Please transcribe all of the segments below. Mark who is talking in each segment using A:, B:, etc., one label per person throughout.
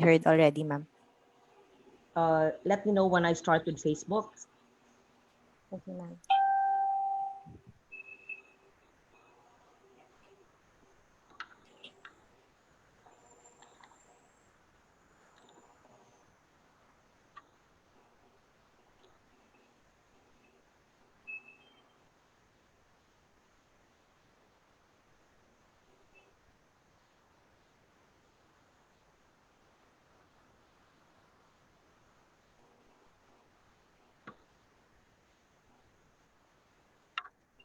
A: heard already, ma'am.
B: Let me know when I start with Facebook.
A: Okay, ma'am.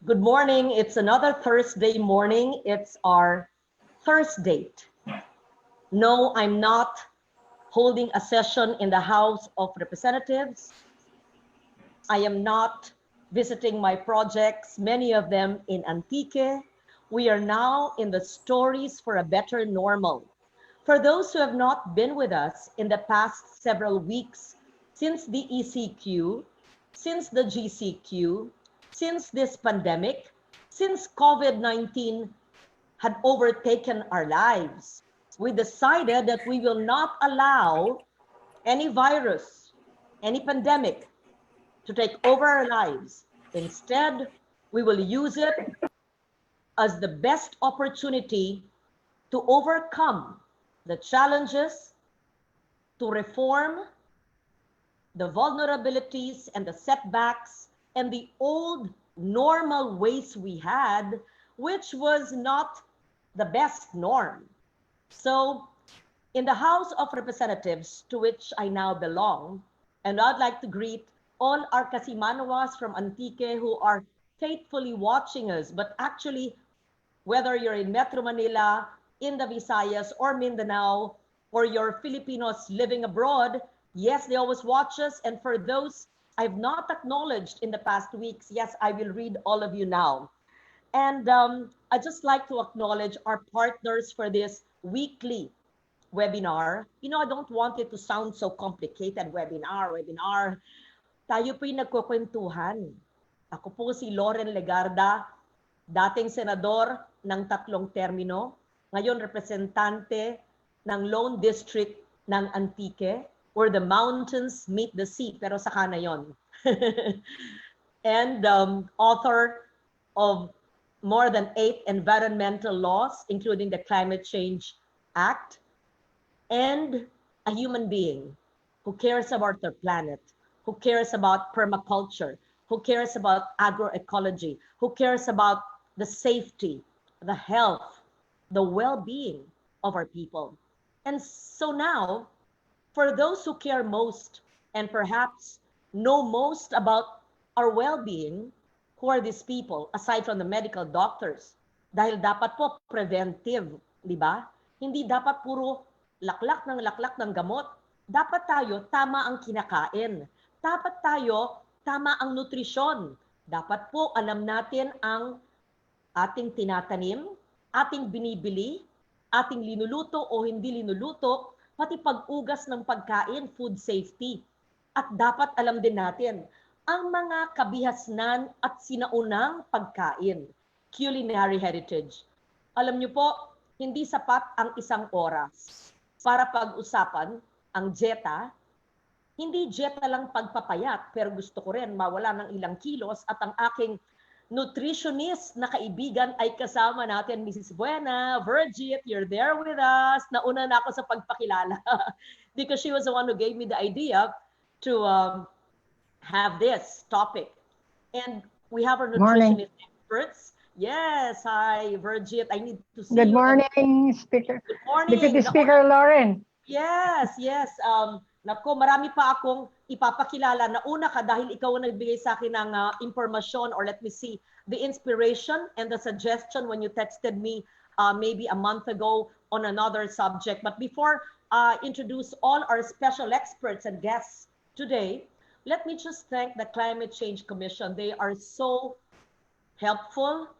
B: Good morning. It's another Thursday morning. It's our Thursday date. No, I'm not holding a session in the House of Representatives. I am not visiting my projects, many of them in Antique. We are now in the Stories for a Better Normal. For those who have not been with us in the past several weeks, since the ECQ, since the GCQ, since this pandemic, since COVID-19 had overtaken our lives, we decided that we will not allow any virus, any pandemic to take over our lives. Instead, we will use it as the best opportunity to overcome the challenges, to reform the vulnerabilities and the setbacks and the old normal ways we had, which was not the best norm. So in the House of Representatives, to which I now belong, and I'd like to greet all our Kasimanwas from Antique who are faithfully watching us, but actually, whether you're in Metro Manila, in the Visayas or Mindanao, or you're Filipinos living abroad, yes, they always watch us. And for those I've not acknowledged in the past weeks, yes, I will read all of you now. And I'd just like to acknowledge our partners for this weekly webinar. You know, I don't want it to sound so complicated, webinar. Tayo po'y nagkukwentuhan. Ako po si Loren Legarda, dating senador ng 3 termino, ngayon representante ng Lone District ng Antique, where the mountains meet the sea, pero saka na yon. And author of more than 8 environmental laws, including the Climate Change Act, and a human being who cares about the planet, who cares about permaculture, who cares about agroecology, who cares about the safety, the health, the well-being of our people. And so now, for those who care most and perhaps know most about our well-being, who are these people, aside from the medical doctors? Dahil dapat po preventive, di ba? Hindi dapat puro laklak ng gamot. Dapat tayo tama ang kinakain. Dapat tayo tama ang nutrisyon. Dapat po alam natin ang ating tinatanim, ating binibili, ating linuluto o hindi linuluto, pati pag-ugas ng pagkain, food safety. At dapat alam din natin ang mga kabihasnan at sinaunang pagkain, culinary heritage. Alam niyo po, hindi sapat ang 1 oras para pag-usapan ang dieta. Hindi dieta lang pagpapayat, pero gusto ko rin mawala ng ilang kilos at ang aking nutritionist na kaibigan ay kasama natin, Mrs. Buena. Virgith, you're there with us. Nauna na ako sa pagpakilala because she was the one who gave me the idea to have this topic. And we have our nutritionist experts. Yes, hi, Virgith. I need to see
C: Good
B: you.
C: morning, Speaker.
B: Good morning.
C: Deputy Speaker Lauren.
B: Yes. Nako, marami pa akong ipapakilala. Nauna ka dahil ikaw ang nagbigay sa akin ng impormasyon, or let me see, the inspiration and the suggestion when you texted me maybe a month ago on another subject. But before introduce all our special experts and guests today, let me just thank the Climate Change Commission. They are so helpful,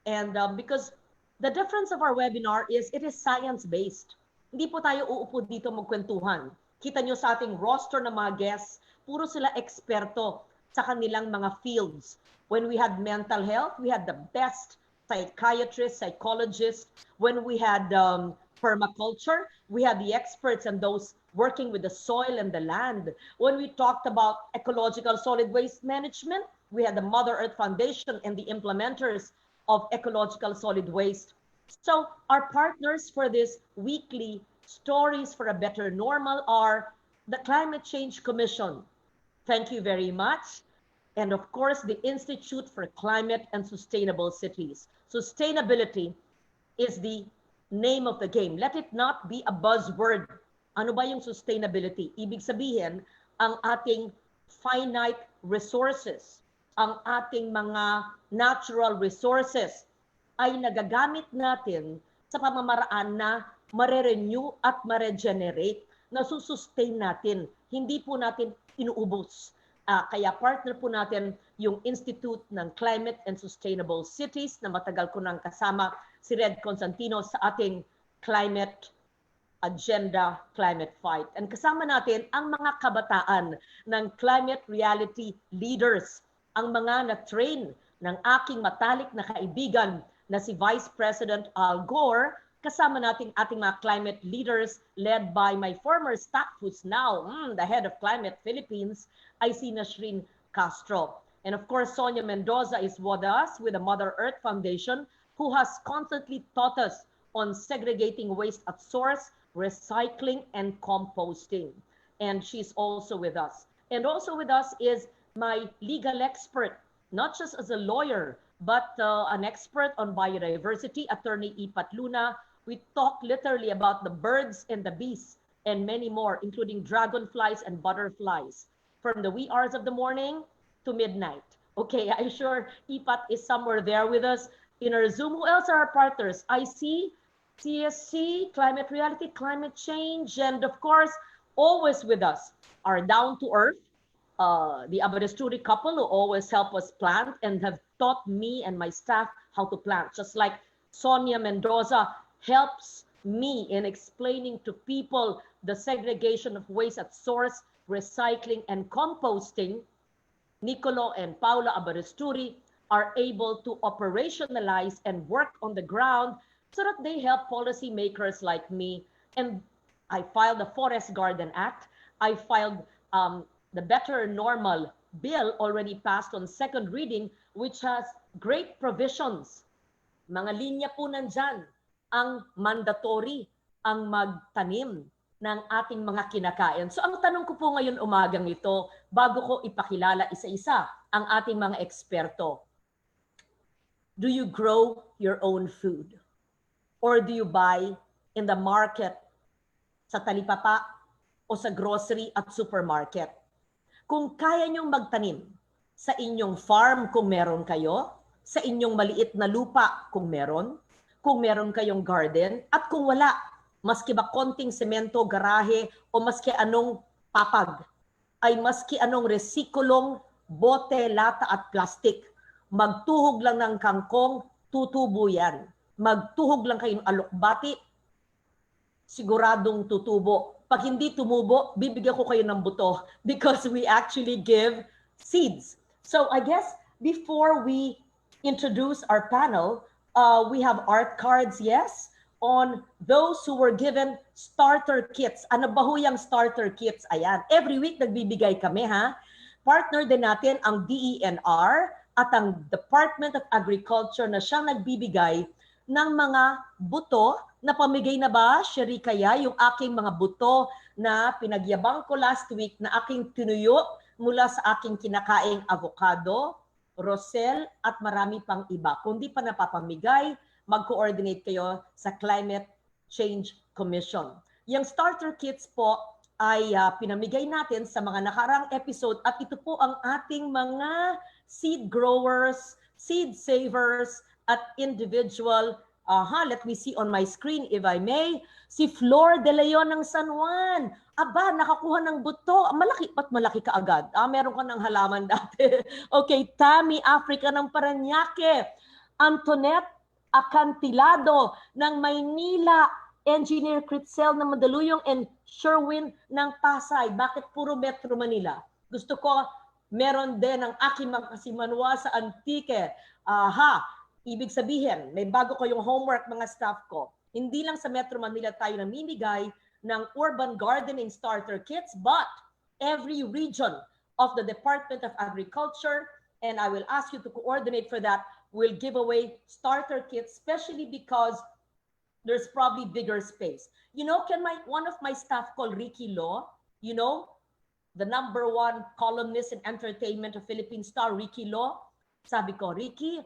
B: and because the difference of our webinar is it is science-based. Hindi po tayo uupo dito magkwentuhan. Kita nyo sa ating roster ng mga guests, puro sila eksperto sa kanilang mga fields. When we had mental health, we had the best psychiatrists, psychologists. When we had permaculture, we have the experts and those working with the soil and the land. When we talked about ecological solid waste management, we had the Mother Earth Foundation and the implementers of ecological solid waste. So our partners for this weekly Stories for a Better Normal are the Climate Change Commission. Thank you very much. And of course, the Institute for Climate and Sustainable Cities. Sustainability is the name of the game. Let it not be a buzzword. Ano ba yung sustainability? Ibig sabihin, ang ating finite resources, ang ating mga natural resources ay nagagamit natin sa pamamaraan na mare-renew at mare-regenerate, na susustain natin. Hindi po natin inuubos. Kaya partner po natin yung Institute ng Climate and Sustainable Cities na matagal ko nang kasama si Red Constantino sa ating climate agenda, climate fight. And kasama natin ang mga kabataan ng climate reality leaders, ang mga na-train ng aking matalik na kaibigan na si Vice President Al Gore, kasama natin ating mga climate leaders led by my former staff who's now the head of Climate Philippines, ay si Nasrin Castro. And of course, Sonia Mendoza is with us with the Mother Earth Foundation, who has constantly taught us on segregating waste at source, recycling, and composting. And she's also with us. And also with us is my legal expert, not just as a lawyer, but an expert on biodiversity, Attorney Ipat Luna. We talk literally about the birds and the bees and many more, including dragonflies and butterflies, from the wee hours of the morning to midnight. Okay, I'm sure Ipat is somewhere there with us in our Zoom. Who else are our partners? I see CSC, Climate Reality, Climate Change, and of course, always with us are Down to Earth, the Aberasturi couple who always help us plant and have taught me and my staff how to plant, just like Sonia Mendoza helps me in explaining to people the segregation of waste at source, recycling, and composting. Nicolo and Paula Aberasturi are able to operationalize and work on the ground so that they help policymakers like me. And I filed the Forest Garden Act. I filed the Better Normal Bill, already passed on second reading, which has great provisions. Mga linya po nandyan, ang mandatory, ang magtanim ng ating mga kinakain. So ang tanong ko po ngayon umagang ito, bago ko ipakilala isa-isa ang ating mga eksperto. Do you grow your own food? Or do you buy in the market, sa talipapa o sa grocery at supermarket? Kung kaya nyong magtanim sa inyong farm kung meron kayo, sa inyong maliit na lupa kung meron kayong garden, at kung wala, maski ba konting semento, garahe, o maski anong papag, ay maski anong resikulong bote, lata at plastik, magtuhog lang ng kangkong, tutubo yan. Magtuhog lang kayong alokbati, siguradong tutubo. Pag hindi tumubo, bibigyan ko kayo ng buto because we actually give seeds. So I guess before we introduce our panel, we have art cards, yes, on those who were given starter kits. Ano ba ho yung starter kits? Ayan, every week nagbibigay kami, ha? Partner din natin ang DENR at ang Department of Agriculture na siyang nagbibigay ng mga buto na pamigay na ba, Sherry, kaya yung aking mga buto na pinagyabang ko last week na aking tinuyo mula sa aking kinakaing avocado, rosel, at marami pang iba. Kung di pa napapamigay, mag-coordinate kayo sa Climate Change Commission. Yung starter kits po ay pinamigay natin sa mga nakarang episode at ito po ang ating mga seed growers, seed savers, at individual, let me see on my screen if I may, si Flor De Leon ng San Juan. Aba, nakakuha ng buto. Malaki, ba't malaki ka agad? Meron ka ng halaman dati. Okay, Tammy Africa ng Parañaque. Antoinette Acantilado ng Maynila. Engineer Critzel ng Mandaluyong and Sherwin ng Pasay. Bakit puro Metro Manila? Gusto ko, meron din ang aking mga kasimanwa sa Antique. Ibig sabihin, may bago ko yung homework mga staff ko. Hindi lang sa Metro Manila tayo namimigay ng urban gardening starter kits, but every region of the Department of Agriculture, and I will ask you to coordinate for that, will give away starter kits, especially because there's probably bigger space. You know, one of my staff called Ricky Law, you know, the #1 columnist in entertainment of Philippine Star, Ricky Law, sabi ko, Ricky,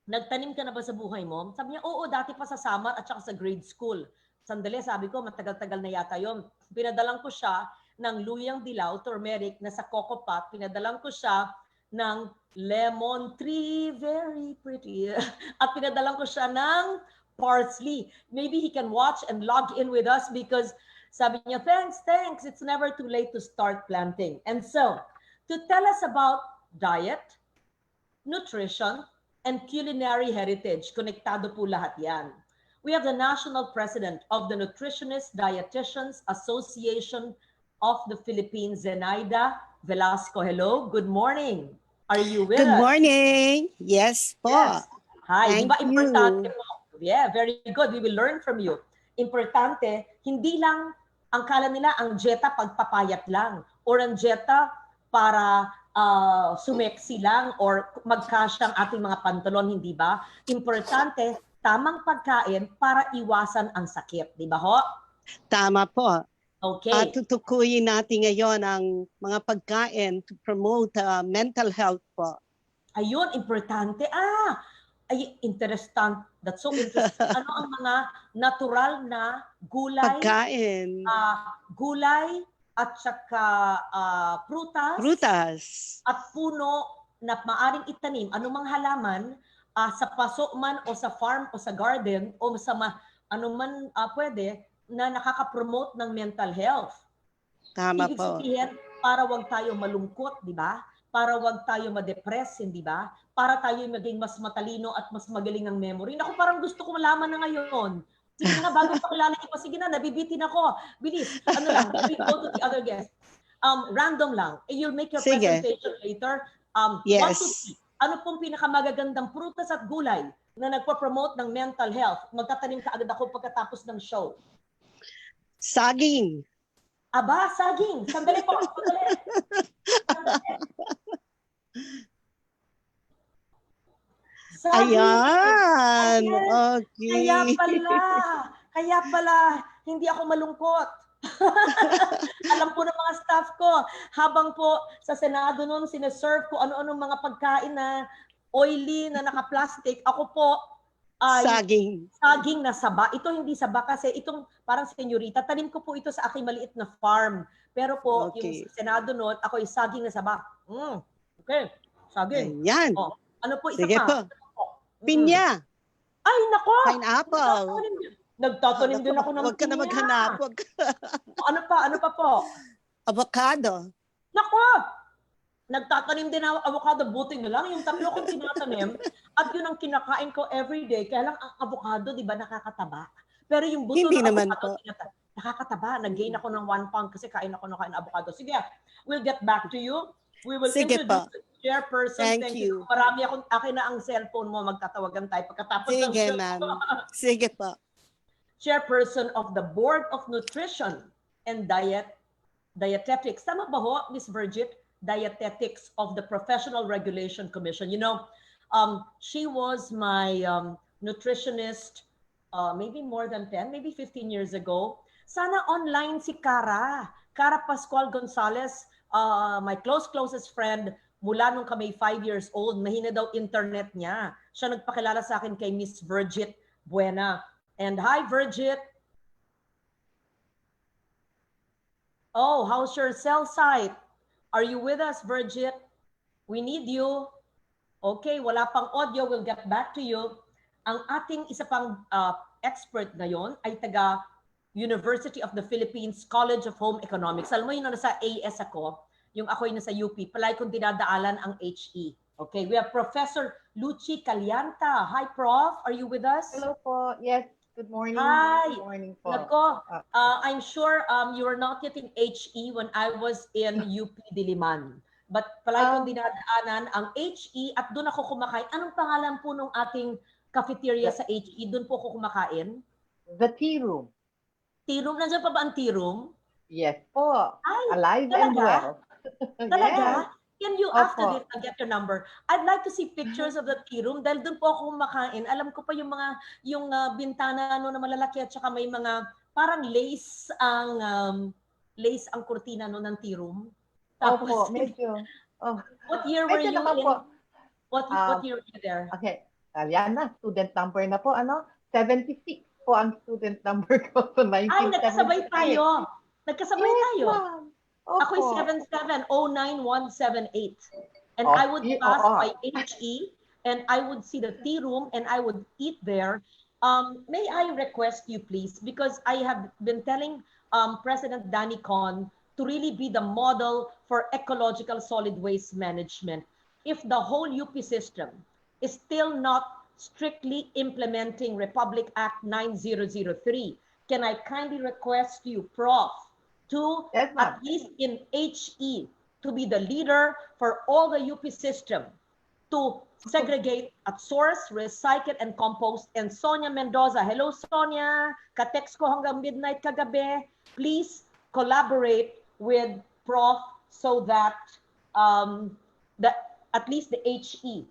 B: nagtanim ka na ba sa buhay mo? Sabi niya, oo, dati pa sa summer at saka sa grade school. Sandali, sabi ko, matagal-tagal na yata yon. Pinadalang ko siya ng luyang dilaw, turmeric, na sa coco pot. Pinadalang ko siya ng lemon tree, very pretty. At pinadalang ko siya ng parsley. Maybe he can watch and log in with us because sabi niya, thanks. It's never too late to start planting. And so, to tell us about diet, nutrition, and culinary heritage, konektado po lahat yan. We have the National President of the Nutritionist-Dietitians Association of the Philippines, Zenaida Velasco. Hello, good morning. Are you with us?
D: Good morning. Yes po.
B: Yes. Hi, di
D: Thank
B: ba importante
D: you.
B: po? Yeah, very good. We will learn from you. Importante, hindi lang ang kala nila ang dieta pagpapayat lang or ang dieta para sumeksi lang or magkasya ang ating mga pantalon, hindi ba? Importante, tamang pagkain para iwasan ang sakit, di ba ho?
D: Tama po.
B: Okay.
D: Tutukuyin natin ngayon ang mga pagkain to promote mental health po.
B: Ayun, importante. Ay, interesting. That's so interesting. Ano ang mga natural na gulay?
D: Pagkain.
B: Gulay at saka prutas.
D: Prutas.
B: At puno na maaring itanim, anumang halaman, sa paso man o sa farm o sa garden o sa anuman pwede na nakaka-promote ng mental health.
D: Tama
B: Ibig
D: po.
B: sabihin, para wag tayo malungkot, di ba? Para wag tayo ma-depress, hindi ba? Para tayo maging mas matalino at mas magaling ang memory. Naku, parang gusto ko malaman na ngayon. Sige na, bago pakilala iba, sige na, nabibitin ako. Bilis, ano lang, we go to the other guest. Random lang. You'll make your presentation later.
D: Yes.
B: 1, 2, 3. Ano pong pinakamagagandang prutas at gulay na nagpo-promote ng mental health? Magtatanim ka agad ako pagkatapos ng show.
D: Saging.
B: Aba, saging. Sandali po. Sandali. Saging.
D: Ayan. Okay.
B: Kaya pala, hindi ako malungkot. Alam po ng mga staff ko, habang po sa Senado noon, sineserve ko ano-anong mga pagkain na oily, na naka-plastic. Ako po, ay saging na saba. Ito hindi saba kasi itong parang senyorita. Tanim ko po ito sa aking maliit na farm. Pero po, yung sa Senado noon, ako ay saging na saba. Okay, saging.
D: Ayan.
B: Oh, ano po isa
D: Sige
B: pa?
D: po. Pinya.
B: Ay, nako!
D: Pineapple.
B: Nagtatanim din ako ng
D: Huwag ka na
B: pinya.
D: maghanap.
B: Ano pa po?
D: Avocado.
B: Nako! Nagtatanim din ako avocado, buti na lang. Yung tatlo kong tinatanim at yun ang kinakain ko everyday. Kaya lang ang avocado, di ba, nakakataba. Pero yung buto
D: Hindi
B: ng
D: naman
B: avocado, nakakataba. Nag-gain ako ng 1 pound kasi kain ako ng avocado. Sige, we'll get back to you. We will
D: Sige
B: introduce
D: po.
B: the chairperson. Thank you. Marami akong, akin na ang cellphone mo, magtatawagan tayo pagkatapos ng
D: Sige,
B: show.
D: ma'am. Sige po.
B: Chairperson of the Board of Nutrition and Dietetics. Tama ba ho, Ms. Virgith? Dietetics of the Professional Regulation Commission. You know, she was my nutritionist maybe more than 10, maybe 15 years ago. Sana online si Cara Pascual Gonzalez, my closest friend, mula nung kami 5 years old, mahina daw internet niya. Siya nagpakilala sa akin kay Miss Virgith Buena. And hi, Virgith. Oh, how's your cell site? Are you with us, Virgith? We need you. Okay, wala pang audio. We'll get back to you. Ang ating isa pang expert ngayon ay taga University of the Philippines College of Home Economics. Alam mo yun, nasa AS ako, yung ako'y nasa UP, palagi kong dinadaalan ang HE. Okay, we have Professor Luchie Callanta. Hi, Prof. Are you with us?
A: Hello po. Yes. Good morning.
B: Hi.
A: Good morning po.
B: Nako, I'm sure you were not yet in HE when I was in UP Diliman. But palagi kong dinadaanan ang HE at doon ako kumakain. Anong pangalan po nung ating cafeteria sa HE? Doon po ako kumakain?
A: The tea room.
B: Tea room, nandiyan pa ba ang tea room?
A: Yes po.
B: Ay,
A: Alive and
B: talaga?
A: well.
B: Talaga?
A: Yes.
B: Can you, after
A: Opo.
B: this, I'll get your number. I'd like to see pictures of the tea room dahil doon po ako kumakain. Alam ko pa yung bintana na malalaki at saka may mga parang lace ang kurtina ng tea room. Tapos,
A: Opo, medyo. Oh,
B: what year were
A: medyo
B: you
A: naman
B: in?
A: po.
B: What year were you there?
A: Okay. Yan na, student number na po. 76 po ang student number ko. So, 1976.
B: Ay, nagkasabay tayo. Nagkasabay
A: Yes,
B: tayo.
A: ma'am. Opo.
B: Ako'y 7709178. And
A: Oh,
B: I would pass
A: oo.
B: by HE and I would see the tea room and I would eat there. May I request you please, because I have been telling President Danny Con to really be the model for ecological solid waste management. If the whole UP system is still not strictly implementing Republic Act 9003, can I kindly request you, Prof, to
A: Yes, ma'am.
B: at least in HE to be the leader for all the UP system to segregate at source, recycle, and compost. And Sonia Mendoza, hello Sonia, ka-text ko hanggang midnight kagabi. Please collaborate with Prof so that at least the HE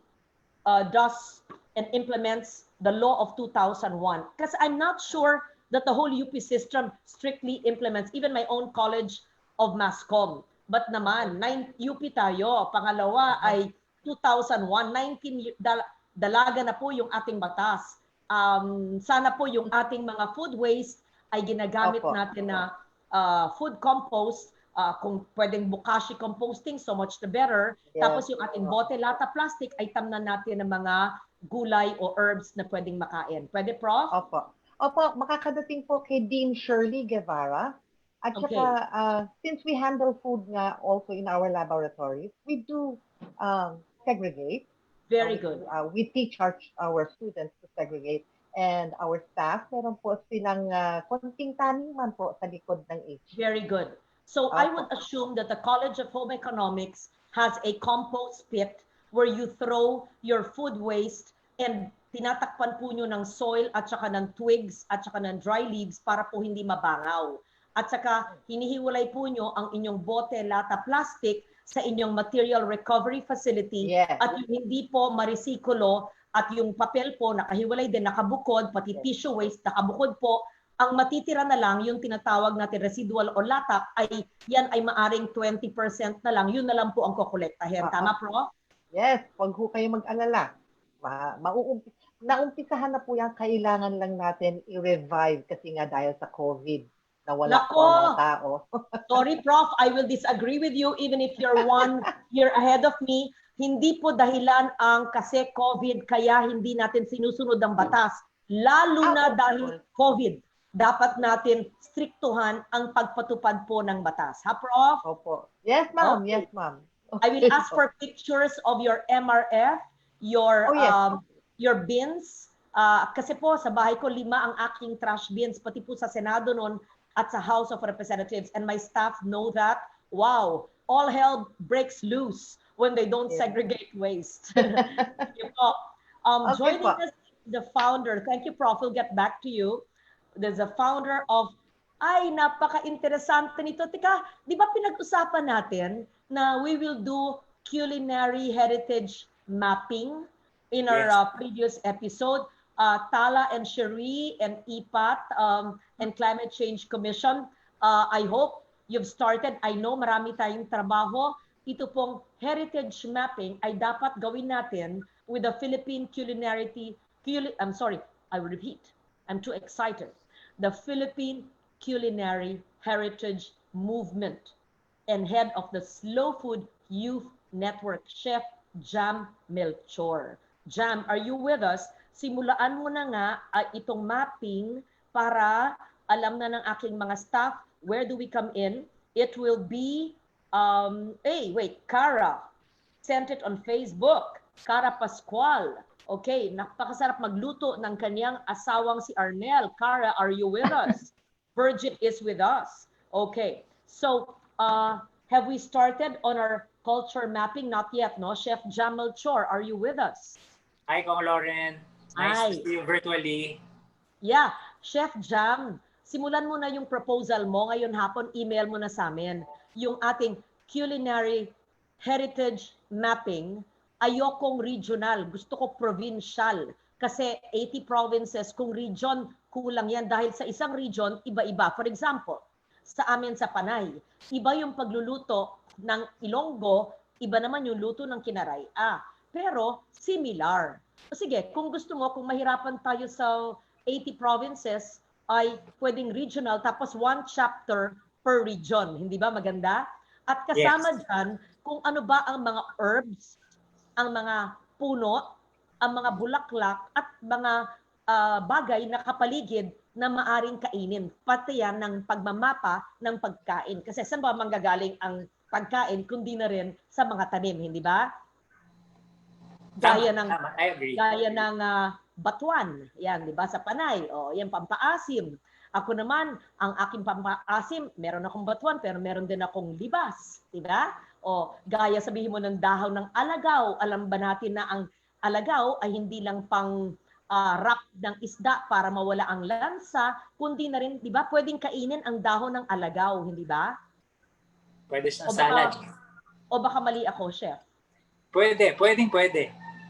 B: does and implements the law of 2001. Because I'm not sure that the whole UP system strictly implements, even my own College of Masscom. But naman, UP tayo. Pangalawa ay 2001, 19 dalaga na po yung ating batas. Sana po yung ating mga food waste ay ginagamit
A: Opo.
B: natin na food compost. Kung pwedeng bokashi composting, so much the better.
A: Yes.
B: Tapos yung ating bote, lata, plastic ay tamnan natin ng mga gulay o herbs na pwedeng makain. Pwede, Prof?
A: Opo. Opo, makakadating po kay Dean Shirley Guevara. At
B: Okay.
A: saka, since we handle food nga also in our laboratories, we do segregate.
B: Very good.
A: We teach our students to segregate. And our staff, meron po silang konting taniman po sa likod ng HE.
B: Very good. So I would assume that the College of Home Economics has a compost pit where you throw your food waste and tinatakpan po nyo ng soil at saka ng twigs at saka ng dry leaves para po hindi mabangaw. At saka hinihiwalay po nyo ang inyong bote, lata, plastic sa inyong material recovery facility.
A: Yes.
B: At yung hindi po marisikulo at yung papel po nakahiwalay din, nakabukod, pati tissue waste nakabukod po. Ang matitira na lang, yung tinatawag natin residual o latak, ay yan ay maaring 20% na lang. Yun na lang po ang kukolektahin. Tama, Prof?
A: Yes, wag ho kayo mag-alala. Naumpisahan na po yan, kailangan lang natin i-revive kasi nga dahil sa COVID, nawala po ang mga tao.
B: Sorry, Prof, I will disagree with you even if you're 1 year ahead of me. Hindi po dahilan ang kasi COVID kaya hindi natin sinusunod ang batas. Lalo na dahil COVID. Dapat natin striktuhan ang pagpatupad po ng batas. Ha, Prof?
A: Opo. Yes, ma'am.
B: Okay.
A: Yes, ma'am.
B: I will ask for pictures of your MRF, your your bins. Kasi po sa bahay ko 5 ang aking trash bins, pati po sa Senado noon at sa House of Representatives. And my staff know that. Wow, all hell breaks loose when they don't segregate waste. Joining us, the founder, thank you, Prof. We'll get back to you. There's a founder of, ay, napaka-interesante nito. Tika, di ba pinag-usapan natin na we will do culinary heritage mapping in our previous episode? Tala and Cherie and IPAT and Climate Change Commission, I hope you've started. I know marami tayong trabaho. Ito pong heritage mapping ay dapat gawin natin with the Philippine I will repeat. I'm too excited. The Philippine Culinary Heritage Movement and head of the Slow Food Youth Network, Chef Jam Melchor. Jam, are you with us? Simulaan mo na nga itong mapping para alam na ng aking mga staff, where do we come in? It will be, Cara sent it on Facebook. Cara Pascual. Okay, napakasarap magluto ng kanyang asawang si Arnel. Cara, are you with us? Virgith is with us. Okay, so have we started on our culture mapping? Not yet, no? Chef Jam Melchor, are you with us?
E: Hi, Kong Lauren. Nice to see you virtually.
B: Yeah, Chef Jam, simulan mo na yung proposal mo. Ngayon hapon, email mo na sa amin. Yung ating culinary heritage mapping, ayokong regional, gusto ko provincial. Kasi 80 provinces, kung region, kulang yan. Dahil sa isang region, iba-iba. For example, sa amin sa Panay, iba yung pagluluto ng Ilonggo, iba naman yung luto ng Kinaray. Pero similar. Sige, kung gusto mo, kung mahirapan tayo sa 80 provinces, ay pwedeng regional, tapos 1 chapter per region. Hindi ba maganda? At kasama dyan, kung ano ba ang mga herbs, ang mga puno, ang mga bulaklak, at mga bagay na kapaligid na maaring kainin. Pati yan ng pagmamapa ng pagkain. Kasi saan ba manggagaling ang pagkain, kundi na rin sa mga tanim, hindi ba? Gaya ng batuan, yan, di ba, sa Panay, yan pampaasim. Ako naman, ang aking pampaasim, meron akong batuan, pero meron din akong libas, di ba? Gaya sabihin mo ng dahon ng alagaw, alam ba natin na ang alagaw ay hindi lang pang wrap ng isda para mawala ang lansa, kundi na rin, di ba, pwedeng kainin ang dahon ng alagaw, hindi ba?
E: Pwede sa salad.
B: O baka mali ako, chef?
E: Pwede.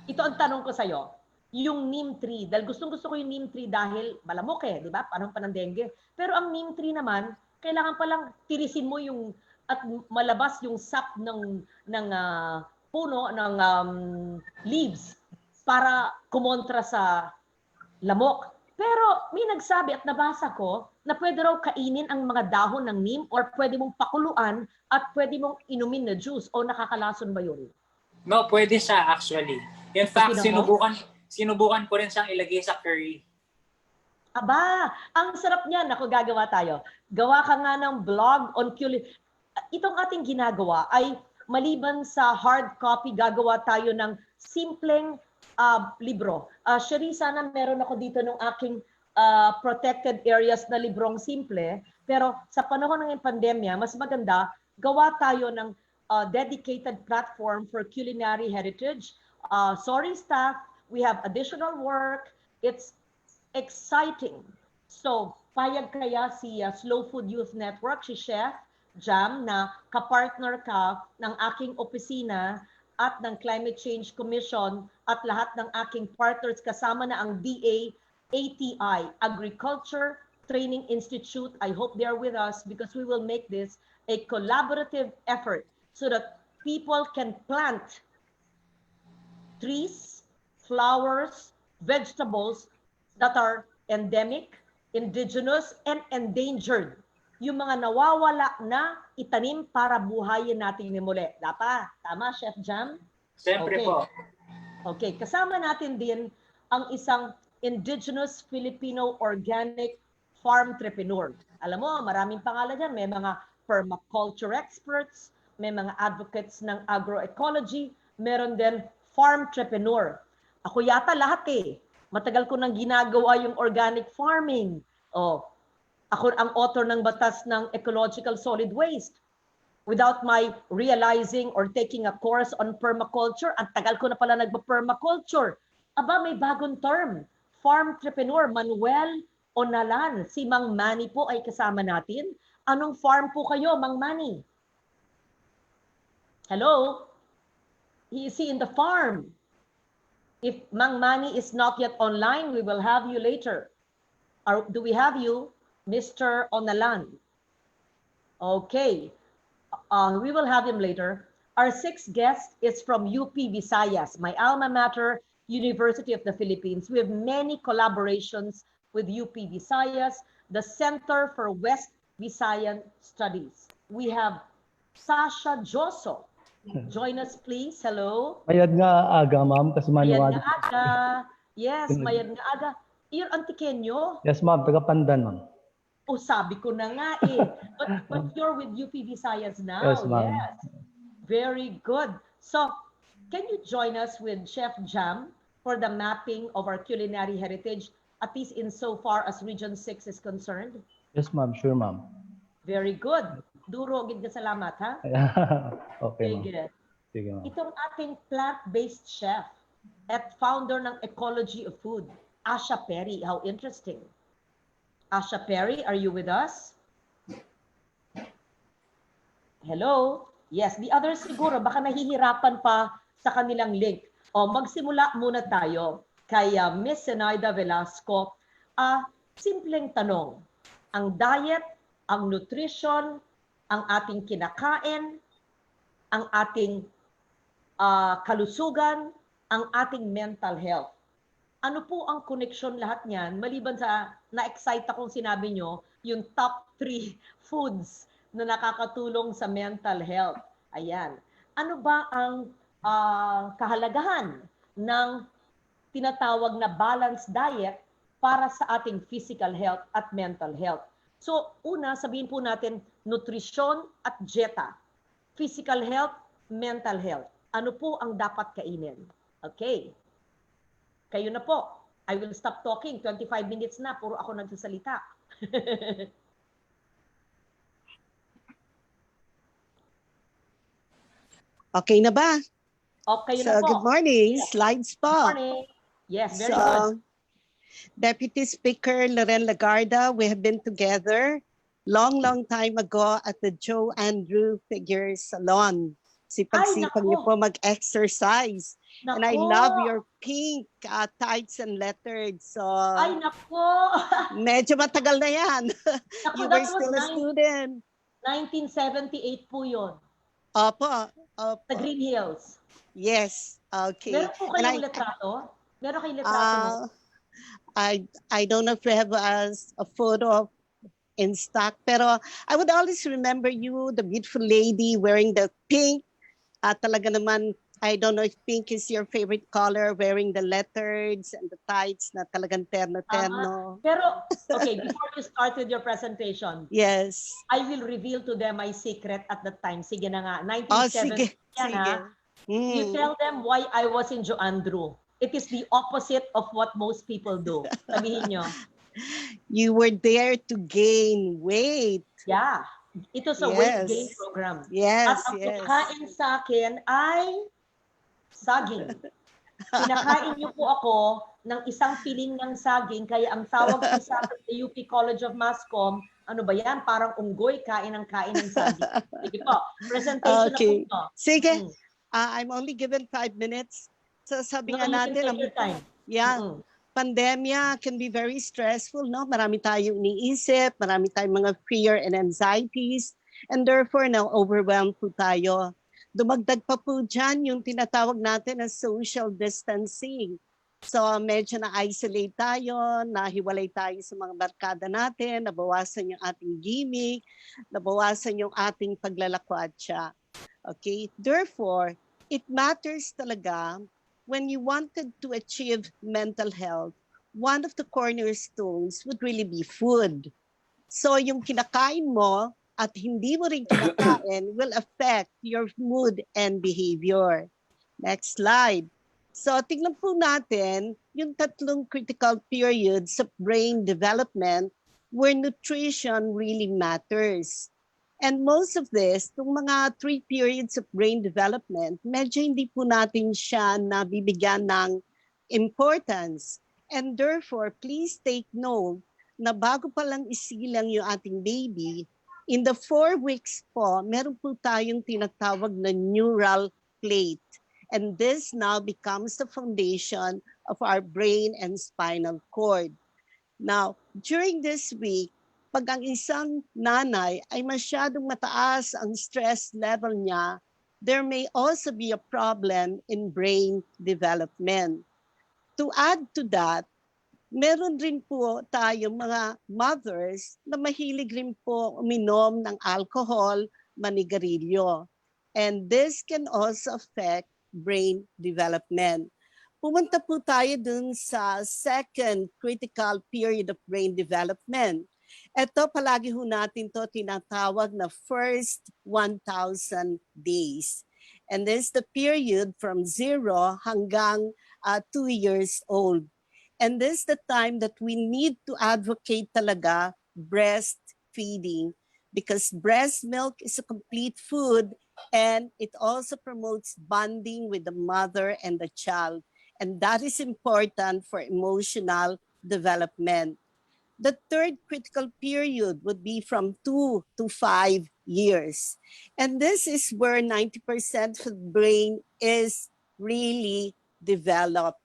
B: Ito ang tanong ko sa'yo. Yung neem tree, dahil gustong-gusto ko yung neem tree dahil malamok di ba? Parang panang-dengue. Pero ang neem tree naman, kailangan palang tirisin mo yung at malabas yung sap ng puno, ng leaves para kumontra sa lamok. Pero may nagsabi at nabasa ko na pwede raw kainin ang mga dahon ng neem or pwede mong pakuluan at pwede mong inumin na juice o nakakalason ba yun?
E: No, pwede siya actually. In fact, sinubukan ko rin siyang ilagay sa curry.
B: Aba, ang sarap niyan. Ako, gagawa tayo. Gawa ka nga ng blog on culinary. Itong ating ginagawa ay maliban sa hard copy, gagawa tayo ng simpleng libro. Sherry, sana meron ako dito ng aking protected areas na librong simple. Pero sa panahon ng pandemya, mas maganda, gawa tayo ng dedicated platform for culinary heritage. Sorry, staff, we have additional work. It's exciting. So, payag kaya si Slow Food Youth Network, si Chef Jam, na kapartner ka ng aking opisina at ng Climate Change Commission at lahat ng aking partners kasama na ang DA, ATI, Agriculture Training Institute. I hope they're with us because we will make this a collaborative effort so that people can plant trees, flowers, vegetables that are endemic, indigenous, and endangered. Yung mga nawawala na itanim para buhayin natin ni muli. Tama, Chef Jam?
E: Siyempre po.
B: Okay, kasama natin din ang isang indigenous Filipino organic farm entrepreneur. Alam mo, maraming pangalan dyan. May mga permaculture experts, may mga advocates ng agroecology, meron din farm entrepreneur. Ako yata lahat Matagal ko nang ginagawa yung organic farming. Ako ang author ng batas ng ecological solid waste. Without my realizing or taking a course on permaculture, ang tagal ko na pala nagpa-permaculture. Aba, may bagong term. Farm entrepreneur, Manuel Onalan. Si Mang Manny po ay kasama natin. Anong farm po kayo, Mang Manny? Hello? Is he in the farm? If Mang Manny is not yet online, we will have you later. Do we have you, Mr. Onalan? Okay. We will have him later. Our sixth guest is from UP Visayas, my alma mater, University of the Philippines. We have many collaborations with UP Visayas, the Center West Visayan Studies. We have Sashah Dioso. Join us, please. Hello.
F: Mayad nga aga, ma'am. Kasi
B: Mayad nga aga. Yes, mayad nga aga. You're Antiqueño?
F: Yes, ma'am. Taga Pandan, ma'am.
B: Sabi ko na nga But you're with UP Visayas now.
F: Yes, ma'am.
B: Yes. Very good. So, can you join us with Chef Jam for the mapping of our culinary heritage, at least insofar as Region 6 is concerned?
F: Yes, ma'am. Sure, ma'am.
B: Very good. Duro, gid ka salamat, ha?
F: Okay, ma'am.
B: Sige, ma'am. Itong ating plant-based chef at founder ng Ecology of Food, Asha Peri. How interesting. Asha Peri, are you with us? Hello? Yes, the others siguro, baka nahihirapan pa sa kanilang link. O, magsimula muna tayo kay Miss Zenaida Velasco. Simpleng tanong. Ang diet, ang nutrition, ang ating kinakain, ang ating kalusugan, ang ating mental health. Ano po ang connection lahat niyan? Maliban sa na-excite akong sinabi nyo, yung top 3 foods na nakakatulong sa mental health. Ayan. Ano ba ang kahalagahan ng tinatawag na balanced diet para sa ating physical health at mental health? So, una, sabihin po natin, nutrisyon at dieta. Physical health, mental health. Ano po ang dapat kainin? Okay. Kayo na po. I will stop talking. 25 minutes na. Puro ako nagsasalita.
D: Okay na ba?
B: Okay
D: So,
B: na po.
D: good morning.
B: Yes.
D: Slides po.
B: Good morning. Yes, very good.
D: Deputy Speaker Loren Lagarda, we have been together long time ago at the Joe Andrew Figure Salon. Sipag-sipag niyo po mag-exercise. And I love your pink tights and letters. So,
B: Ay, nako.
D: medyo matagal na yan.
B: Naku,
D: You
B: that
D: were
B: was
D: still a student.
B: 1978 po yun.
D: Opo.
B: Sa Green Hills.
D: Yes. Okay.
B: Meron po kayong litrato? Meron kayong litrato mo?
D: I don't know if we have a photo in stock, pero I would always remember you, the beautiful lady wearing the pink. Talaga naman, I don't know if pink is your favorite color, wearing the letters and the tights na talagang terno-terno.
B: Pero, okay, before you start with your presentation,
D: yes.
B: I will reveal to them my secret at that time. Sige na nga, 1970
D: sige.
B: You tell them why I was in Joe Andrew. It is the opposite of what most people do. Sabihin nyo.
D: You were there to gain weight.
B: Yeah. Ito sa weight gain program.
D: Yes,
B: At ang pagkain sa akin ay saging. Pinakain niyo po ako ng isang piling ng saging, kaya ang tawag ko sa UP College of Masscom, ano ba yan? Parang unggoy, kain ng saging. Sige po, presentation na po ito.
D: Sige, I'm only given 5 minutes. So sabi nga natin, pandemya can be very stressful, no? Marami tayong iniisip, marami tayong mga fear and anxieties, and therefore now overwhelmed po tayo. Dumagdag pa po dyan yung tinatawag natin na social distancing. So medyo na-isolate tayo, nahiwalay tayo sa mga barkada natin, nabawasan yung ating gimmick, nabawasan yung ating paglalakwatsa. Okay? Therefore, it matters talaga when you wanted to achieve mental health, one of the cornerstones would really be food. So yung kinakain mo at hindi mo rin kinakain will affect your mood and behavior. Next slide. So tingnan po natin yung 3 critical periods of brain development where nutrition really matters. And most of this, itong mga 3 periods of brain development, medyo hindi po natin siya nabibigyan ng importance. And therefore, please take note na bago pa lang isilang yung ating baby, in the 4 weeks po, meron po tayong tinatawag na neural plate. And this now becomes the foundation of our brain and spinal cord. Now, during this week, pag ang isang nanay ay masyadong mataas ang stress level niya, there may also be a problem in brain development. To add to that, meron rin po tayong mga mothers na mahilig rin po uminom ng alcohol, manigarilyo. And this can also affect brain development. Pumunta po tayo dun sa second critical period of brain development. Ito, palagi ho natin to tinatawag na first 1,000 days. And this is the period from 0 hanggang 2 years old. And this is the time that we need to advocate talaga breastfeeding because breast milk is a complete food and it also promotes bonding with the mother and the child. And that is important for emotional development. The third critical period would be from 2 to 5 years. And this is where 90% of the brain is really developed.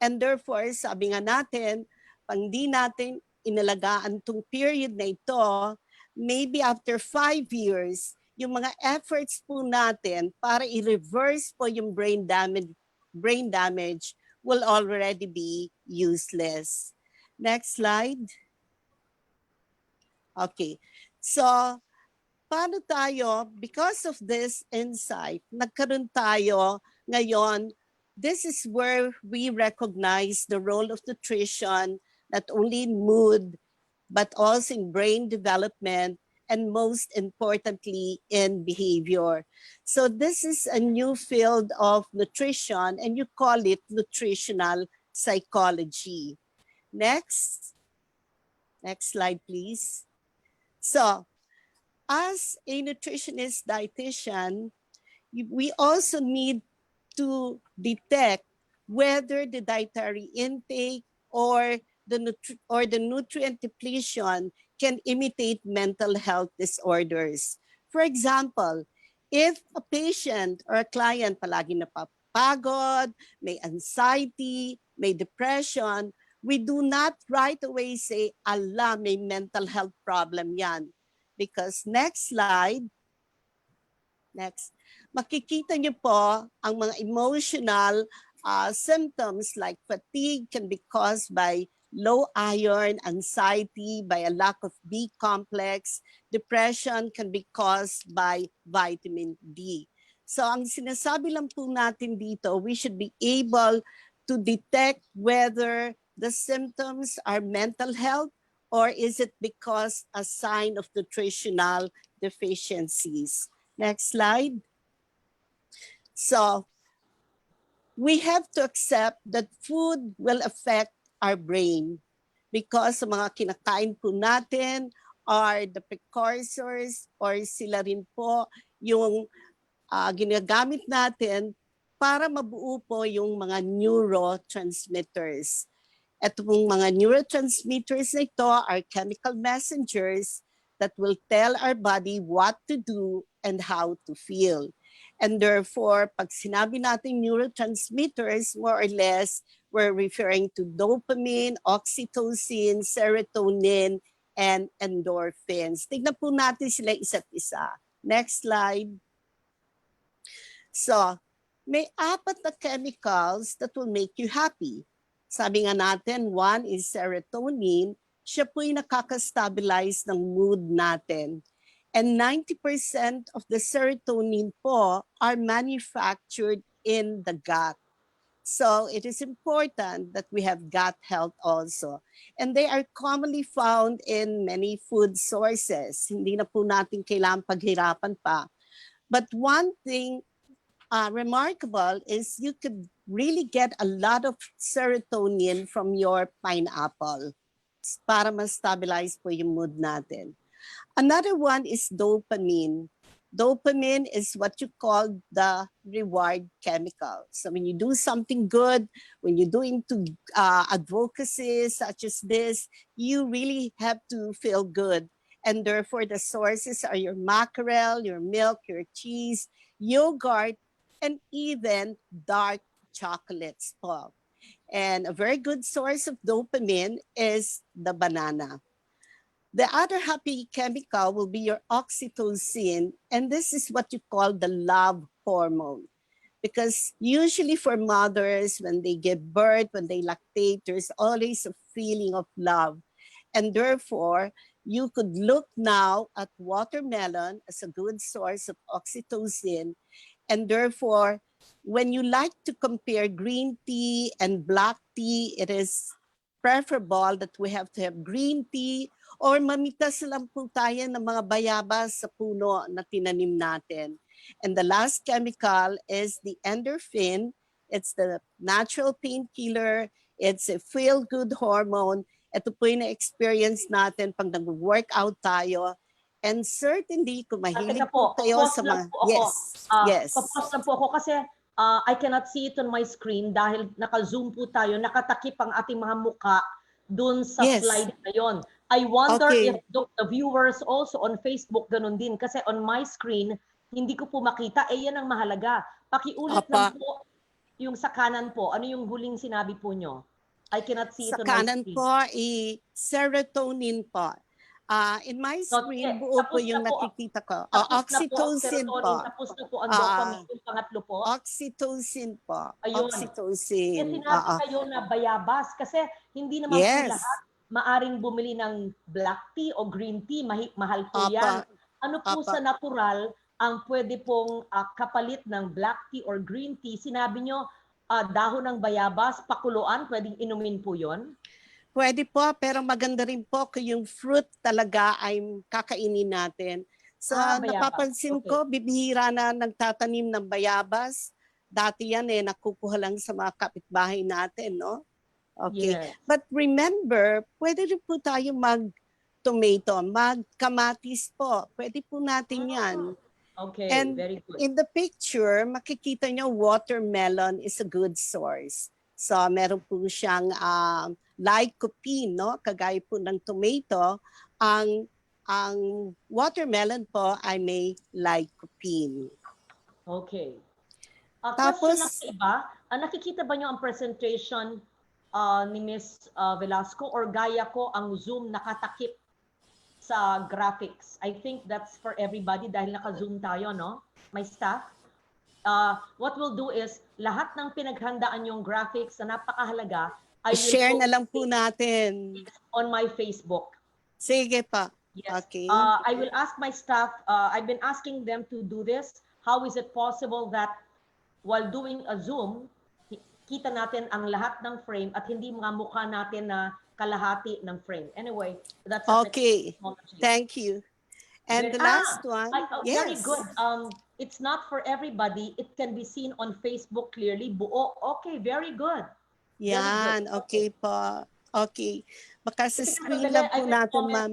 D: And therefore, sabi nga natin, pag di natin inalagaan itong period na ito, maybe after 5 years, yung mga efforts po natin para i-reverse po yung brain damage will already be useless. Next slide. Okay. So, paano tayo, because of this insight, nagkaroon tayo ngayon, this is where we recognize the role of nutrition, not only in mood, but also in brain development, and most importantly, in behavior. So this is a new field of nutrition, and you call it nutritional psychology. Next slide, please. So, as a nutritionist-dietitian, we also need to detect whether the dietary intake or the nutrient depletion can imitate mental health disorders. For example, if a patient or a client palagi napapagod, may anxiety, may depression, we do not right away say, ala, may mental health problem yan. Because next slide, makikita niyo po ang mga emotional symptoms like fatigue can be caused by low iron, anxiety by a lack of B complex, depression can be caused by vitamin D. So ang sinasabi lang po natin dito, we should be able to detect whether the symptoms are mental health or is it because a sign of nutritional deficiencies. Next slide. So, we have to accept that food will affect our brain because sa mga kinakain po natin are the precursors or sila rin po yung ginagamit natin para mabuo po yung mga neurotransmitters. Itong mga neurotransmitters na ito are chemical messengers that will tell our body what to do and how to feel. And therefore, pag sinabi natin neurotransmitters, more or less, we're referring to dopamine, oxytocin, serotonin, and endorphins. Tignan po natin sila isa't isa. Next slide. So, may 4 na chemicals that will make you happy. Sabi nga natin, one is serotonin. Siya po yung nakaka-stabilize ng mood natin. And 90% of the serotonin po are manufactured in the gut. So it is important that we have gut health also. And they are commonly found in many food sources. Hindi na po natin kailangan paghirapan pa. But one thing remarkable is you could really get a lot of serotonin from your pineapple para ma-stabilize po yung mood natin. Another one is dopamine. Dopamine is what you call the reward chemical. So when you do something good, when you're doing advocacy such as this, you really have to feel good. And therefore the sources are your mackerel, your milk, your cheese, yogurt, and even dark chocolates po. And a very good source of dopamine is the banana. The other happy chemical will be your oxytocin, and this is what you call the love hormone. Because usually for mothers, when they give birth, when they lactate, there's always a feeling of love. And therefore, you could look now at watermelon as a good source of oxytocin. And therefore, when you like to compare green tea and black tea, it is preferable that we have to have green tea or mamitas lang po tayo ng mga bayabas sa puno na tinanim natin. And the last chemical is the endorphin. It's the natural painkiller. It's a feel-good hormone. Ito po yung na-experience natin pag nag-workout tayo. And certainly, kung mahilig po kayo sa mga... Yes.
B: Papos lang po ako kasi I cannot see it on my screen dahil naka-zoom po tayo, nakatakip ang ating mga muka dun sa slide na yon. I wonder
D: Okay.
B: if the viewers also on Facebook ganun din. Kasi on my screen, hindi ko po makita. Eh, yan ang mahalaga. Pakiulit lang po yung sa kanan po. Ano yung huling sinabi po nyo? I cannot see it
D: Sa
B: on my
D: kanan
B: screen.
D: po, serotonin po. In my screen, buo po
B: Tapos
D: yung
B: na po.
D: nakikita ko.
B: Tapos
D: Oxytocin
B: na po.
D: po.
B: Tapos na po ang dopamine. Yung pangatlo po.
D: Oxytocin po.
B: Ayun.
D: Oxytocin.
B: Sinabi kayo na bayabas. Kasi hindi naman po lahat maaring bumili ng black tea o green tea. Mahal po yan. Ano po sa natural ang pwede pong kapalit ng black tea or green tea? Sinabi nyo, dahon ng bayabas, pakuluan, pwedeng inumin po yon?
D: Pwede po, pero maganda rin po kung yung fruit talaga ay kakainin natin. So, napapansin ko, bibihira na nagtatanim ng bayabas. Dati yan nakukuha lang sa mga kapitbahay natin, no? Okay. Yes. But remember, pwede rin po tayo mag-tomato, mag-kamatis po. Pwede po natin yan.
B: Okay,
D: and
B: very good.
D: In the picture, makikita nyo watermelon is a good source. So, meron po siyang lycopene, no? Kagaya po ng tomato. Ang watermelon po ay may lycopene.
B: Okay.
D: Tapos,
B: question lang iba, nakikita ba nyo ang presentation ni Ms. Velasco or gaya ko ang Zoom nakatakip sa graphics? I think that's for everybody dahil naka-Zoom tayo, no? My staff. What we'll do is, lahat ng pinaghandaan yung graphics na napakahalaga, I will
D: share na lang po natin
B: on my Facebook.
D: Sige pa.
B: Yes.
D: Okay.
B: I will ask my staff, I've been asking them to do this. How is it possible that while doing a Zoom, kita natin ang lahat ng frame at hindi mga mukha natin na kalahati ng frame. Anyway, that's
D: okay. Thank you. And the last one, yes.
B: Very good. It's not for everybody. It can be seen on Facebook clearly. Buo. Okay, very good.
D: Yan, okay po. Okay. Baka sa screen lang po natin, ma'am.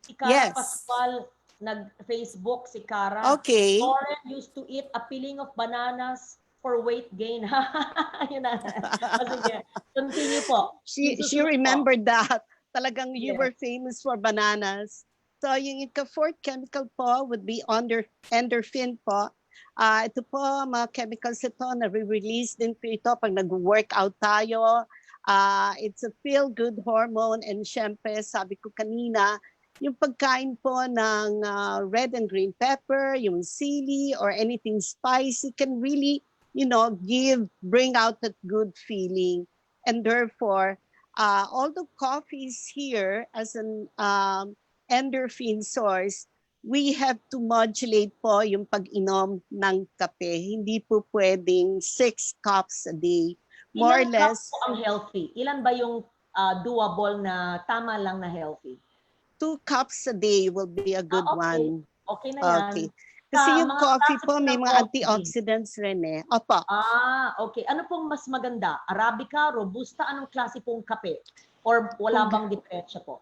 B: Si Cara Pascual, nag-Facebook si Cara.
D: Okay.
B: Lauren used to eat a peeling of bananas for weight gain. Yun na. Sige, continue po.
D: She remembered that. Talagang you were famous for bananas. So yung fourth chemical po would be endorphin po. Ito po, mga chemicals ito na re-release din po ito pag nag-workout tayo. It's a feel-good hormone, and syempre, sabi ko kanina, yung pagkain po ng red and green pepper, yung sili or anything spicy can really, bring out that good feeling. And therefore, although coffee is here as an endorphin source, we have to modulate po yung pag-inom ng kape. Hindi po pwedeng 6 cups a day. More or less.
B: Ilan cups po ang healthy? Ilan ba yung doable na tama lang na healthy?
D: 2 cups a day will be a good one.
B: Okay na yan.
D: Okay. Kasi yung coffee po, may mga antioxidants rin Opo.
B: Okay. Ano pong mas maganda? Arabica, Robusta? Anong klase pong kape? Or wala bang diferensya po?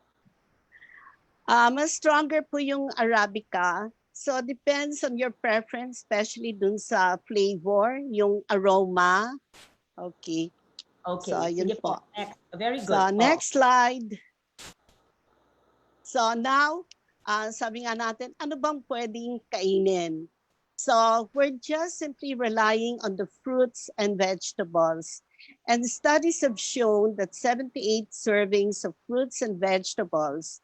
D: Mas stronger po yung Arabica. So, depends on your preference, especially dun sa flavor, yung aroma. Okay.
B: Okay.
D: So, yun po.
B: Next. Very good.
D: So, next slide. So, now, sabi nga natin, ano bang pwedeng kainin? So, we're just simply relying on the fruits and vegetables. And studies have shown that 78 servings of fruits and vegetables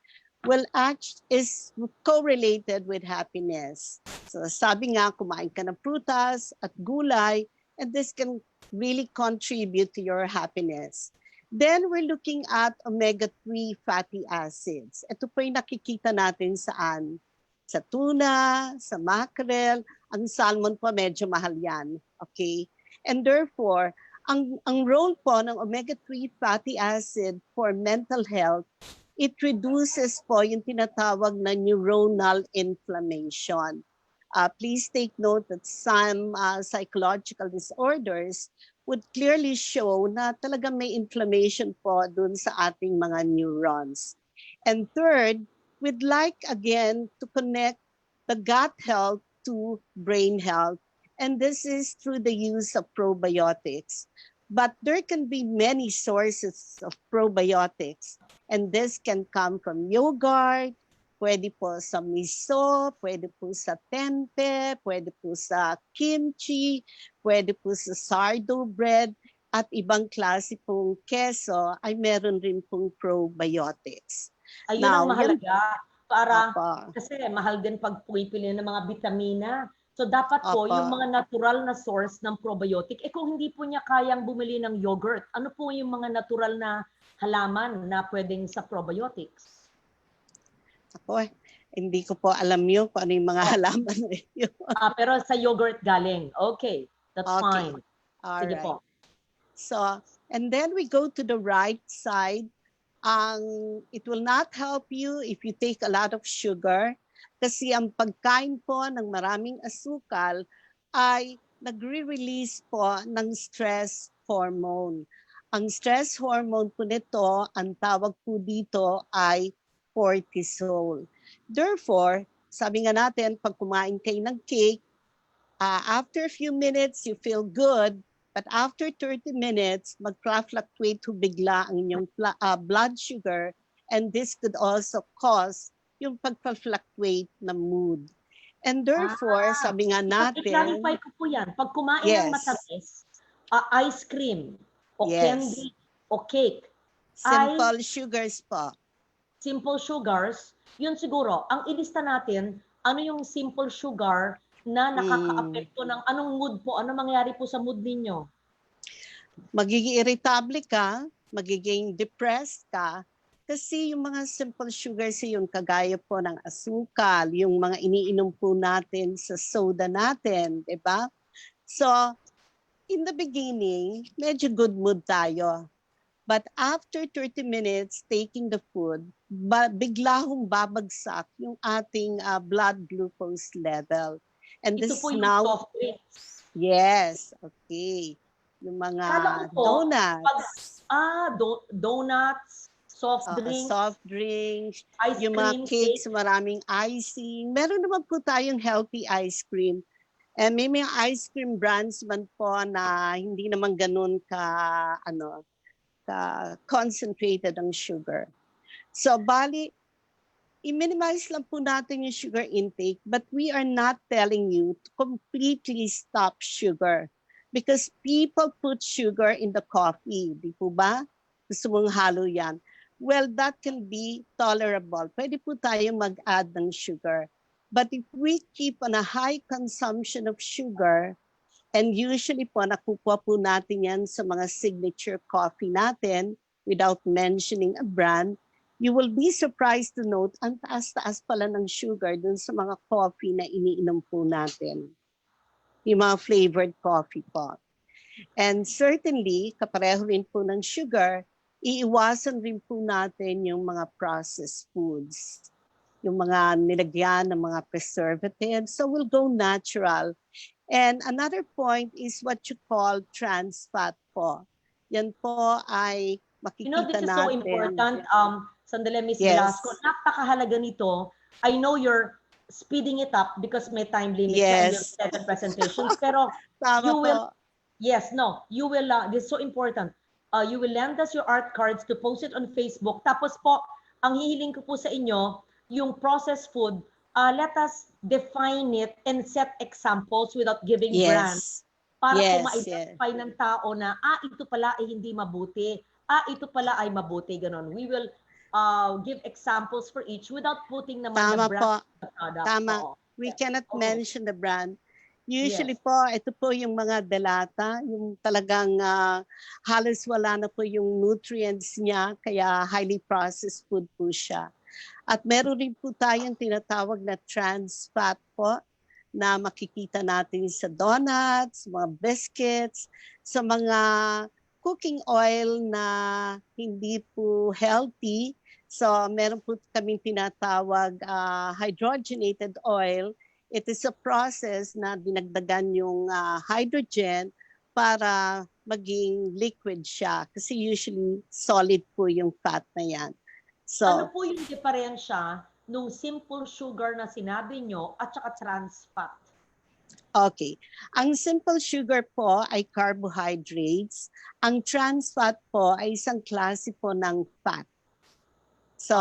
D: is correlated with happiness. So sabi nga, kumain ka ng prutas at gulay, and this can really contribute to your happiness. Then we're looking at omega-3 fatty acids. Ito po yung nakikita natin saan? Sa tuna, sa mackerel, ang salmon po medyo mahal yan. Okay? And therefore, ang role po ng omega-3 fatty acid for mental health, it reduces po yung tinatawag na neuronal inflammation. Please take note that some psychological disorders would clearly show na talagang may inflammation po dun sa ating mga neurons. And third, we'd like again to connect the gut health to brain health. And this is through the use of probiotics. But there can be many sources of probiotics. And this can come from yogurt, pwede po sa miso, pwede po sa tempeh, pwede po sa kimchi, pwede po sa sourdough bread, at ibang klase pong keso ay meron rin pong probiotics.
B: Ayun ang mahalaga. Para,
D: Opo.
B: kasi mahal din pag pumipili ng mga bitamina. So dapat po,
D: Opo.
B: yung mga natural na source ng probiotic, kung hindi po niya kayang bumili ng yogurt, ano po yung mga natural na halaman na pwedeng sa probiotics?
D: Ako, hindi ko po alam yun kung ano yung mga halaman na yun.
B: Pero sa yogurt galing. Okay, that's
D: Okay.
B: fine. Sige
D: Alright.
B: po.
D: So, and then we go to the right side. It will not help you if you take a lot of sugar kasi ang pagkain po ng maraming asukal ay nagre-release po ng stress hormone. Ang stress hormone po nito, ang tawag po dito ay cortisol. Therefore, sabi nga natin, pag kumain kayo ng cake, after a few minutes, you feel good. But after 30 minutes, mag-fluctuate to bigla ang inyong blood sugar, and this could also cause yung pag-fluctuate na mood. And therefore, sabi nga natin...
B: I-clarify ko po yan. Pag kumain ng matamis, ice cream, o candy, o cake,
D: simple sugars po.
B: Simple sugars, yun siguro, ang ilista natin, ano yung simple sugar na nakaka-apekto ng anong mood po? Ano mangyari po sa mood ninyo?
D: Magiging irritable ka, magiging depressed ka, kasi yung mga simple sugars yun, kagaya po ng asukal, yung mga iniinom po natin sa soda natin, di ba? So, in the beginning, medyo good mood tayo. But after 30 minutes taking the food, bigla hong babagsak yung ating blood glucose level. And
B: ito
D: this
B: po yung
D: now,
B: soft drinks.
D: yes, okay. Yung mga donuts.
B: Donuts, soft
D: drinks,
B: ice
D: yung
B: cream,
D: mga cakes, maraming icing. Meron naman po tayong healthy ice cream. And may mga ice cream brands man po na hindi naman ganun concentrated ang sugar. So, bali, i-minimize lang po natin yung sugar intake, but we are not telling you to completely stop sugar because people put sugar in the coffee, di po ba? Gusto mong halo yan. Well, that can be tolerable. Pwede po tayo mag-add ng sugar. But if we keep on a high consumption of sugar, and usually po, nakukuha po natin yan sa mga signature coffee natin without mentioning a brand, you will be surprised to note ang taas-taas pala ng sugar dun sa mga coffee na iniinom po natin. Yung mga flavored coffee po. And certainly, kapareho rin po ng sugar, iiwasan rin po natin yung mga processed foods. Yung mga nilagyan ng mga preservatives. So we'll go natural. And another point is what you call trans fat po. Yan po ay makikita natin.
B: This is so important. Sandali, Ms.
D: Yes.
B: Velasco, napakahalaga nito. I know you're speeding it up because may time limit
D: Yes.
B: na yung second presentations. Pero
D: Tama
B: you will,
D: po.
B: you will, this is so important. You will lend us your art cards to post it on Facebook. Tapos po, ang hihiling ko po sa inyo, yung processed food, let us define it and set examples without giving brands. Para po ma-identify ng tao na, ito pala ay hindi mabuti. Ito pala ay mabuti. Ganon. We will give examples for each without putting naman
D: Tama
B: the brand
D: po.
B: of the product.
D: Tama.
B: Oo.
D: We cannot mention the brand. Usually po, ito po yung mga delata, yung talagang halos wala na po yung nutrients niya, kaya highly processed food po siya. At meron rin po tayong tinatawag na trans fat po, na makikita natin sa donuts, mga biscuits, sa mga cooking oil na hindi po healthy. So meron po kaming tinatawag hydrogenated oil. It is a process na dinagdagan yung hydrogen para maging liquid siya. Kasi usually solid po yung fat na yan. So,
B: ano po yung diferensya nung simple sugar na sinabi nyo at saka trans fat?
D: Okay. Ang simple sugar po ay carbohydrates. Ang trans fat po ay isang klase po ng fat. So,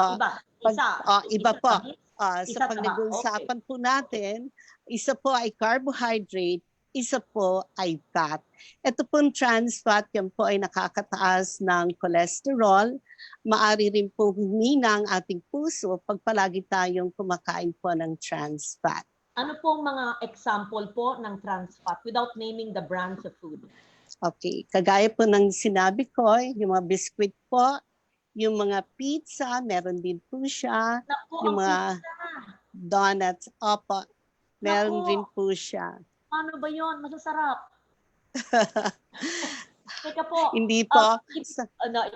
D: iba po.
B: Isa
D: Sa pag-uusapan po natin, isa po ay carbohydrate, isa po ay fat. Ito pong trans fat, yan po ay nakakataas ng cholesterol. Maari rin po humina ang ating puso pag palagi tayong kumakain po ng trans fat.
B: Ano pong mga example po ng trans fat without naming the brands of food?
D: Okay, kagaya po ng sinabi ko, yung mga biscuit po, yung mga pizza, meron din po siya.
B: Naku,
D: Yung
B: ang
D: mga
B: pizza.
D: donuts, opo, meron
B: Naku.
D: din po siya.
B: Paano ba yun? Masasarap. Teka po.
D: Hindi po.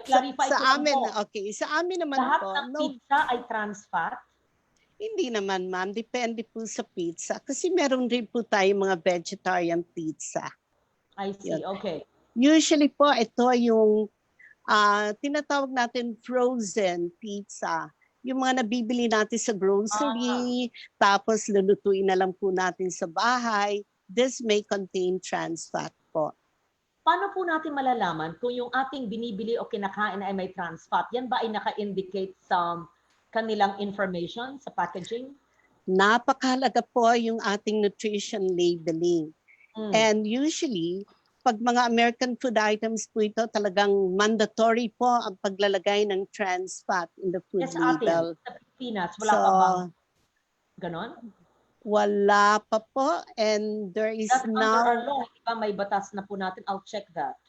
B: Clarify ko lang
D: amin,
B: po.
D: okay. Sa amin naman
B: Lahat
D: po,
B: ng pizza ay trans fat?
D: hindi naman ma'am. Depende po sa pizza. Kasi meron rin po tayo mga vegetarian pizza.
B: I see, okay.
D: Usually po, ito yung tinatawag natin frozen pizza. Yung mga nabibili natin sa grocery, tapos lulutuin na lang po natin sa bahay. This may contain trans fat po.
B: Paano po natin malalaman kung yung ating binibili o kinakain ay may trans fat? Yan ba ay naka-indicate sa kanilang information sa packaging?
D: Napakahalaga po yung ating nutrition labeling. And usually, pag mga American food items po ito, talagang mandatory po ang paglalagay ng trans fat in the food
B: Yes, sa
D: label.
B: atin, sa Pilipinas, wala pa bang ganon?
D: Wala pa po, and there is
B: That's under
D: now
B: our law. Di ba may batas na po natin? I'll check that.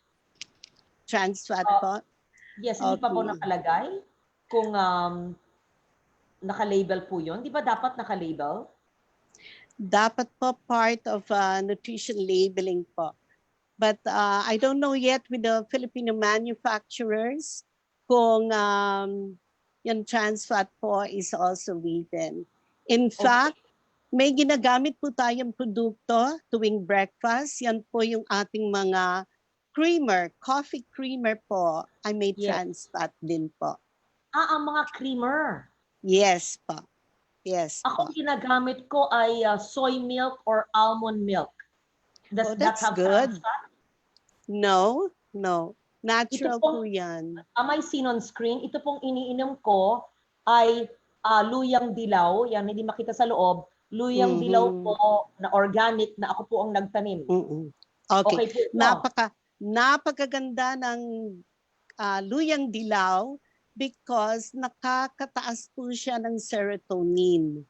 D: trans fat po.
B: Yes, hindi pa po
D: Okay.
B: nakalagay kung naka-label po yun. Di ba dapat naka-label?
D: Dapat po part of nutrition labeling po. But I don't know yet with the Filipino manufacturers kung yung trans fat po is also written. In fact, may ginagamit po tayong produkto tuwing breakfast. Yan po yung ating mga creamer, coffee creamer po ay may trans fat din po.
B: Ang mga creamer.
D: Yes po. Yes po.
B: Ako ginagamit ko ay soy milk or almond milk. Does that
D: That's
B: have
D: good.
B: trans fat?
D: No, no. Natural
B: Ito po,
D: po yan.
B: May seen on screen. Ito pong iniinom ko ay luyang dilaw. Yan, hindi makita sa loob. Luyang dilaw po na organic na ako po ang nagtanim.
D: Okay.
B: Okay po.
D: Napakaganda ng luyang dilaw because nakakataas po siya ng serotonin.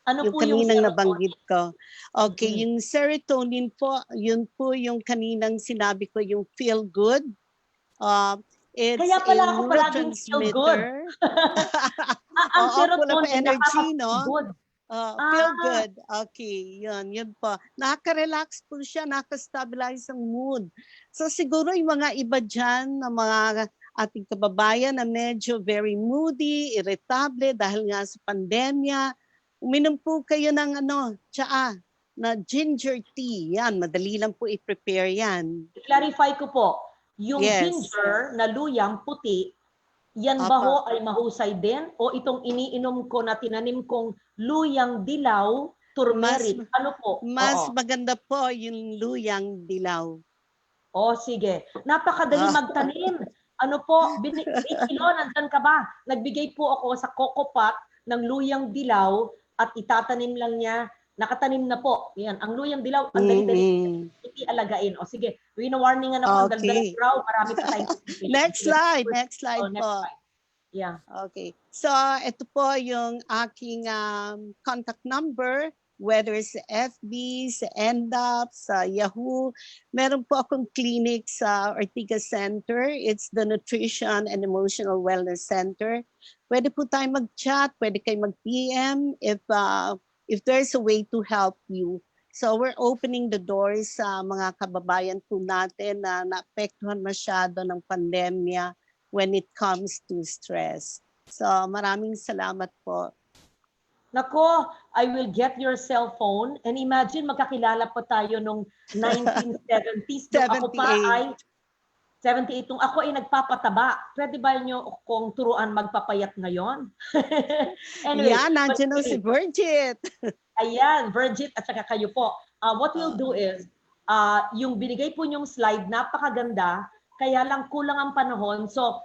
B: Ano
D: Yung
B: po yung
D: kaninang
B: serotonin?
D: nabanggit ko. Okay, yung serotonin po, yun po yung kaninang sinabi ko, yung feel good. It's
B: Kaya pala
D: a
B: ako palaging feel good.
D: neurotransmitter.
B: Ang
D: Full of
B: serotonin
D: energy, no?
B: good.
D: Feel good. Okay, yun po. Nakaka-relax po siya, nakaka-stabilize ang mood. So siguro yung mga iba dyan, na mga ating kababayan na medyo very moody, irritable dahil nga sa pandemya, uminom po kayo ng tsaa, na ginger tea. Yan, madali lang po i-prepare yan.
B: I-clarify ko po, yung ginger na luyang puti, yan ba ho ay mahusay din? O itong iniinom ko na tinanim kong luyang dilaw, turmeric, ano po?
D: Mas maganda po yung luyang dilaw.
B: Sige. Napakadali magtanim. Ano po, Kilo, nandyan ka ba? Nagbigay po ako sa coco pot ng luyang dilaw at itatanim lang niya. Nakatanim na po. Yan, ang luyang dilaw, ang dali-dali alagain. Sige, wino-warningan ako, ang daldal brow, marami pa tayong
D: Next slide po.
B: Slide. Yeah.
D: Okay. So, ito po yung aking contact number, whether sa FB, sa NDAP, sa Yahoo. Meron po akong clinic sa Ortigas Center. It's the Nutrition and Emotional Wellness Center. Pwede po tayo mag-chat, pwede kayo mag-PM if there's a way to help you. So we're opening the doors sa mga kababayan po natin na naapektuhan masyado ng pandemya when it comes to stress. So maraming salamat po.
B: Nako, I will get your cell phone and imagine magkakilala pa tayo nung 1970s. Nung ako pa ay 78. Nung ako ay nagpapataba. Pwede ba nyo kung turuan magpapayat ngayon? Anyway,
D: nandiyan si Virgith.
B: Ayan, Virgith at saka kayo po. What we'll do is, yung binigay po nyong slide, napakaganda, kaya lang kulang ang panahon. So,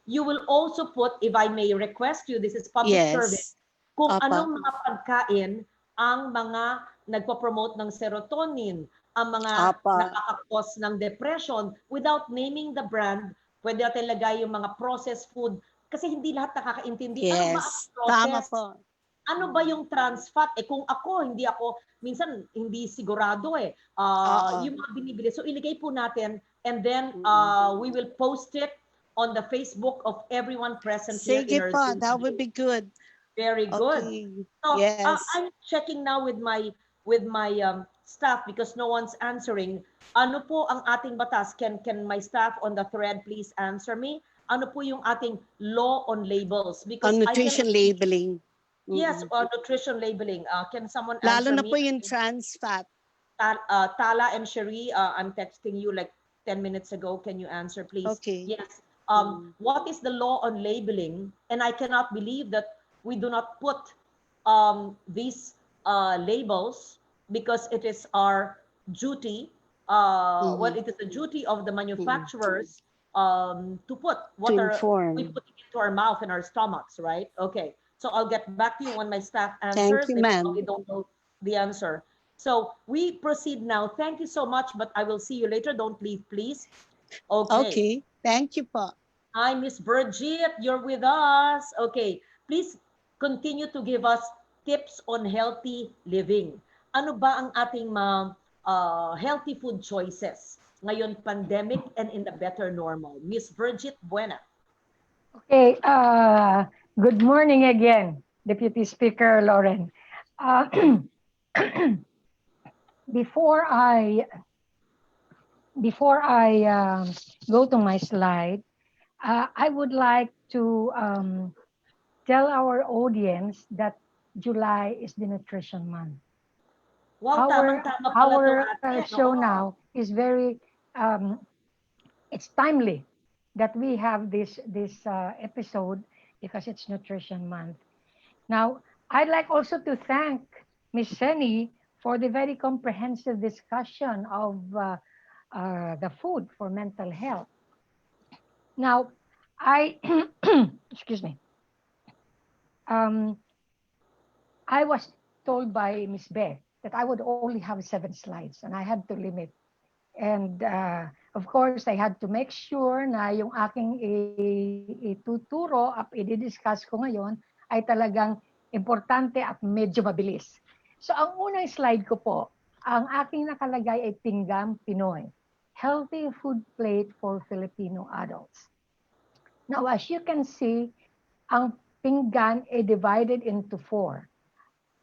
B: you will also put, if I may request you, this is public service,
D: Yes.
B: kung
D: Apa.
B: anong mga pagkain ang mga nagpo-promote ng serotonin, ang mga
D: Apa.
B: nakaka-cause ng depression, without naming the brand. Pwede natin lagay yung mga processed food kasi hindi lahat nakakaintindi. Ano ba ang
D: Yes.
B: process?
D: Tama po.
B: Ano ba yung trans fat? Kung hindi ako, minsan hindi sigurado yung mga binibili. So iligay po natin and then we will post it on the Facebook of everyone present here in
D: Sige
B: our
D: po,
B: Zoom.
D: that would be good.
B: Very good.
D: Okay.
B: So
D: Yes.
B: I'm checking now with my staff because no one's answering. Ano po ang ating batas? Can my staff on the thread please answer me? Ano po yung ating law on labels? Because
D: On nutrition labeling.
B: Yes, nutrition labeling. Can someone
D: Lalo
B: answer
D: na
B: me?
D: po yung trans fat.
B: Tala and Cherie, I'm texting you like 10 minutes ago. Can you answer, please?
D: Okay.
B: Yes. What is the law on labeling? And I cannot believe that we do not put these labels because it is our duty. Well, it is the duty of the manufacturers to put what
D: To
B: are
D: inform.
B: we putting into our mouth and our stomachs, right? Okay. So I'll get back to you when my staff answers.
D: Thank you, ma'am.
B: We don't know the answer. So we proceed now. Thank you so much, but I will see you later. Don't leave, please. Okay.
D: Okay. Thank you po.
B: Hi, Miss Virgith. You're with us. Okay. Please continue to give us tips on healthy living. Ano ba ang ating mga healthy food choices ngayon pandemic and in the better normal? Miss Virgith Buena.
C: Okay, good morning again, Deputy Speaker Lauren. Before I go to my slide, I would like to tell our audience that July is the Nutrition Month.
B: Wow, tamang-tama pala
C: Our
B: to, ate.
C: show
B: Oo.
C: now is very, it's timely that we have this episode because it's Nutrition Month. Now, I'd like also to thank Ms. Seni for the very comprehensive discussion of the food for mental health. Now, excuse me. I was told by Ms. Beth that I would only have 7 slides and I had to limit. And of course, I had to make sure na yung aking ituturo at i-discuss ko ngayon ay talagang importante at medyo mabilis. So ang unang slide ko po, ang aking nakalagay ay Pinggam Pinoy, Healthy Food Plate for Filipino Adults. Now, as you can see, ang pinggan ay divided into 4.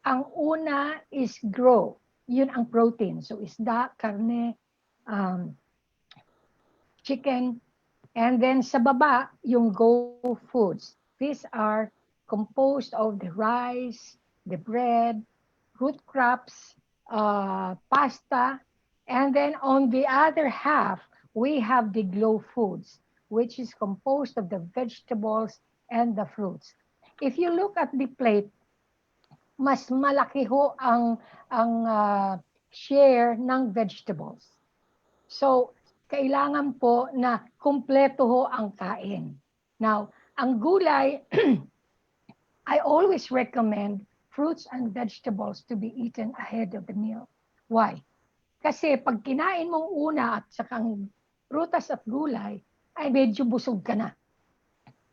C: Ang una is grow. Yun ang protein. So isda, karne, chicken. And then sa baba, yung go foods. These are composed of the rice, the bread, root crops, pasta. And then on the other half, we have the glow foods, which is composed of the vegetables and the fruits. If you look at the plate, mas malaki ho ang share ng vegetables. So, kailangan po na kumpleto ho ang kain. Now, ang gulay, I always recommend fruits and vegetables to be eaten ahead of the meal. Why? Kasi pag kinain mong una at sakang prutas at gulay, ay medyo busog ka na.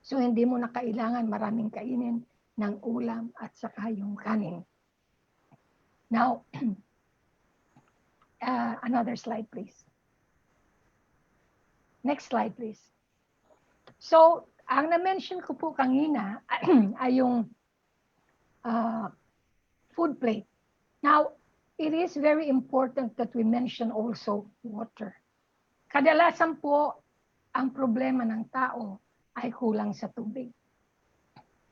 C: So, hindi mo na kailangan maraming kainin ng ulam at saka yung kanin. Now, another slide, please. Next slide, please. So, ang na-mention ko po kanina ay yung food plate. Now, it is very important that we mention also water. Kadalasan po, ang problema ng tao ay kulang sa tubig.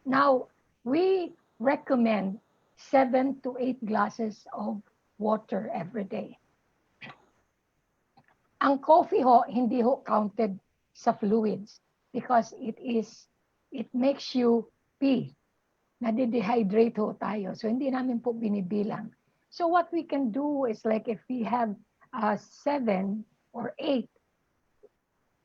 C: Now, we recommend 7 to 8 glasses of water every day. Ang coffee ho, hindi ho counted sa fluids because it makes you pee. Nade-dehydrate ho tayo. So, hindi namin po binibilang. So, what we can do is like if we have 7 or 8,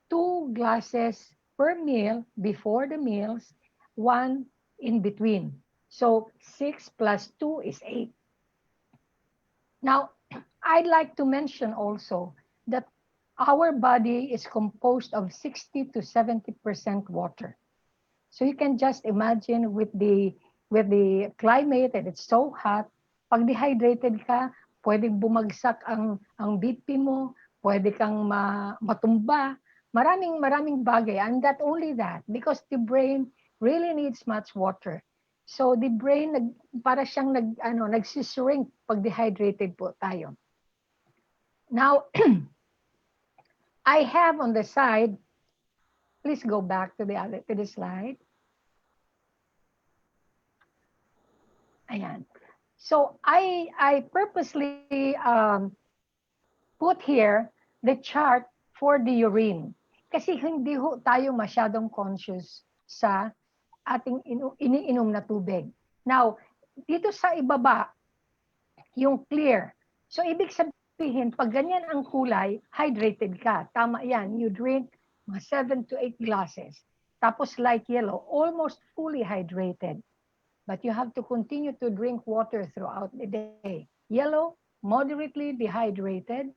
C: 2 glasses per meal before the meals, 1 in between. So 6 plus 2 is 8. Now, I'd like to mention also that our body is composed of 60 to 70% water. So you can just imagine with the climate and it's so hot, pag dehydrated ka, pwedeng bumagsak ang BP mo, pwede kang matumba, maraming bagay. And not only that, because the brain really needs much water. So the brain para siyang nagsishrink pag dehydrated po tayo. Now, I have on the side, please go back to the slide. Ayan. So I purposely put here the chart for the urine. Kasi hindi ho tayo masyadong conscious sa ating iniinom na tubig. Now, dito sa ibaba, yung clear. So ibig sabihin, pag ganyan ang kulay, hydrated ka. Tama yan. You drink mga 7 to 8 glasses. Tapos light yellow, almost fully hydrated. But you have to continue to drink water throughout the day. Yellow, moderately dehydrated.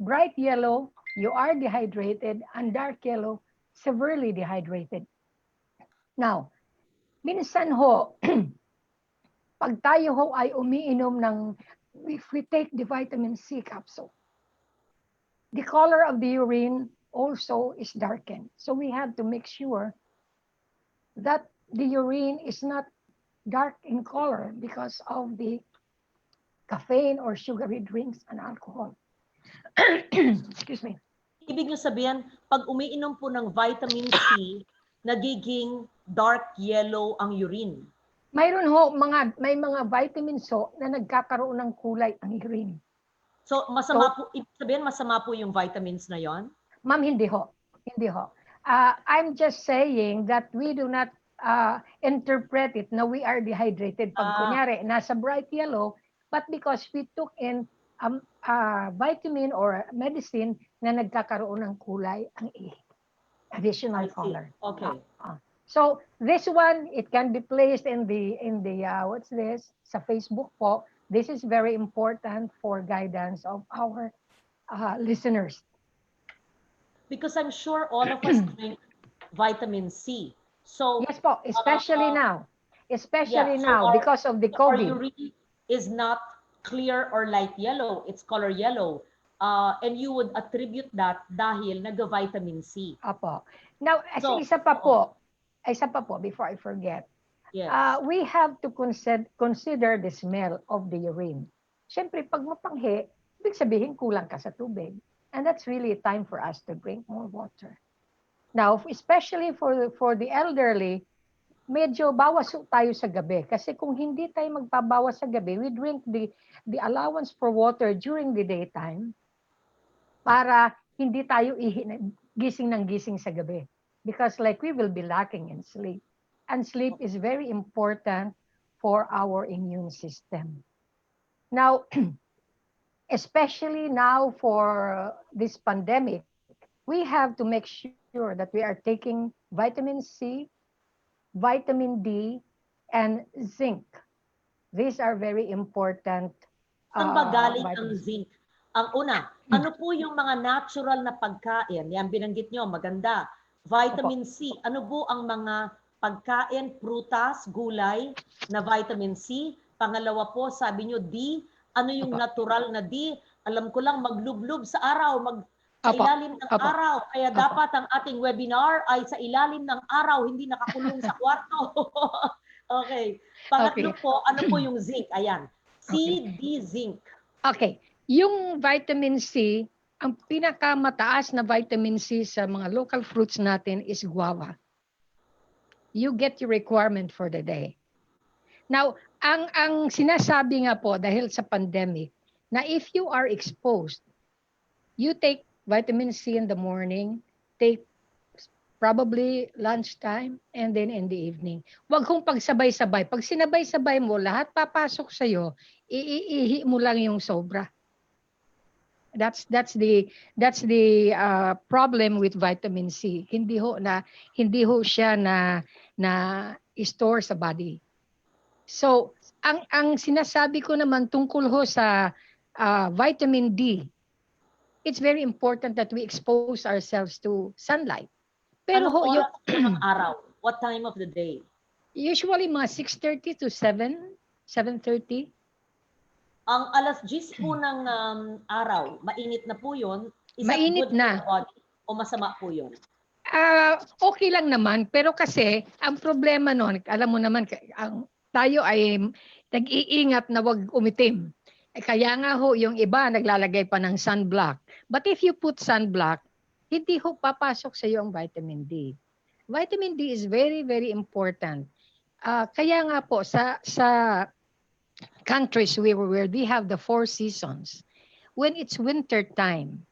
C: Bright yellow, you are dehydrated. And dark yellow, severely dehydrated. Now, minsan ho, pag tayo ho ay umiinom ng, if we take the vitamin C capsule, the color of the urine also is darkened. So we have to make sure that the urine is not dark in color because of the caffeine or sugary drinks and alcohol. Excuse me.
B: Ibig nyo sabihin, pag umiinom po ng vitamin C, nagiging dark yellow ang urine.
C: Mayroon ho, may mga vitamins ho na nagkakaroon ng kulay ang urine.
B: So, ibig sabihin, masama po yung vitamins na yon?
C: Ma'am, hindi ho. Hindi ho. I'm just saying that we do not interpret it na we are dehydrated. Pag kunyari, nasa bright yellow, but because we took in vitamin or medicine na nagkakaroon ng kulay ang additional color.
B: Okay.
C: So this one, it can be placed in the what's this? Sa Facebook po. This is very important for guidance of our listeners.
B: Because I'm sure all of us drink vitamin C. So
C: yes po, especially now. Especially now because of the COVID.
B: Our urine is not clear or light yellow, it's color yellow. And you would attribute that dahil nag-vitamin C.
C: Apo. Now, isa pa po, before I forget,
B: yes.
C: We have to consider the smell of the urine. Siyempre, pag mapanghi, ibig sabihin kulang ka sa tubig. And that's really a time for us to drink more water. Now, especially for the elderly, medyo bawas tayo sa gabi. Kasi kung hindi tayo magpabawas sa gabi, we drink the allowance for water during the daytime para hindi tayo gising ng gising sa gabi. Because like we will be lacking in sleep. And sleep is very important for our immune system. Now, especially now for this pandemic, we have to make sure that we are taking vitamin C, vitamin D, and zinc. These are very important.
B: Saan ba galing ang zinc? Ang una, ano po yung mga natural na pagkain? Yan, binanggit nyo, maganda. Vitamin C, ano po ang mga pagkain, prutas, gulay na vitamin C? Pangalawa po, sabi nyo, D, ano yung natural na D? Alam ko lang, maglublob sa araw, sa ilalim ng araw. Kaya dapat ang ating webinar ay sa ilalim ng araw, hindi nakakulong sa kwarto. Okay. Pangatlo po, ano po yung zinc? Ayan. C, D, zinc.
C: Okay. Yung vitamin C, ang pinakamataas na vitamin C sa mga local fruits natin is guava. You get your requirement for the day. Now, ang sinasabi nga po dahil sa pandemic, na if you are exposed, you take vitamin C in the morning, take probably lunchtime, and then in the evening. Huwag kong pagsabay-sabay. Pag sinabay-sabay mo, lahat papasok sa'yo, iihi mo lang yung sobra. That's the problem with vitamin C. Hindi ho siya na store sa body. So, ang sinasabi ko naman tungkol ho sa vitamin D, it's very important that we expose ourselves to sunlight. Pero
B: Anong oras po ng araw? What time of the day?
C: Usually mga 6:30 to 7:30.
B: Ang alas 10 po ng araw, mainit na po yun. Is that
C: Mainit
B: good
C: na.
B: for the body? O masama po yun?
C: Okay lang naman, pero kasi ang problema noon, alam mo naman, tayo ay nag-iingat na wag umitim. Kaya nga ho, yung iba naglalagay pa ng sunblock. But if you put sunblock, hindi ho papasok sa iyo ang vitamin D. Vitamin D is very, very important. Kaya nga po, sa countries where they have the 4 seasons, when it's winter time,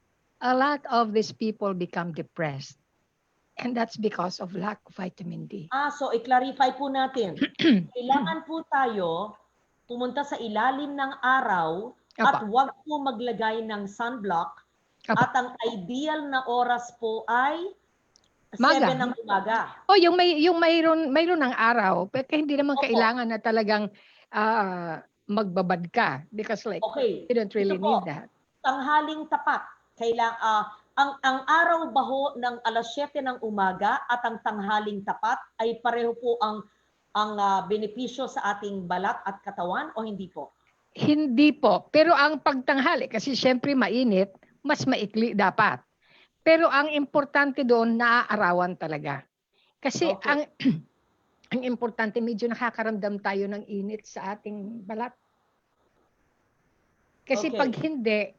C: a lot of these people become depressed. And that's because of lack of vitamin D.
B: So i-clarify po natin. Kailangan po tayo pumunta sa ilalim ng araw at huwag po maglagay ng sunblock. At ang ideal na oras po ay 7 ng umaga.
C: Yung mayroon ng araw, pero hindi naman kailangan na talagang magbabad ka because you don't really need that.
B: Tanghaling tapat. Ang araw baho ng alas 7 ng umaga at ang tanghaling tapat ay pareho po ang benepisyo sa ating balat at katawan o hindi po?
C: Hindi po. Pero ang pagtanghali, kasi syempre mainit, mas maikli dapat. Pero ang importante doon, naaarawan talaga. Kasi ang importante, medyo nakakaramdam tayo ng init sa ating balat. Kasi pag hindi,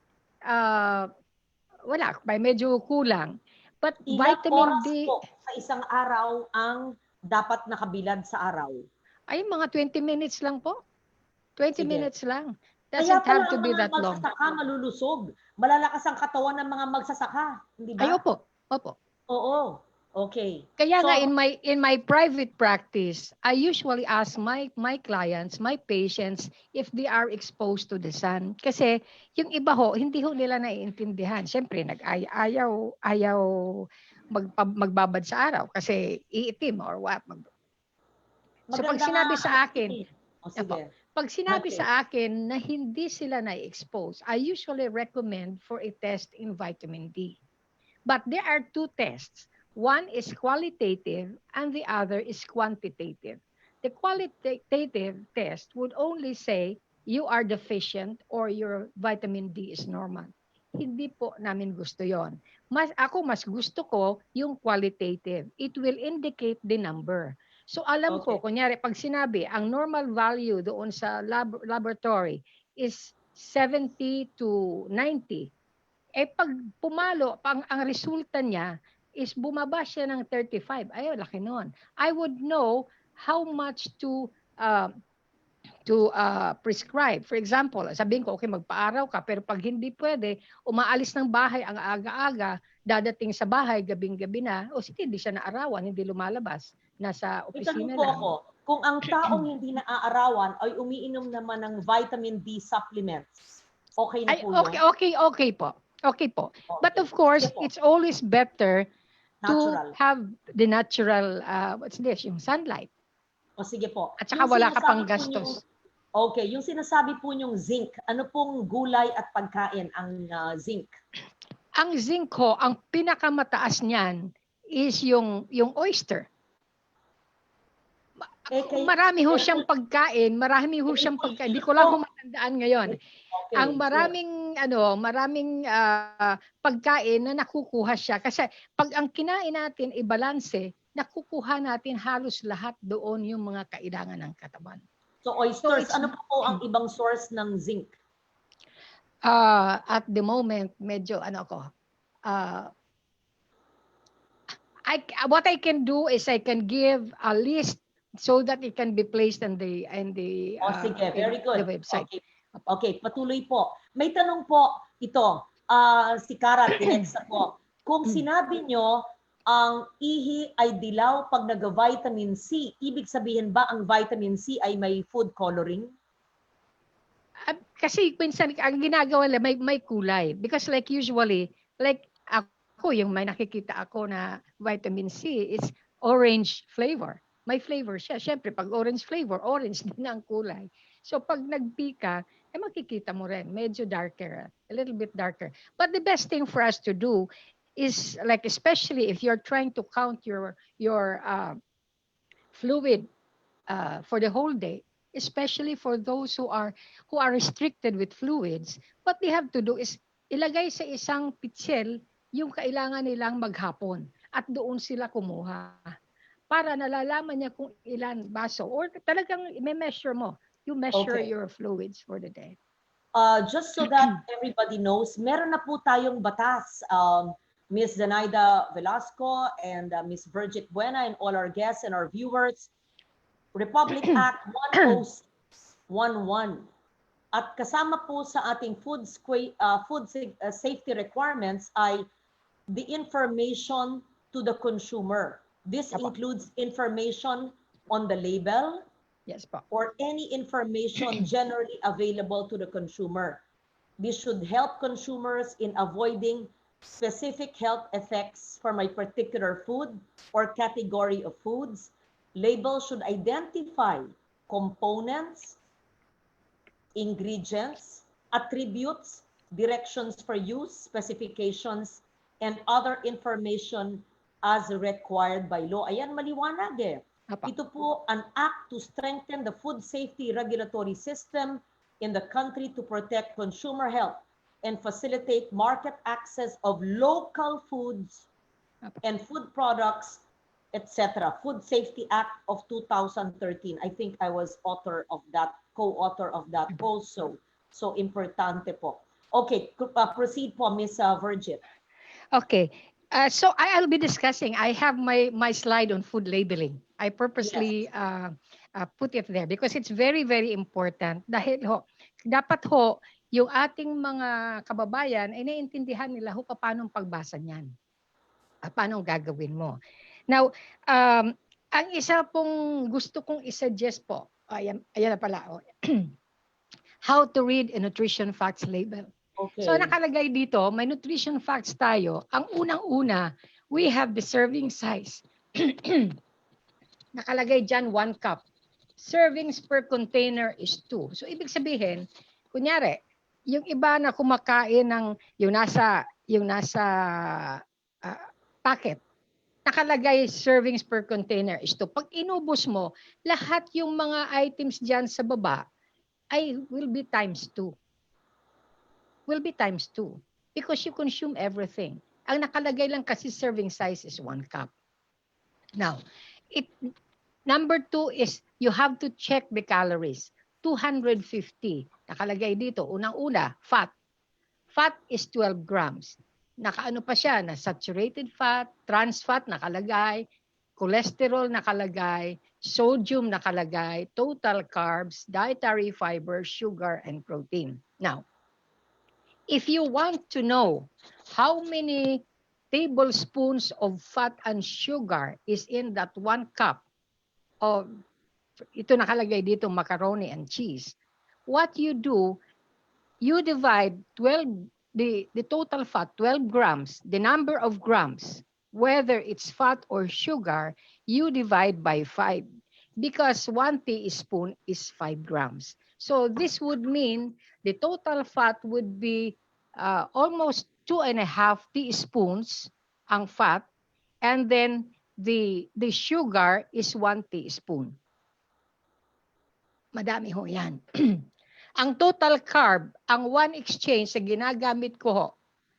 C: wala, medyo kulang. But
B: Ilang
C: vitamin
B: oras
C: D
B: po sa isang araw ang dapat nakabilad sa araw?
C: Ay, mga 20 minutes lang po. 20 minutes lang.
B: Kaya
C: Doesn't have to
B: pala
C: be
B: ang
C: that
B: mga
C: long.
B: magsasaka malulusog. Malalakas ang katawan ng mga magsasaka. Hindi ba?
C: Ay, opo.
B: Oo. Okay.
C: Kaya nga in my private practice, I usually ask my clients, my patients, if they are exposed to the sun. Kasi yung iba ho, hindi ho nila naiintindihan. Siyempre, ayaw magbabad sa araw kasi iitim or what. So pag sinabi sa akin, pag sinabi sa akin na hindi sila na-expose, I usually recommend for a test in vitamin D. But there are 2 tests. One is qualitative and the other is quantitative. The qualitative test would only say you are deficient or your vitamin D is normal. Hindi po namin gusto yon. Mas gusto ko yung qualitative. It will indicate the number. So alam ko, kunyari, pag sinabi, ang normal value doon sa laboratory is 70 to 90. Pag pumalo, ang resulta niya is bumaba siya ng 35. Ay, laki nun. I would know how much to prescribe. For example, sabihin ko, okay, magpaaraw ka, pero pag hindi pwede, umaalis ng bahay ang aga-aga, dadating sa bahay, gabing-gabi na, sige, hindi siya naarawan, hindi lumalabas. Nasa opisina lang.
B: Kung ang taong hindi naaarawan ay umiinom naman ng vitamin D supplements, okay na po yun?
C: Okay po. Okay po. But of course, it's always better to have the natural, yung sunlight.
B: O sige po.
C: At saka wala ka pang gastos.
B: Yung sinasabi po yung zinc, ano pong gulay at pagkain ang zinc?
C: Ang zinc ho, ang pinakamataas niyan is yung oyster. Marami ho siyang pagkain, Hindi ko lang matandaan ngayon. Ang maraming pagkain na nakukuha siya. Kasi pag ang kinain natin i-balanse, nakukuha natin halos lahat doon yung mga kailangan ng katawan.
B: So oysters, ano po ang ibang source ng zinc?
C: At the moment, medyo what I can do is I can give a list so that it can be placed in the
B: sige, very good.
C: The website.
B: Okay, patuloy po. May tanong po ito, si Cara Tinetsa po. Kung sinabi nyo, ang ihi ay dilaw pag nag-vitamin C, ibig sabihin ba ang vitamin C ay may food coloring?
C: Kasi minsan ang ginagawa nila may kulay because like usually like ako yung may nakikita ako na vitamin C it's orange flavor. May flavor siya. Siyempre pag orange flavor, orange din ang kulay. So pag nagpika, makikita mo rin medyo darker, a little bit darker. But the best thing for us to do is like especially if you're trying to count your fluid for the whole day, especially for those who are restricted with fluids, what they have to do is ilagay sa isang pitsel yung kailangan nilang maghapon at doon sila kumuha para nalalaman niya kung ilan baso or talagang i-measure mo. You measure
B: Okay.
C: your fluids for the day.
B: Just so that everybody knows, meron na po tayong batas. Ms. Zenaida Velasco and Ms. Virgith Buena and all our guests and our viewers. Republic Act 10611. At kasama po sa ating food safety requirements ay the information to the consumer. This includes information on the label,
C: yes, po,
B: or any information generally available to the consumer. This should help consumers in avoiding specific health effects from a particular food or category of foods. Labels should identify components, ingredients, attributes, directions for use, specifications, and other information as required by law. Ayan, maliwanag eh. Ito po an act to strengthen the food safety regulatory system in the country to protect consumer health and facilitate market access of local foods and food products, etc. Food Safety Act of 2013. I think I was author of that, co-author of that also. So, importante po. Okay, proceed po, Ms. Virgith.
C: Okay. So I'll be discussing. I have my slide on food labeling. I purposely put it there because it's very, very important. Dahil dapat yung ating mga kababayan ay naiintindihan nila paano pagbasa niyan. Paano gagawin mo. Now, ang isa pong gusto kong isuggest po, ayan na pala. How to read a nutrition facts label.
B: Okay.
C: So nakalagay dito, may nutrition facts tayo. Ang unang-una, we have the serving size. Nakalagay dyan 1 cup. Servings per container is 2. So ibig sabihin, kunyari, yung iba na kumakain ng yung nasa packet, nakalagay servings per container is 2. Pag inubos mo, lahat yung mga items dyan sa baba ay will be times 2. Will be times 2 because you consume everything. Ang nakalagay lang kasi serving size is 1 cup. Now, number 2 is you have to check the calories. 250. Nakalagay dito, unang-una, fat. Fat is 12 grams. Nakaano pa siya, na saturated fat, trans fat nakalagay, cholesterol nakalagay, sodium nakalagay, total carbs, dietary fiber, sugar, and protein. Now, if you want to know how many tablespoons of fat and sugar is in that 1 cup of, ito nakalagay dito, macaroni and cheese, what you do, you divide 12, the total fat, 12 grams, the number of grams, whether it's fat or sugar, you divide by 5 because 1 teaspoon is 5 grams. So this would mean the total fat would be almost 2.5 teaspoons ang fat, and then the sugar is 1 teaspoon. Madami ho yan. Ang total carb, ang one exchange sa ginagamit ko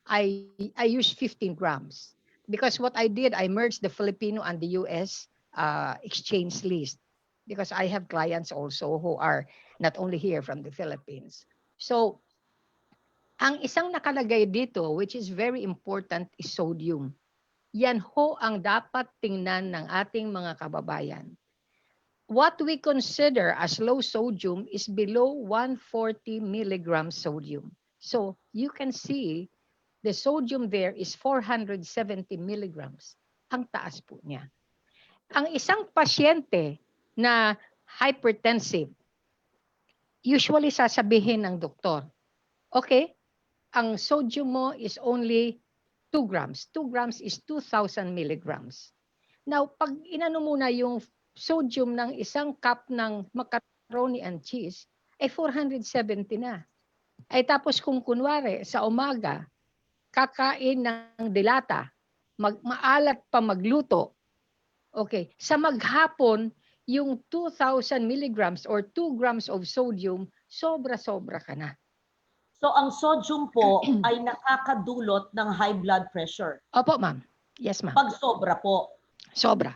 C: I use 15 grams. Because what I did, I merged the Filipino and the US exchange list. Because I have clients also who are not only here from the Philippines. So, ang isang nakalagay dito, which is very important, is sodium. Yan ho ang dapat tingnan ng ating mga kababayan. What we consider as low sodium is below 140 milligrams sodium. So, you can see the sodium there is 470 milligrams. Ang taas po niya. Ang isang pasyente na hypertensive, usually sasabihin ng doktor, okay, ang sodium mo is only 2 grams. 2 grams is 2,000 milligrams. Now, pag inano mo na yung sodium ng isang cup ng macaroni and cheese, ay 470 na. Ay tapos kung kunwari sa umaga, kakain ng dilata, maalat pa magluto, okay, sa maghapon, yung 2,000 milligrams or 2 grams of sodium, sobra-sobra ka na.
B: So ang sodium po ay nakakadulot ng high blood pressure.
C: Opo, ma'am. Yes, ma'am.
B: Pag sobra po.
C: Sobra.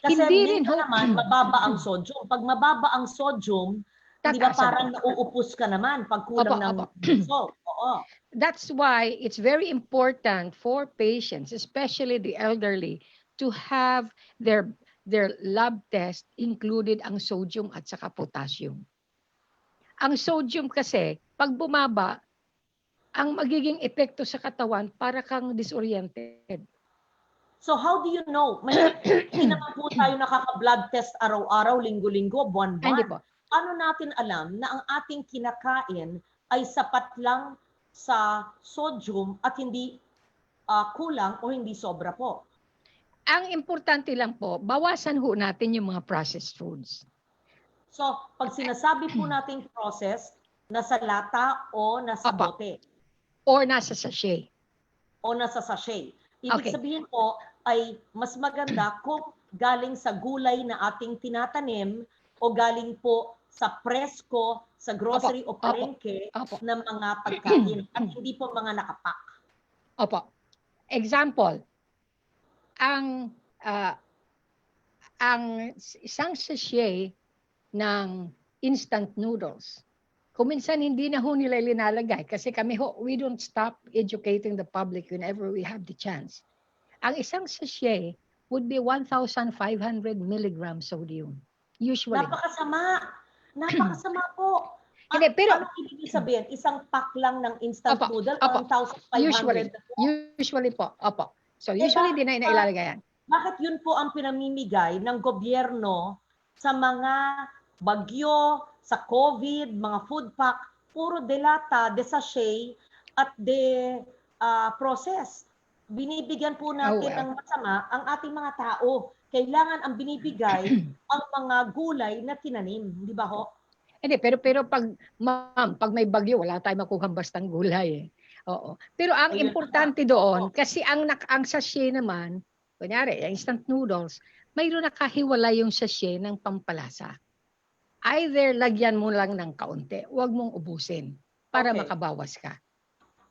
B: Kasi
C: Hindi rin
B: minsan naman mababa ang sodium. Pag mababa ang sodium, di ba parang nauupos ka naman pag kulang ng salt. Oo.
C: That's why it's very important for patients, especially the elderly, to have their lab test included ang sodium at saka potassium. Ang sodium kasi, pag bumaba, ang magiging epekto sa katawan, para kang disoriented.
B: So how do you know? Hindi naman po tayo nakaka-blood test araw-araw, linggo-linggo, buwan-buwan. Paano natin alam na ang ating kinakain ay sapat lang sa sodium at hindi kulang o hindi sobra po?
C: Ang importante lang po, bawasan ho natin yung mga processed foods.
B: So, pag sinasabi po nating processed, nasa lata o nasa bote?
C: Or nasa sachet.
B: O nasa sachet. Ibig sabihin po ay mas maganda kung galing sa gulay na ating tinatanim o galing po sa presko, sa grocery o palengke ng mga pagkain at hindi po mga nakapak.
C: Opo. Example, ang isang sachet ng instant noodles, kuminsan hindi na ho nila linalagay kasi kami ho, we don't stop educating the public whenever we have the chance. Ang isang sachet would be 1,500 milligrams sodium. Usually.
B: Napakasama. Napakasama po.
C: Hindi, pero
B: ano ibig sabihin? Isang pack lang ng instant noodle, 1,500?
C: Usually po. Opo. So usually di na ilalagay yan.
B: Bakit yun po ang pinamimigay ng gobyerno sa mga bagyo, sa COVID, mga food pack, puro delata, de sachet, at de process. Binibigyan po natin ng masama ang ating mga tao. Kailangan ang binibigay ang mga gulay na tinanim. Di ba ho?
C: Hindi, pero pag, ma'am, pag may bagyo, wala tayong makuhang bastang gulay. Oo. Pero ang importante doon, kasi ang sachet naman, kunyari, instant noodles, mayroon nakahiwala yung sachet ng pampalasa. Either lagyan mo lang ng kaunti, huwag mong ubusin para makabawas ka.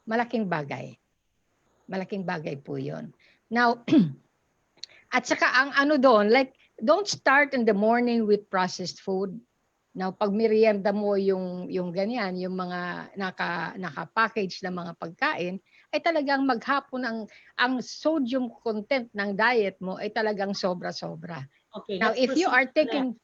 C: Malaking bagay. Malaking bagay po yun. Now, at saka ang ano doon, like, don't start in the morning with processed food. Now, pag merienda mo yung ganyan, yung mga naka-package na mga pagkain, ay talagang maghapon ang sodium content ng diet mo ay talagang sobra-sobra.
B: Okay.
C: Now, if you are taking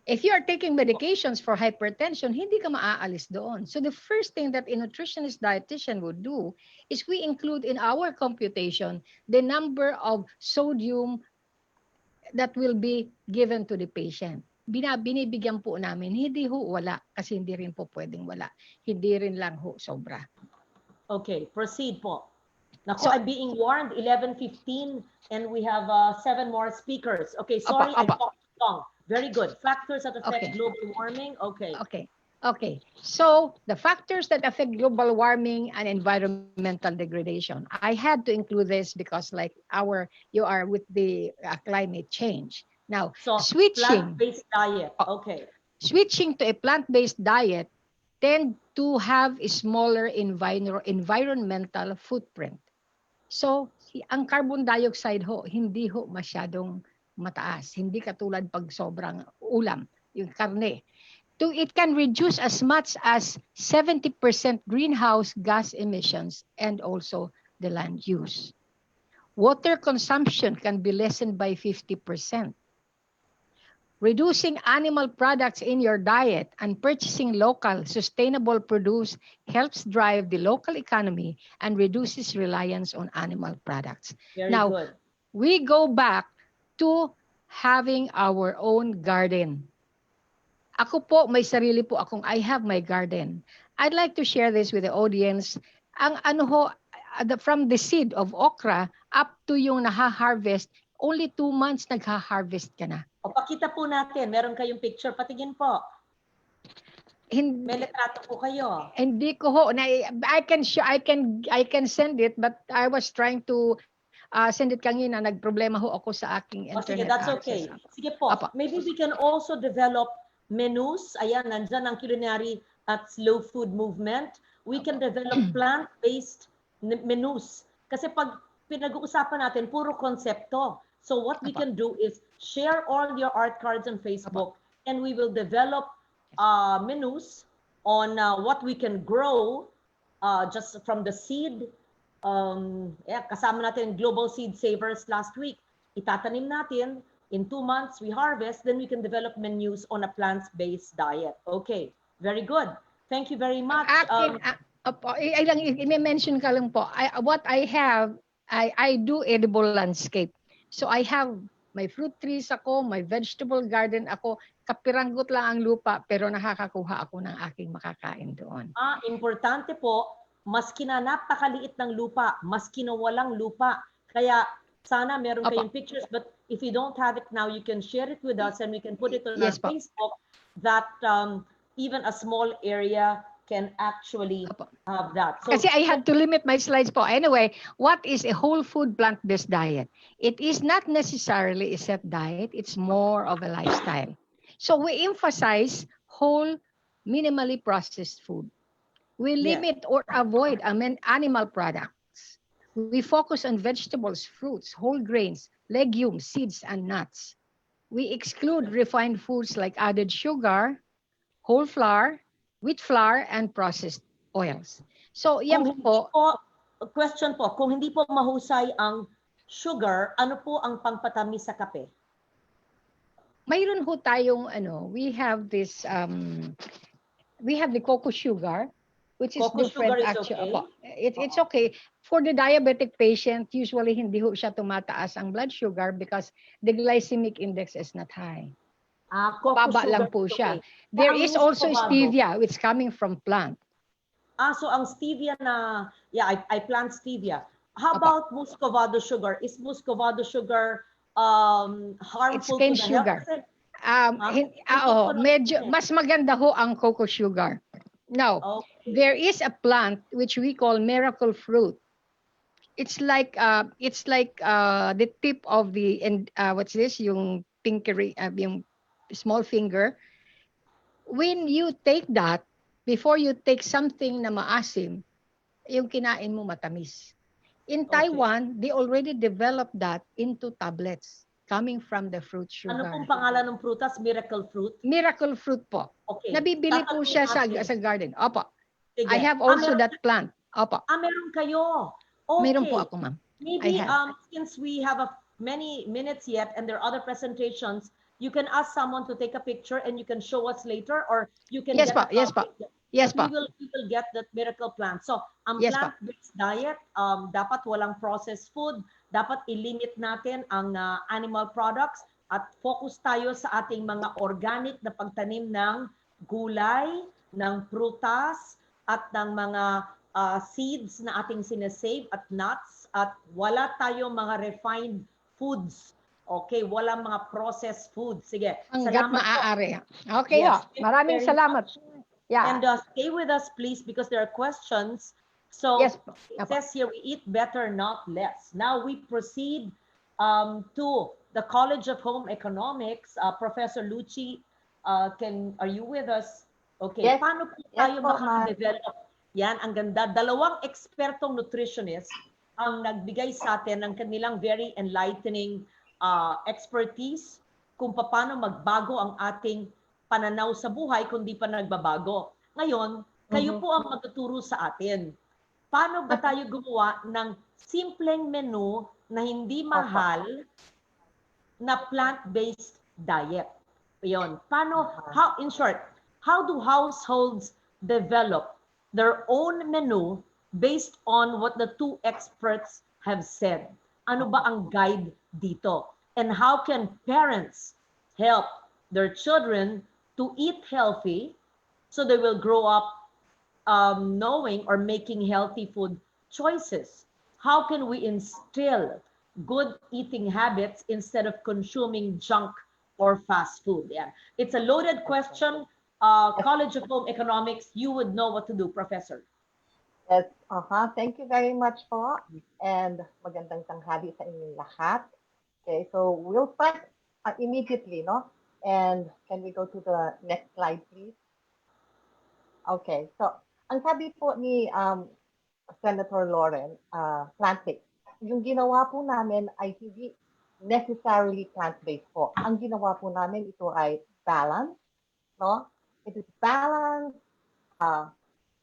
C: if you are taking medications for hypertension, hindi ka maaalis doon. So the first thing that a nutritionist dietitian would do is we include in our computation the number of sodium that will be given to the patient. Binibigyan po namin, hindi ho wala, kasi hindi rin po pwedeng wala. Hindi rin lang ho sobra.
B: Okay, proceed po. Naku, I'm being warned, 11:15 and we have 7 more speakers. Okay, sorry, I talked long. Very good. Factors that affect global warming. Okay.
C: So the factors that affect global warming and environmental degradation. I had to include this because like you are with the climate change. Now,
B: so
C: switching
B: plant-based diet. Okay.
C: Switching to a plant-based diet tend to have a smaller environmental footprint. So, ang carbon dioxide ho, hindi ho masyadong mataas. Hindi katulad pag sobrang ulam, yung karne. It can reduce as much as 70% greenhouse gas emissions and also the land use. Water consumption can be lessened by 50%. Reducing animal products in your diet and purchasing local, sustainable produce helps drive the local economy and reduces reliance on animal products.
B: Very good.
C: We go back to having our own garden. Ako po, may sarili po akong, I have my garden. I'd like to share this with the audience. Ang ano ho, from the seed of okra up to yung naha-harvest, only 2 months nagha-harvest ka na.
B: O, pakita po natin. Meron kayong picture. Patingin po. May litrato po kayo.
C: Hindi ko ho, I can send it, but I was trying to send it kanina. Nagproblema ho ako sa aking internet
B: sige, that's
C: access.
B: okay. Sige po.
C: Apa.
B: Maybe we can also develop menus. Ayan, nandyan ang culinary at slow food movement. We can develop plant-based menus. Kasi pag pinag-uusapan natin, puro konsepto. So what we can do is share all your art cards on Facebook and we will develop menus on what we can grow just from the seed. Kasama natin Global Seed Savers last week. Itatanim natin, in 2 months we harvest, then we can develop menus on a plant-based diet. Okay, very good. Thank you very much.
C: I-mention ka lang po, what I have, I do edible landscape. So I have my fruit trees ako, my vegetable garden ako, kapiranggot lang ang lupa, pero nakakakuha ako ng aking makakain doon.
B: Importante po, maski na napakaliit ng lupa, maski na walang lupa. Kaya sana meron kayong pictures, but if you don't have it now, you can share it with us and we can put it on our Facebook that even a small area can actually have that. So,
C: kasi I had to limit my slides po. Anyway, what is a whole food plant-based diet? It is not necessarily a set diet. It's more of a lifestyle. So we emphasize whole, minimally processed food. We limit or avoid animal products. We focus on vegetables, fruits, whole grains, legumes, seeds, and nuts. We exclude refined foods like added sugar, whole flour, wheat flour, and processed oils. So, yan po.
B: Question po, kung hindi po mahusay ang sugar, ano po ang pangpatamis sa kape?
C: Mayroon ho tayong, we have this, we have the cocoa sugar, which is different actually. Okay. It's okay. For the diabetic patient, usually hindi ho siya tumataas ang blood sugar because the glycemic index is not high. Baba lang po siya. There is also stevia, which is coming from plant.
B: So ang stevia na, I plant stevia. How about muscovado sugar? Is muscovado sugar harmful to the
C: sugar.
B: health?
C: Medyo mas maganda ho ang cocoa sugar. Now, there is a plant which we call miracle fruit. It's like the tip of the what's this? Yung pinky, yung small finger. When you take that, before you take something na maasim, yung kinain mo matamis. In Taiwan, they already developed that into tablets coming from the fruit sugar.
B: Ano pong pangalan ng prutas? Miracle fruit?
C: Miracle fruit po.
B: Okay.
C: Nabibili po siya sa garden. Opo. Sige. I have also that plant. Opo.
B: Meron kayo. Okay.
C: Meron po ako, ma'am.
B: Maybe since we have many minutes yet and there are other presentations, you can ask someone to take a picture and you can show us later, or you can
C: Yes po.
B: We will get that miracle plant. So, ang plant-based diet, dapat walang processed food, dapat i-limit natin ang animal products at focus tayo sa ating mga organic na pagtanim ng gulay, ng prutas, at ng mga seeds na ating sinesave at nuts, at wala tayong mga refined foods. Okay, walang mga processed food. Sige.
C: Hanggat maaari. Okay, maraming salamat. Yeah.
B: And stay with us, please, because there are questions. So, it says here, we eat better, not less. Now, we proceed to the College of Home Economics. Professor Luchie, are you with us? Okay.
A: Yes.
B: Paano po tayo makadevelop? Yan, ang ganda. Dalawang ekspertong nutritionist ang nagbigay sa atin ng kanilang very enlightening expertise kung paano magbago ang ating pananaw sa buhay kung di pa nagbabago. Ngayon, kayo po ang magtuturo sa atin. Paano ba tayo gumawa ng simpleng menu na hindi mahal na plant-based diet? Yun. In short, how do households develop their own menu based on what the two experts have said? Ano ba ang guide dito? And how can parents help their children to eat healthy so they will grow up knowing or making healthy food choices? How can we instill good eating habits instead of consuming junk or fast food? Yeah, it's a loaded question. College of Home Economics, you would know what to do, Professor.
A: Yes, thank you very much po. And magandang tanghali sa inyong lahat. Okay, so we'll start immediately, no? And can we go to the next slide, please? Okay, so ang sabi po ni Senator Lauren, plant-based. Yung ginawa po namin ay hindi necessarily plant-based po. Ang ginawa po namin ito ay balance, no? It is balanced,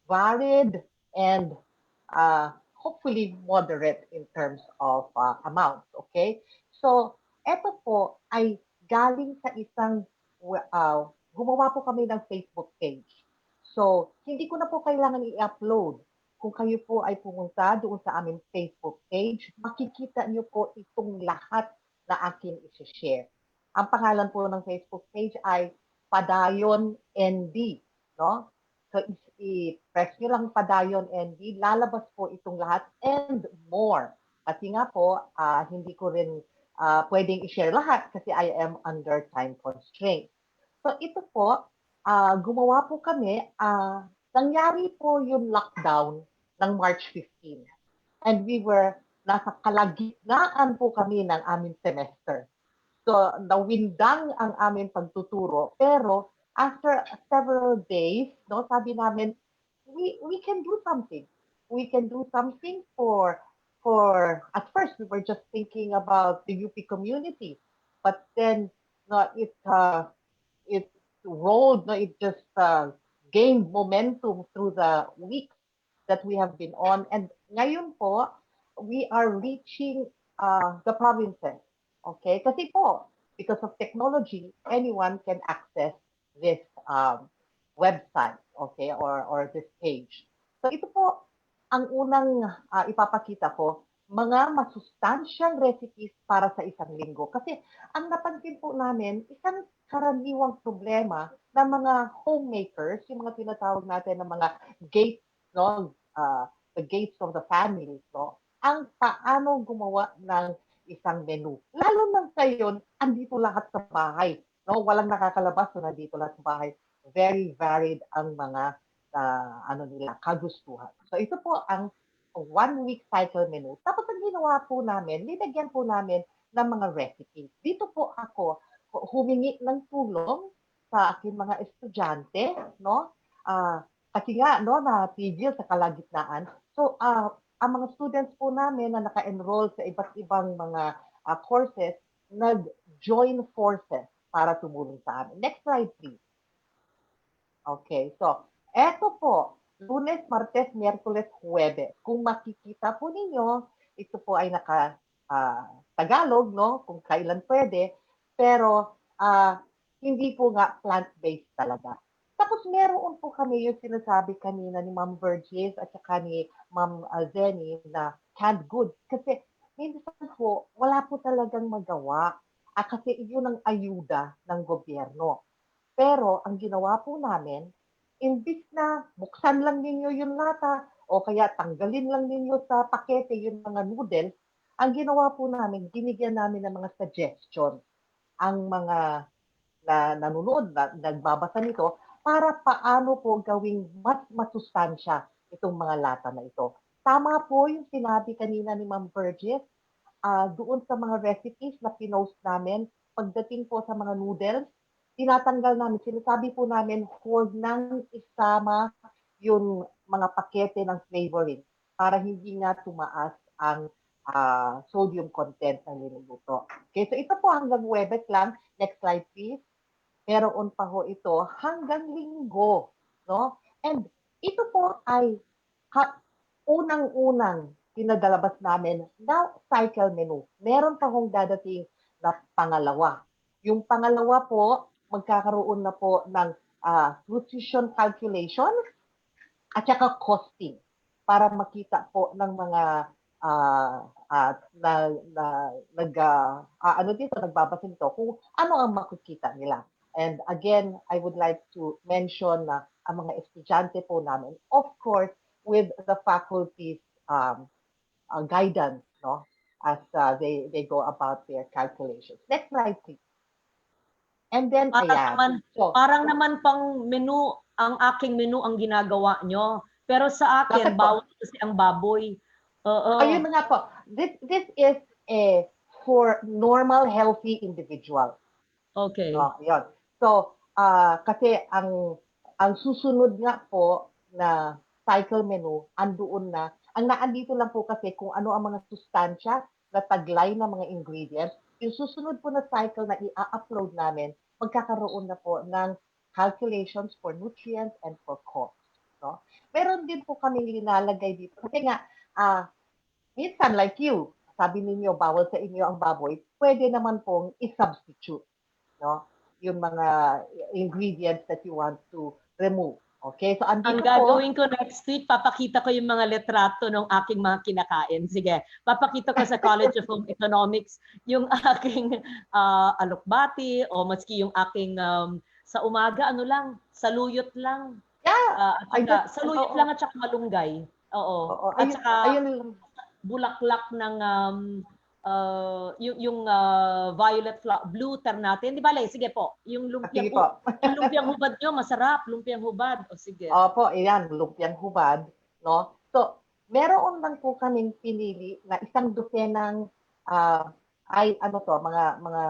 A: varied, and hopefully moderate in terms of amounts, okay? So, eto po ay galing sa isang, gumawa po kami ng Facebook page. So, hindi ko na po kailangan i-upload. Kung kayo po ay pumunta doon sa aming Facebook page, makikita niyo po itong lahat na akin isi-share. Ang pangalan po ng Facebook page ay Padayon ND, no? So, i-press nyo lang Padayon ND, lalabas po itong lahat and more. Kasi nga po, hindi ko rin pwedeng i-share lahat kasi I am under time constraint. So, ito po, gumawa po kami, nangyari po yung lockdown ng March 15. And we were, nasa kalagitnaan po kami ng aming semester. So, nawindang ang aming pagtuturo. Pero, after several days, no, sabi namin, we can do something. We can do something for, at first, we were just thinking about the UP community. But then, no, it rolled, no, it just gained momentum through the weeks that we have been on. And ngayon po, we are reaching the provinces. Okay? Kasi po, because of technology, anyone can access this website, okay, or this page. So ito po, ang unang ipapakita ko, mga masustansyang recipes para sa isang linggo. Kasi ang napansin po namin, isang karaniwang problema ng mga homemakers, yung mga tinatawag natin ng mga gates, no, the gates of the family, no, ang paano gumawa ng isang menu. Lalo nang ngayon, andito lahat sa bahay. No? Walang nakakalabas, so nandito lahat sa bahay. Very varied ang mga kagustuhan. So ito po ang 1-week cycle menu. Tapos ang ginawa po namin, linagyan po namin ng mga recipes. Dito po ako humingi ng tulong sa aking mga estudyante, no? Kasi nga, no, na-tigil sa kalagitnaan. So, ang mga students po namin na naka-enroll sa iba't ibang mga courses, nag-join forces para tumulong sa amin. Next slide, please. Okay, so, eto po, Lunes, Martes, Miyerkules, Huwebes. Kung makikita po ninyo, ito po ay naka-Tagalog, no? Kung kailan pwede, pero hindi po nga plant-based talaga. Tapos meron po kami yung sinasabi kanina ni Ma'am Virgith at saka ni Ma'am Zenny na canned goods. Kasi minsan po, wala po talagang magawa. Kasi yun ang ayuda ng gobyerno. Pero ang ginawa po namin, imbis na buksan lang ninyo yung lata o kaya tanggalin lang ninyo sa pakete yung mga noodles, ang ginawa po namin, binigyan namin ng mga suggestions ang mga nanonood, nagbabasa nito, para paano po gawing mas masustansya itong mga lata na ito. Tama po yung sinabi kanina ni Ma'am Virgith, doon sa mga recipes na pinost namin, pagdating po sa mga noodles, tinatanggal namin, sinasabi po namin, huwag nang isama yung mga pakete ng flavoring para hindi nga tumaas ang sodium content ng niluluto. Okay, so ito po hanggang Huwebes lang. Next slide, please. Meron pa ho ito hanggang Linggo. No? And ito po ay unang-unang pinadalabas namin na cycle menu. Meron pa hong dadating na pangalawa. Yung pangalawa po, magkakaroon na po ng nutrition calculation at saka costing para makita po ng mga nagbabasa nito kung ano ang makikita nila. And again, I would like to mention na ang mga estudyante po namin, of course, with the faculty's guidance, no, as they go about their calculations. Next slide, please. And then, ayan. So,
B: Parang naman pang menu, ang aking menu ang ginagawa nyo. Pero sa akin,
A: bakit po?
B: bawal kasi ang baboy. Oo.
A: Ayun na nga po. This is for normal, healthy individual.
B: Okay.
A: Yun. So, kasi ang susunod nga po na cycle menu, andoon na. Ang naandito lang po kasi kung ano ang mga sustansya na taglay na mga ingredients. Yung susunod po na cycle na i-upload namin, magkakaroon na po ng calculations for nutrients and for cost. No? Meron din po kami linalagay dito. Kasi nga, minsan like you, sabi ninyo, bawal sa inyo ang baboy, pwede naman pong i-substitute, no? Yung mga ingredients that you want to remove. Okay? So,
B: Ang gagawin ko next week, papakita ko yung mga litrato ng aking mga kinakain. Sige, papakita ko sa College of Home Economics yung aking alokbati o maski yung aking sa umaga, ano lang, saluyot lang.
A: Yeah.
B: Saluyot lang at saka malunggay. Oo. At saka bulaklak ng yung violet blue ternate. Di ba, sige po. Yung lumpiang hubad nyo, masarap. Lumpiang hubad. O sige.
A: Opo, iyan, lumpiang hubad. No? So, meron lang po kaming pinili na isang dosenang mga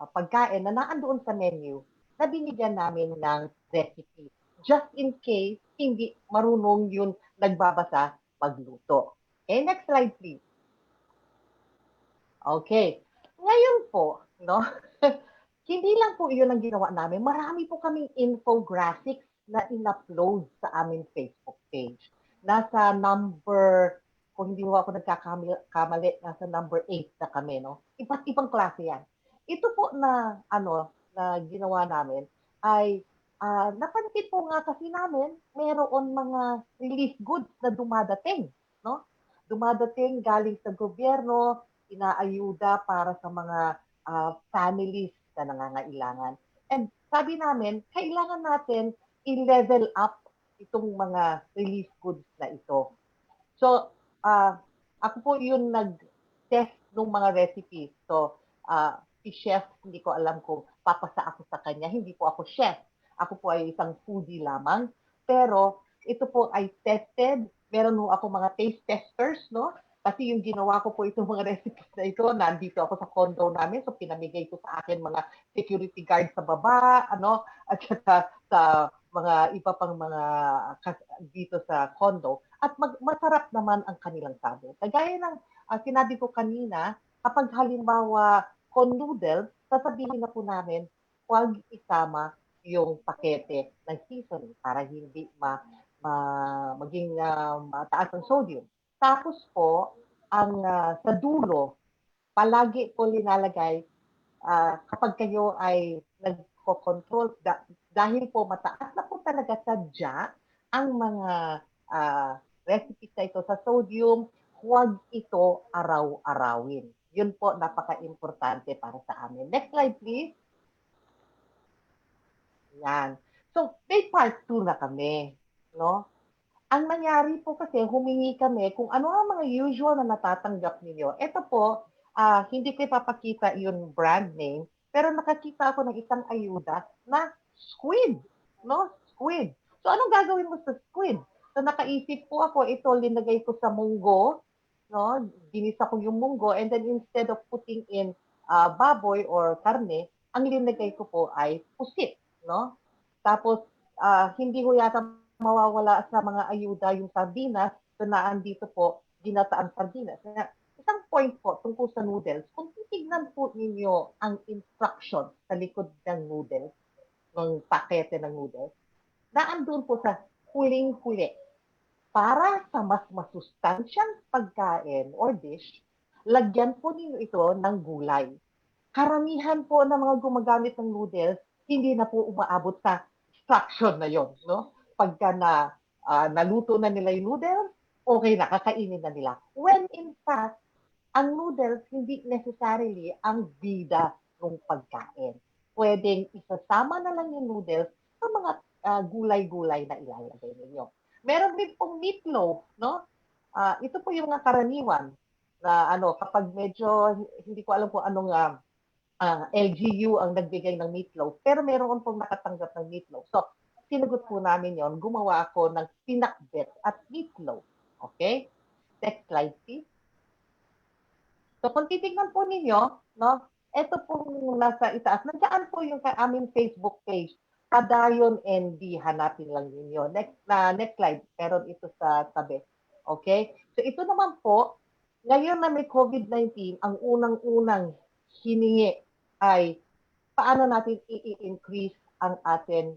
A: pagkain na naandoon sa menu na binigyan namin ng recipe. Just in case, hindi marunong yung nagbabasa magluto. Okay, next slide please. Okay. Ngayon po, no? Hindi lang po iyon ang ginawa namin. Marami po kaming infographics na in-upload sa aming Facebook page. Nasa number, kung hindi mo ako nagkakamali, nasa number 8 na kami, no? Iba't ibang klase yan. Ito po na, na ginawa namin ay napansin po nga kasi namin, mayroon mga relief goods na dumadating, no? Dumadating galing sa gobyerno, inaayuda para sa mga families na nangangailangan. And sabi namin, kailangan natin i-level up itong mga relief goods na ito. So, ako po yung nag-test ng mga recipes. So, si chef, hindi ko alam kung papasa ako sa kanya. Hindi po ako chef. Ako po ay isang foodie lamang. Pero, ito po ay tested. Meron po ako mga taste testers, no? Kasi yung ginawa ko po itong mga recipes na ito, nandito ako sa condo namin, so pinamigay ko sa akin mga security guard sa baba, at saka sa mga iba pang mga dito sa condo. At masarap naman ang kanilang sabon. Kagaya ng sinabi ko kanina, kapag halimbawa con noodles, sasabihin na po namin, huwag isama yung pakete ng seasoning para hindi maging mataas ang sodium. Tapos po, ang sa dulo, palagi po linalagay kapag kayo ay nagko-control, dahil po mataas na po talaga sadya ang mga recipes na ito sa sodium, huwag ito araw-arawin. Yun po, napaka-importante para sa amin. Next slide, please. Yan. So, may part 2 na kami, no? Ang nangyari po kasi, humingi kami kung ano ang mga usual na natatanggap ninyo. Ito po, hindi ko ipapakita yung brand name, pero nakakita ako ng isang ayuda na squid, no? Squid. So, anong gagawin mo sa squid? So, nakaisip po ako, ito, linagay ko sa munggo, no? Ginisa ko yung munggo, and then instead of putting in baboy or karne, ang linagay ko po ay pusit, no? Tapos, hindi ko yata mawawala sa mga ayuda yung sardinas, so naandito po, ginataang sardinas. Isang point po tungkol sa noodles, kung titignan po ninyo ang instruction sa likod ng noodles, ng pakete ng noodles, naandun po sa huling-huli. Para sa mas masustansyang pagkain or dish, lagyan po ninyo ito ng gulay. Karamihan po ng mga gumagamit ng noodles, hindi na po umaabot sa instruction na yon, no? Pagka naluto na nila yung noodles, okay na, kakainin na nila. When in fact, ang noodles hindi necessarily ang bida ng pagkain. pwedeng isasama na lang yung noodles sa mga gulay-gulay na ilalagay ninyo. Meron din pong meatloaf, no? Ito po yung mga karaniwan na kapag medyo hindi ko alam kung anong LGU ang nagbigay ng meatloaf, pero meron pong nakatanggap ng meatloaf. So, sinagot po namin yon, gumawa ako ng pinakbet at meatloaf. Okay? Next slide, please. So, kung titignan po ninyo, no, ito pong nasa itaas, nandiyan po yung aming Facebook page, Padayon ND, hanapin lang ninyo. Next slide, meron ito sa tabi. Okay? So, ito naman po, ngayon na may COVID-19, ang unang-unang hiningi ay paano natin i-increase ang ating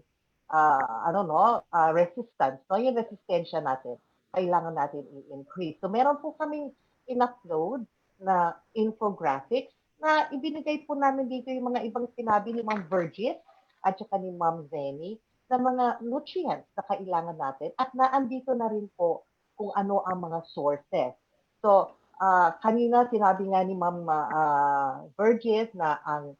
A: resistance, no? Yung resistensya natin, kailangan natin i-increase. So, meron po kaming in-upload na infographics na ibinigay po namin dito yung mga ibang sinabi ni Ma'am Virgith at saka ni Ma'am Zenny na mga nutrients na kailangan natin at naandito na rin po kung ano ang mga sources. So, kanina sinabi nga ni Ma'am Virgith na ang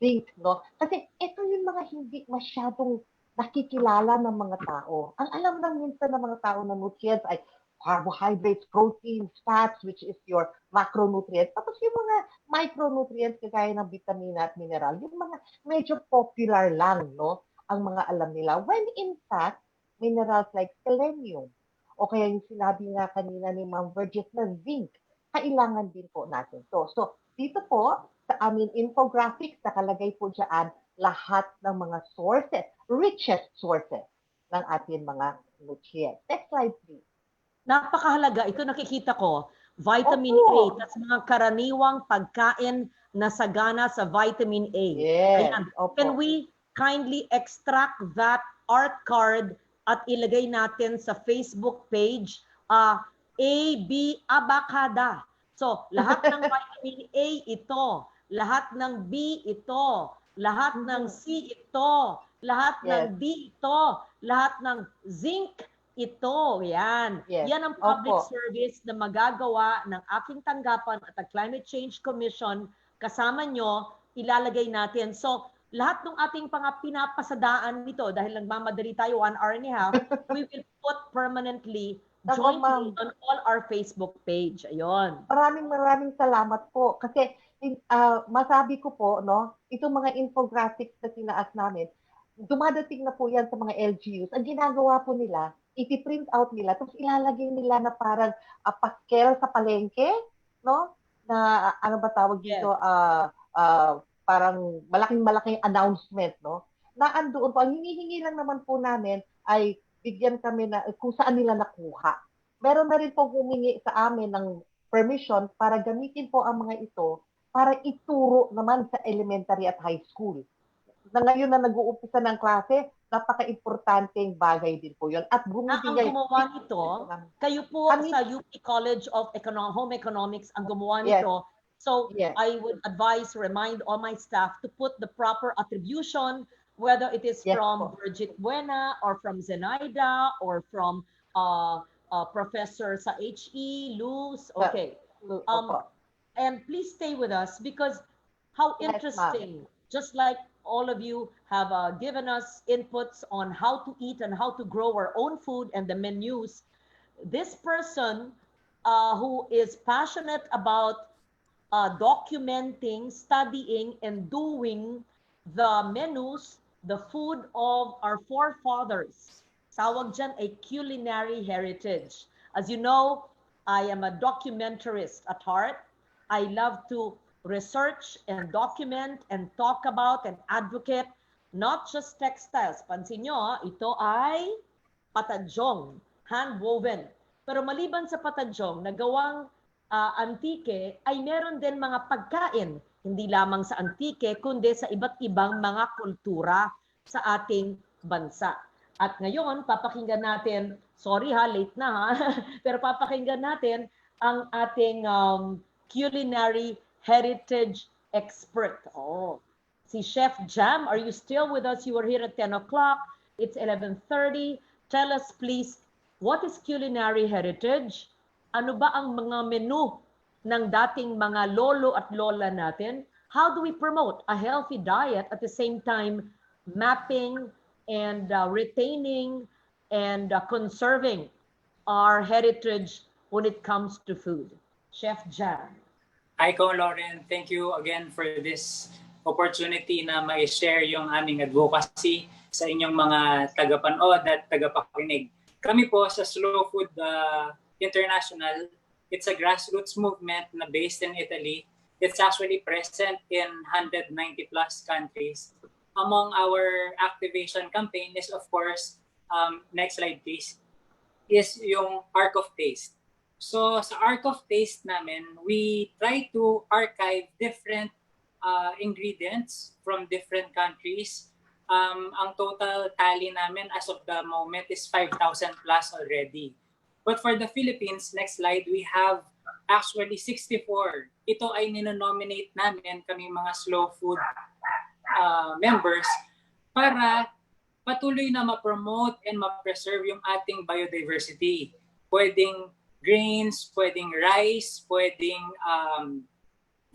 A: zinc, no? Kasi ito yung mga hindi masyadong nakikilala ng mga tao. Ang alam lang minsan ng mga tao na nutrients ay carbohydrates, proteins, fats, which is your macronutrients. Tapos yung mga micronutrients, kagaya ng vitamina at mineral, yung mga medyo popular lang, no? Ang mga alam nila. When in fact, minerals like selenium, o kaya yung sinabi nga kanina ni Ma'am Virgith na zinc, kailangan din po natin to. So, dito po, sa aming infographics, nakalagay po dyan lahat ng mga sources, richest sources ng ating mga nutrients. Next slide, please.
B: Napakahalaga. Ito nakikita ko, vitamin A. That's mga karaniwang pagkain na sagana sa vitamin A.
A: Yes.
B: Ayan. Can we kindly extract that art card at ilagay natin sa Facebook page? A, B, abacada. So, lahat ng vitamin A ito, lahat ng B ito, lahat ng C ito, lahat ng D ito, lahat ng zinc ito. Yan.
A: Yes.
B: Yan ang public service na magagawa ng aking tanggapan at ang Climate Change Commission. Kasama nyo, ilalagay natin. So, lahat ng ating pinapasadaan nito, dahil nagmamadali tayo 1 hour and a half, we will put permanently jointly on all our Facebook page. Ayun.
A: Maraming salamat po. Kasi masabi ko po, no, itong mga infographics na tinaas namin, dumadating na po yan sa mga LGUs. Ang ginagawa po nila, iti-print out nila, tapos ilalagay nila na parang paskel sa palengke, no? Na ano ba tawag dito? Parang malaking announcement, no? Na andoon po, ang hinihingi lang naman po namin ay bigyan kami na kung saan nila nakuha. Meron na rin po humingi sa amin ng permission para gamitin po ang mga ito para ituro naman sa elementary at high school. Na ngayon na nag-uumpisa ng klase, napaka-importanteng bagay din po yun. At bumibigay.
B: Ang gumawa nito, kayo po sa UP College of Home Economics ang gumawa nito. So I would advise, remind all my staff to put the proper attribution, whether it is from Virgith Buena or from Zenaida or from Professor sa HE, Luz. Okay. And please stay with us because how interesting, just like all of you have given us inputs on how to eat and how to grow our own food and the menus. This person who is passionate about documenting, studying, and doing the menus, the food of our forefathers. Tawag dyan ay culinary heritage. As you know, I am a documentarist at heart. I love to research and document and talk about and advocate not just textiles. Pansin nyo, ito ay patadyong, hand-woven. Pero maliban sa patadyong, nagawang antike, ay meron din mga pagkain, hindi lamang sa antike, kundi sa iba't ibang mga kultura sa ating bansa. At ngayon, papakinggan natin, sorry ha, late na ha, pero papakinggan natin ang ating culinary heritage expert. Si Chef Jam, are you still with us? You were here at 10 o'clock. It's 11:30. Tell us please, what is culinary heritage? Ano ba ang mga menu ng dating mga lolo at lola natin? how do we promote a healthy diet at the same time mapping and retaining and conserving our heritage when it comes to food? Chef Jam.
E: Hi, Ko Lauren. Thank you again for this opportunity na ma-share yung aming advocacy sa inyong mga tagapanood at tagapakinig. Kami po sa Slow Food International, it's a grassroots movement na based in Italy. It's actually present in 190 plus countries. Among our activation campaign is, of course, next slide please, is yung Arc of Taste. So sa Arc of Taste namin, we try to archive different ingredients from different countries. Ang total tally namin as of the moment is 5,000 plus already. But for the Philippines, next slide, we have actually 64. Ito ay ninonominate namin kami mga slow food members para patuloy na ma-promote and ma-preserve yung ating biodiversity. Pwedeng grains, pwedeng rice, pwedeng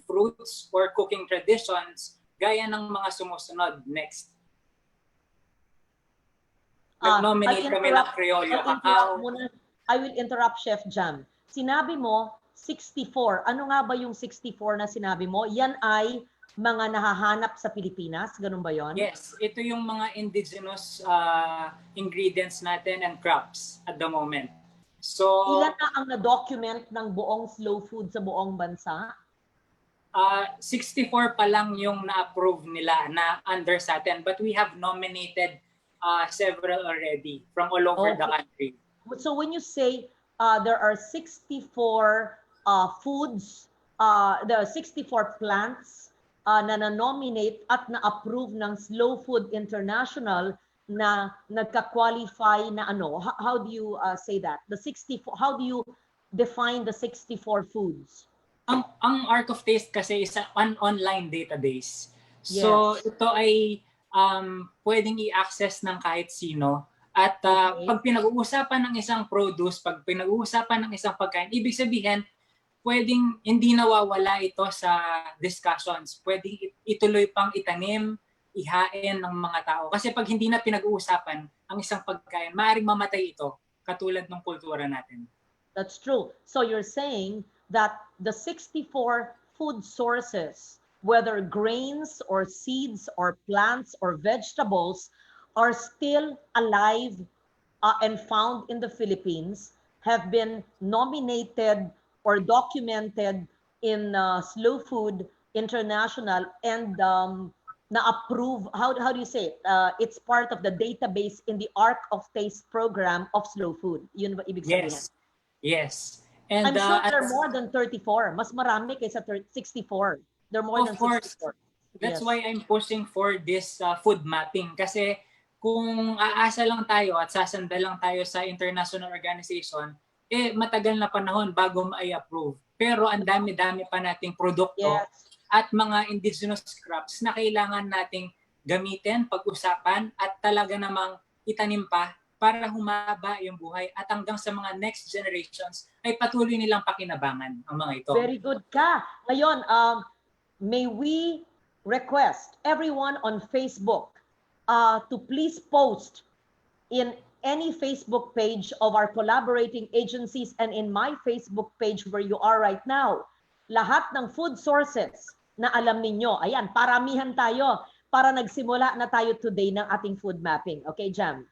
E: fruits or cooking traditions gaya ng mga sumusunod. Next. Nag-nominate kami ng Criollo Cacao.
B: I will interrupt Chef Jam. Sinabi mo 64. Ano nga ba yung 64 na sinabi mo? Yan ay mga nahahanap sa Pilipinas? Ganun ba yon?
E: Yes. Ito yung mga indigenous ingredients natin and crops at the moment. So,
B: ilan na ang na-document ng buong slow food sa buong bansa?
E: 64 pa lang yung na-approve nila na under sa atin. But we have nominated several already from all over the country.
B: So when you say there are 64 foods, there are 64 plants na na-nominate at na-approve ng Slow Food International na nagka-qualify na ano, how do you say that? The 64, how do you define the 64 foods?
E: Ang Arc of Taste kasi is an online database. So ito ay pwedeng i-access ng kahit sino. At pag pinag-uusapan ng isang produce, pag pinag-uusapan ng isang pagkain, ibig sabihin, pwedeng hindi nawawala ito sa discussions. Pwedeng ituloy pang itanim, ihain ng mga tao. Kasi pag hindi na pinag-uusapan ang isang pagkain, maaaring mamatay ito, katulad ng kultura natin.
B: That's true. So you're saying that the 64 food sources, whether grains or seeds or plants or vegetables, are still alive and found in the Philippines, have been nominated or documented in Slow Food International and na-approve, how do you say it? It's part of the database in the Arc of Taste program of Slow Food. Yun ba ibig sabihin?
E: Yes. And,
B: I'm sure there are more than 34. Mas marami kaysa 64. There are more than 64.
E: That's why I'm pushing for this food mapping. Kasi kung aasa lang tayo at sasanda lang tayo sa international organization, matagal na panahon bago ma-approve. Pero ang dami-dami pa nating produkto at mga indigenous crops na kailangan nating gamitin, pag-usapan at talaga namang itanim pa para humaba yung buhay at hanggang sa mga next generations ay patuloy nilang pakinabangan ang mga ito.
B: Very good ka. Ngayon, may we request everyone on Facebook to please post in any Facebook page of our collaborating agencies and in my Facebook page where you are right now, lahat ng food sources na alam ninyo. Ayan, paramihan tayo para nagsimula na tayo today ng ating food mapping. Okay, Jam?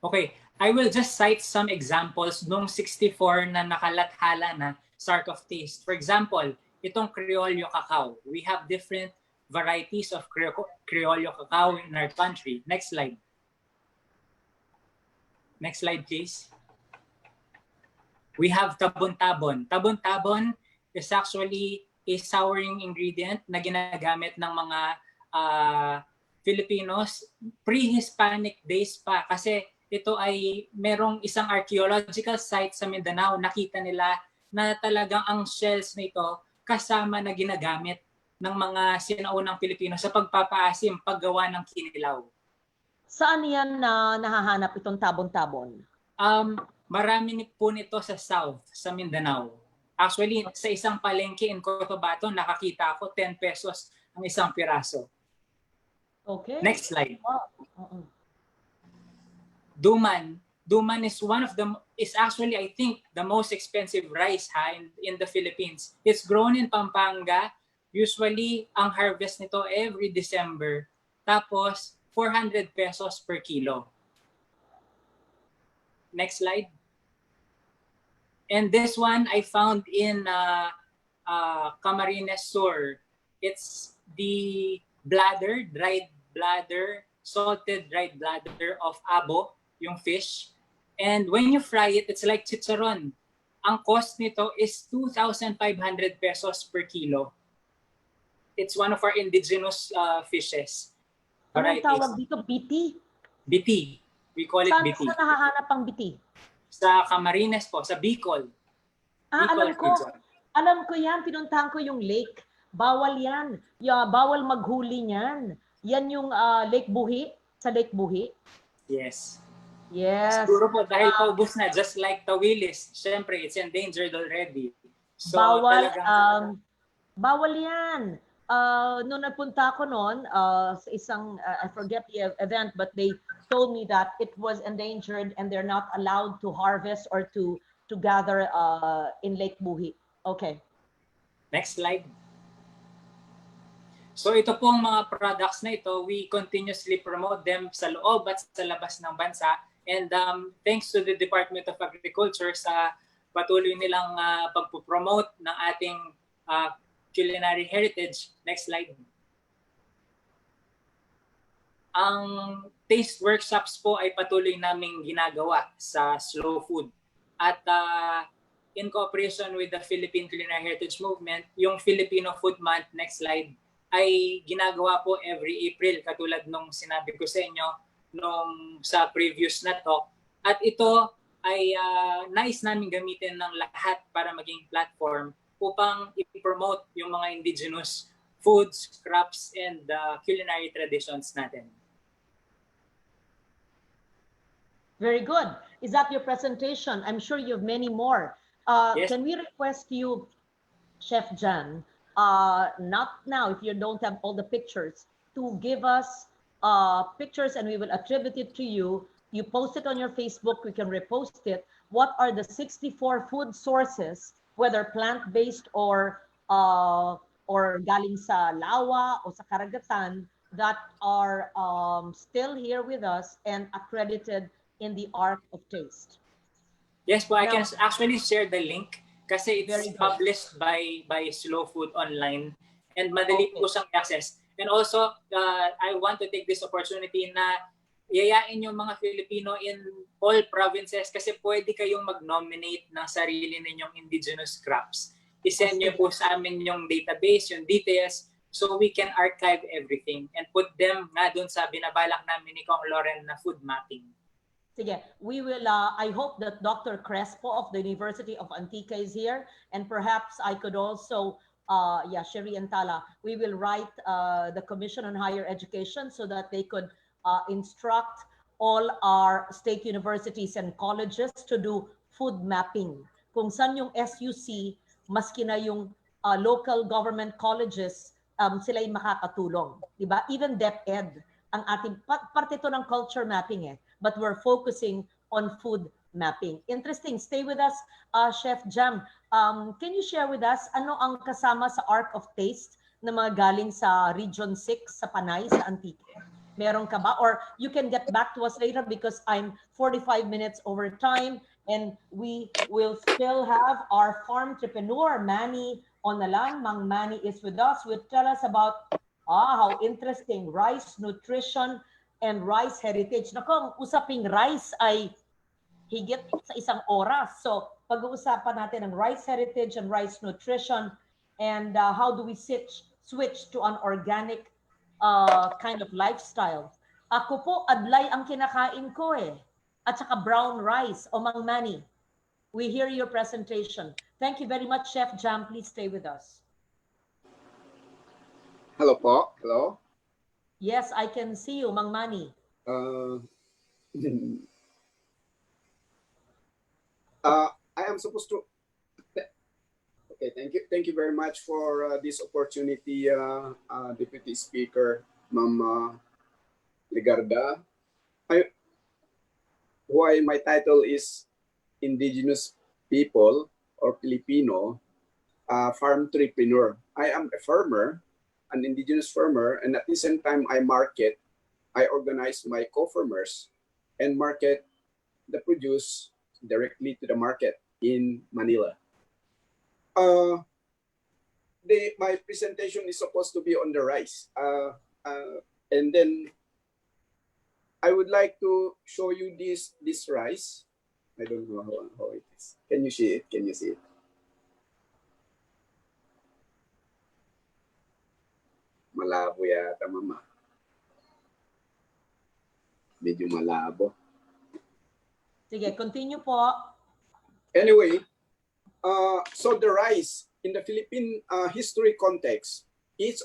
E: Okay, I will just cite some examples nung 64 na nakalathala na sa Arc of Taste. For example, itong Criollo Cacao. We have different varieties of Criollo Cacao in our country. Next slide. Next slide, please. We have tabon-tabon. Tabon-tabon is actually a souring ingredient na ginagamit ng mga Filipinos pre-Hispanic days pa. Kasi ito ay merong isang archaeological site sa Mindanao. Nakita nila na talagang ang shells nito kasama na ginagamit ng mga sinaunang Pilipino sa pagpapaasim, paggawa ng kinilaw.
B: Saan yan na nahahanap itong tabon-tabon?
E: Marami po nito sa South, sa Mindanao. Actually, sa isang palengke in Cotabato, nakakita ako 10 pesos ang isang piraso.
B: Okay.
E: Next slide.
B: Uh-uh.
E: Duman. Duman is actually, I think, the most expensive rice in the Philippines. It's grown in Pampanga. Usually, ang harvest nito every December. Tapos, 400 pesos per kilo. Next slide. And this one I found in Camarines Sur. It's the dried bladder, salted dried bladder of abo, yung fish. And when you fry it, it's like chicharon. Ang cost nito is 2,500 pesos per kilo. It's one of our indigenous fishes.
B: Anong tawag dito? Biti?
E: Biti. We call it biti.
B: Saan nahahanap ang biti?
E: Sa Camarines po, sa Bicol. Bicol,
B: alam ko yan. Pinuntahan ko yung lake. Bawal yan. Bawal maghuli niyan. Yan yung Lake Buhi. Sa Lake Buhi.
E: Yes.
B: Yes.
E: Siguro po dahil paubos na, just like Tawilis, syempre it's endangered already. So,
B: bawal yan. Noong nagpunta ako noon sa isang, I forget the event, but they told me that it was endangered and they're not allowed to harvest or to gather in Lake Buhi. Okay.
E: Next slide. So ito pong mga products na ito, we continuously promote them sa loob at sa labas ng bansa. And thanks to the Department of Agriculture sa patuloy nilang pagpo-promote ng ating culinary heritage. Next slide. Ang taste workshops po ay patuloy naming ginagawa sa slow food. At in cooperation with the Philippine Culinary Heritage Movement, yung Filipino Food Month, next slide, ay ginagawa po every April, katulad nung sinabi ko sa inyo nung sa previous na talk. At ito ay nais namin gamitin ng lahat para maging platform upang i-promote yung mga indigenous foods, crops, and culinary traditions natin.
B: Very good. Is that your presentation? I'm sure you have many more.
E: Yes.
B: Can we request you, Chef Jan, not now if you don't have all the pictures, to give us pictures and we will attribute it to you. You post it on your Facebook, we can repost it. What are the 64 food sources, whether plant-based or galing sa lawa o sa karagatan, that are still here with us and accredited in the Art of Taste?
E: Yes po, I can actually share the link kasi it's published by Slow Food Online and madali po siyang access. And also, I want to take this opportunity na yayain yung mga Filipino in all provinces kasi pwede kayong mag-nominate ng sarili ninyong indigenous crops. I-send nyo po sa amin yung database, yung details, so we can archive everything and put them nga dun sa binabalak namin ni Kong Loren na food mapping.
B: Sige, we will, I hope that Dr. Crespo of the University of Antique is here, and perhaps I could also, Sherry and Tala, we will write the Commission on Higher Education so that they could instruct all our state universities and colleges to do food mapping. Kung saan yung SUC, maski na yung local government colleges, sila yung makakatulong. Diba? Even DepEd, ang ating, parte to ng culture mapping but we're focusing on food mapping. Interesting. Stay with us, Chef Jam. Can you share with us ano ang kasama sa Art of Taste na mga galing sa Region 6 sa Panay, sa Antique? Meron ka ba? Or you can get back to us later because I'm 45 minutes over time and we will still have our farm entrepreneur, Manny Onalan. Mang Manny is with us. Will tell us about how interesting rice, nutrition, and rice heritage. Naku, ang usaping rice ay higit sa isang oras. So, pag-uusapan natin ang rice heritage and rice nutrition and how do we switch to an organic kind of lifestyle. Ako po, adlay ang kinakain ko at saka brown rice. O Mang Manny, we hear your presentation. Thank you very much, Chef Jam. Please stay with us.
G: Hello po. Hello.
B: Yes, I can see you, Mang Manny.
G: I am supposed to. Okay, thank you very much for this opportunity, Deputy Speaker, Ma'am Ligarda. My title is Indigenous People or Filipino Farm Entrepreneur. I am a farmer, an indigenous farmer, and at the same time I organize my co-farmers and market the produce directly to the market in Manila. My presentation is supposed to be on the rice. And then I would like to show you this rice. I don't know how it is. Can you see it? Can you see it? Malabo yata, mama. Medyo malabo.
B: Sige, continue po.
G: Anyway, so the rice in the Philippine history context, it's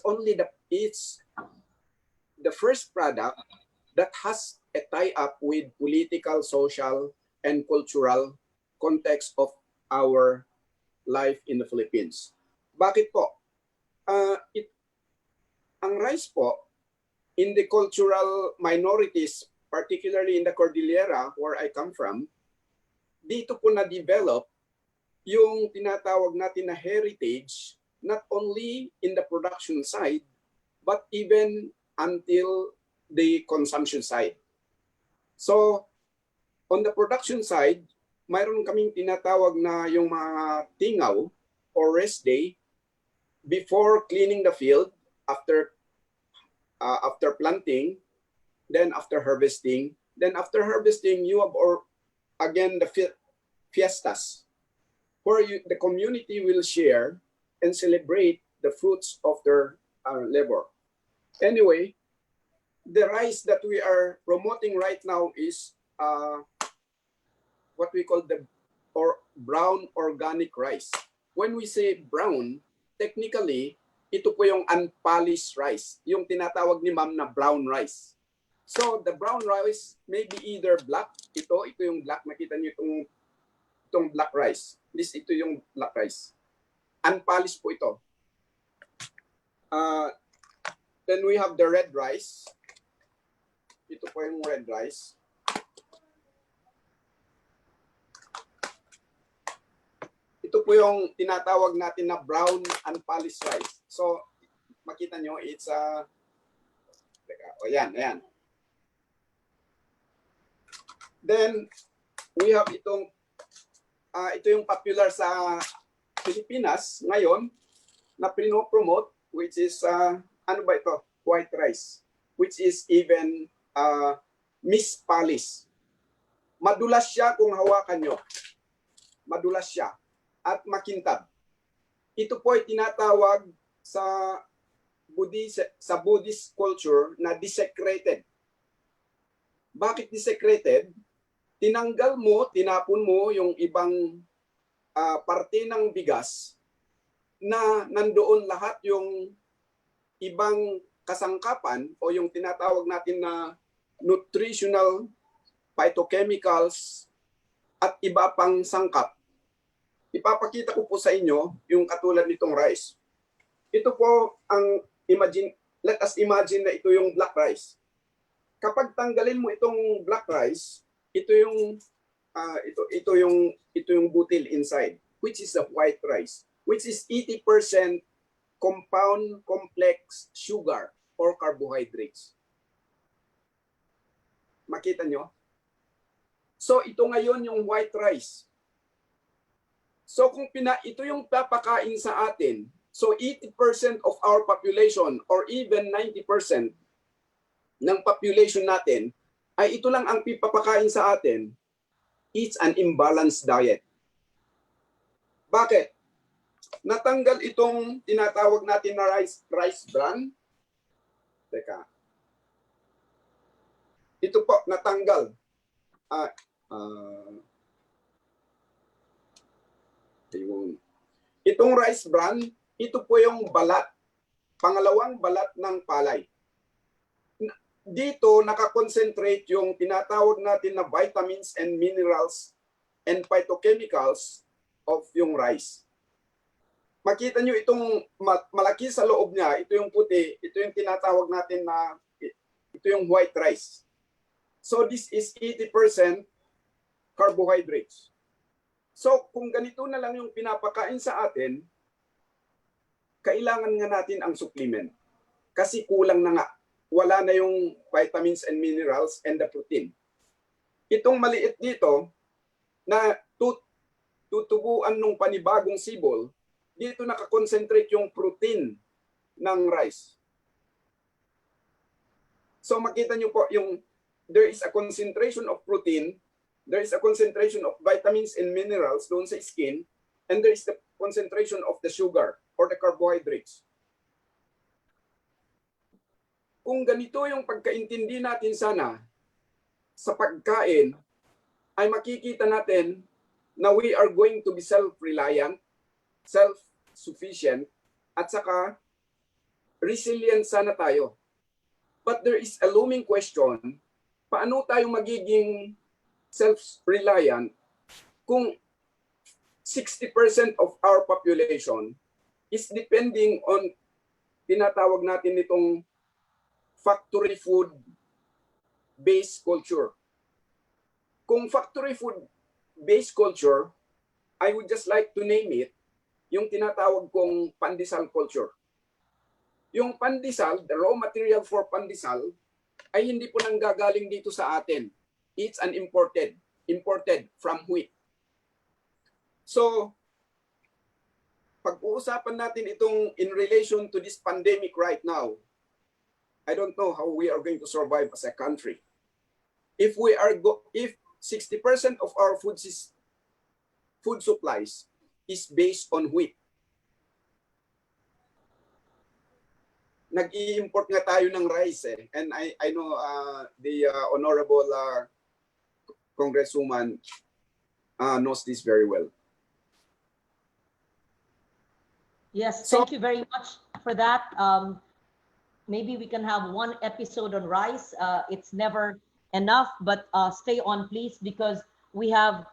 G: the first product that has a tie-up with political, social, and cultural context of our life in the Philippines. Bakit po? Ang rice po, in the cultural minorities, particularly in the Cordillera where I come from, dito po na-develop yung tinatawag natin na heritage, not only in the production side, but even until the consumption side. So, on the production side, mayroon kaming tinatawag na yung mga tingaw or rest day before cleaning the field, after planting, then after harvesting. Then after harvesting, you have again the fiestas, where the community will share and celebrate the fruits of their labor. Anyway, the rice that we are promoting right now is what we call the brown organic rice. When we say brown, technically, ito po yung unpolished rice, yung tinatawag ni ma'am na brown rice. So the brown rice may be either black, ito yung black, nakita niyo itong black rice. Ito yung black rice. Unpolished po ito. Then we have the red rice. Ito po yung red rice. Ito po yung tinatawag natin na brown unpolished rice. So, makita nyo, it's ayan. Then, we have ito yung popular sa Pilipinas ngayon na pinopromote, which is, ano ba ito? White rice, which is even mispolished. Madulas siya kung hawakan nyo. Madulas siya at makintab. Ito po ay tinatawag sa Buddhist culture na desecrated. Bakit desecrated? Tinanggal mo, tinapon mo yung ibang parte ng bigas na nandoon lahat yung ibang kasangkapan o yung tinatawag natin na nutritional phytochemicals at iba pang sangkap. Ipapakita ko po sa inyo yung katulad nitong rice. Ito po ang let us imagine na ito yung black rice. Kapag tanggalin mo itong black rice, ito yung butil inside, which is the white rice, which is 80% compound complex sugar or carbohydrates. Makita nyo? So ito ngayon yung white rice. So kung ito yung papakain sa atin, so 80% of our population or even 90% ng population natin ay ito lang ang pipapakain sa atin, it's an imbalanced diet. Bakit? Natanggal itong tinatawag natin na rice bran. Teka. Ito po, natanggal. Itong rice bran, ito po yung balat. Pangalawang balat ng palay. Dito nakakonsentrate yung tinatawag natin na vitamins and minerals and phytochemicals of yung rice. makita nyo itong malaki sa loob niya, ito yung puti, ito yung tinatawag natin na, ito yung white rice. So this is 80% carbohydrates. So kung ganito na lang yung pinapakain sa atin, kailangan nga natin ang supplement. Kasi kulang na nga. Wala na yung vitamins and minerals and the protein. Itong maliit dito na tutubuan ng panibagong sibol, dito nakakonsentrate yung protein ng rice. So makita nyo po yung there is a concentration of protein, there is a concentration of vitamins and minerals doon sa skin, and there is the concentration of the sugar or the carbohydrates. Kung ganito yung pagkaintindi natin sana sa pagkain, ay makikita natin na we are going to be self-reliant, self-sufficient, at saka resilient sana tayo. But there is a looming question, paano tayo magiging self-reliant kung 60% of our population is depending on tinatawag natin itong factory food based culture. Kung factory food based culture, I would just like to name it yung tinatawag kong pandesal culture. Yung pandesal, the raw material for pandesal, ay hindi po nanggagaling dito sa atin. It's an imported from wheat. So, pag-uusapan natin itong in relation to this pandemic right now, I don't know how we are going to survive as a country. If 60% of our food supplies is based on wheat. Nag-i-import nga tayo ng rice eh. And I know the honorable Congresswoman knows this very well.
B: Yes, thank you very much for that. Maybe we can have one episode on rice. It's never enough, but stay on please, because we have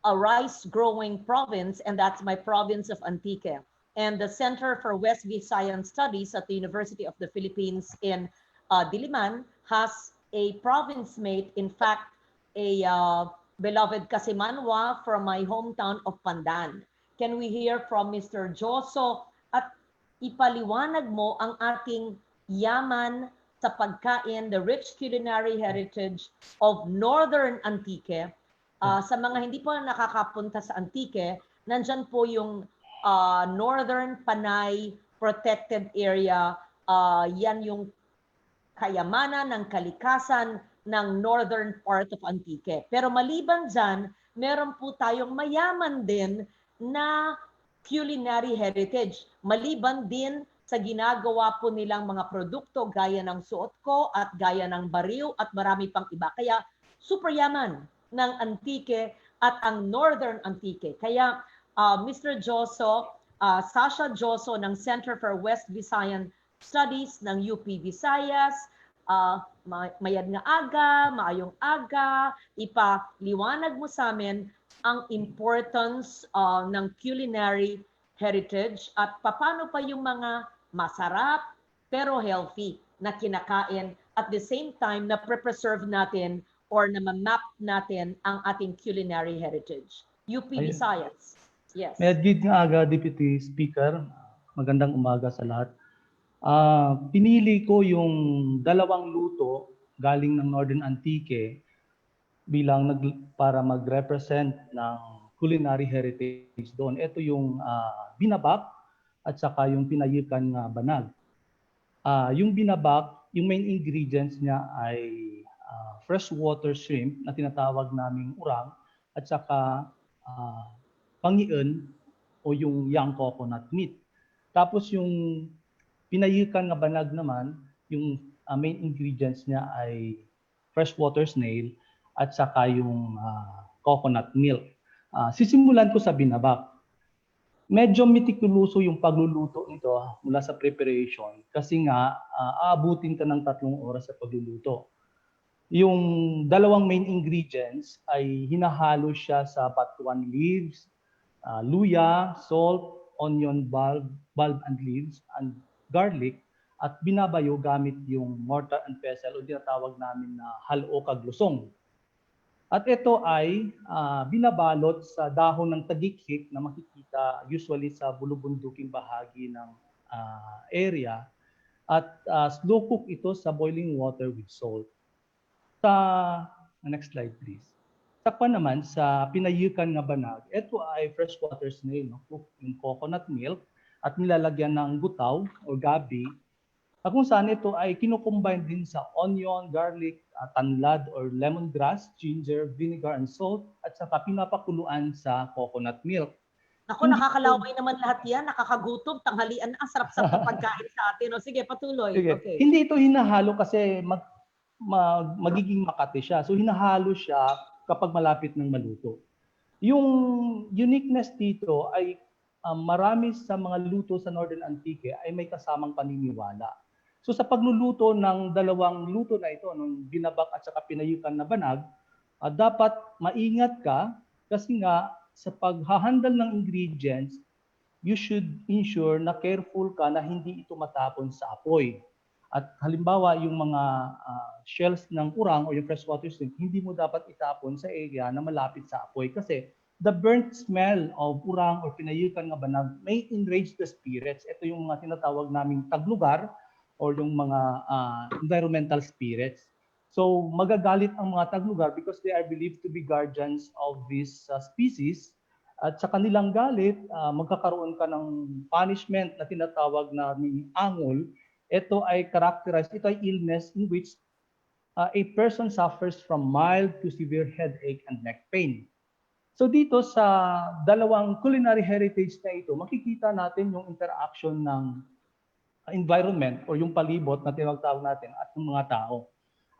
B: a rice growing province, and that's my province of Antique. And the Center for West Visayan Studies at the University of the Philippines in Diliman has a province mate, in fact, a beloved Kasimanwa from my hometown of Pandan. Can we hear from Mr. Dioso at ipaliwanag mo ang ating yaman sa pagkain, the rich culinary heritage of Northern Antique. Sa mga hindi po nakakapunta sa Antique, nandyan po yung Northern Panay Protected Area. Yan yung kayamanan ng kalikasan ng northern part of Antique. Pero maliban dyan, meron po tayong mayaman din na culinary heritage. Maliban din sa ginagawa po nilang mga produkto gaya ng suot ko at gaya ng bariw at marami pang iba. Kaya super yaman ng Antique at ang Northern Antique. Kaya Mr. Dioso, Sashah Dioso ng Center for West Visayan Studies ng UP Visayas, mayad nga aga, maayong aga, ipaliwanag mo sa amin ang importance ng culinary heritage at paano pa yung mga masarap pero healthy na kinakain at the same time na pre-preserve natin or na ma-map natin ang ating culinary heritage. UP Visayas. Yes.
F: Medgid nga aga, Deputy Speaker. Magandang umaga sa lahat. Pinili ko yung dalawang luto galing ng Northern Antique bilang para mag-represent ng culinary heritage doon. Ito yung binabak at saka yung pinayukan nga banag. Yung binabak, yung main ingredients niya ay freshwater shrimp na tinatawag naming urang at saka pangian o yung young coconut meat. Tapos yung pinayukan nga banag naman, yung main ingredients niya ay freshwater snail at saka yung coconut milk. Sisimulan ko sa binabak. Medyo meticuloso yung pagluluto nito mula sa preparation kasi nga aabutin ka ng 3 oras sa pagluluto. Yung dalawang main ingredients ay hinahalo siya sa batuan leaves, luya, salt, onion bulb and leaves, and garlic, at binabayo gamit yung mortar and pestle o tinatawag namin na halo kaglusong. At ito ay binabalot sa dahon ng tagikhik na makikita usually sa bulubunduking bahagi ng area, at slow cook ito sa boiling water with salt. Sa next slide please. Sakpan naman sa pinayukan na banag, ito ay freshwater snail, no? Cooked in coconut milk at nilalagyan ng butaw o gabi, kung saan ito ay kinukombine din sa onion, garlic, tanlad or lemongrass, ginger, vinegar, and salt, at saka pinapakuluan sa coconut milk.
B: Ako, nakakalaway naman lahat yan. Nakakagutom, tanghalian na. Ang sarap-sarap ng pagkain sa atin. O, sige, patuloy.
F: Sige.
B: Okay.
F: Hindi ito hinahalo kasi magiging makati siya. So hinahalo siya kapag malapit ng maluto. Yung uniqueness dito ay marami sa mga luto sa Northern Antique ay may kasamang paniniwala. So sa pagluluto ng dalawang luto na ito, nung binabak at saka pinayukan na banag, dapat maingat ka kasi nga sa paghahandle ng ingredients, you should ensure na careful ka na hindi ito matapon sa apoy. At halimbawa, yung mga shells ng urang o yung freshwater shrimp, hindi mo dapat itapon sa area na malapit sa apoy kasi the burnt smell of urang or pinayukan na banag may enrage the spirits. Ito yung mga tinatawag naming taglugar or yung mga environmental spirits. So magagalit ang mga taglugar because they are believed to be guardians of this species. At sa kanilang galit, magkakaroon ka ng punishment na tinatawag na angol. Ito ay characterized, ito ay illness in which a person suffers from mild to severe headache and neck pain. So dito sa dalawang culinary heritage na ito, makikita natin yung interaction ng environment o yung palibot na tinatawag natin at ng mga tao.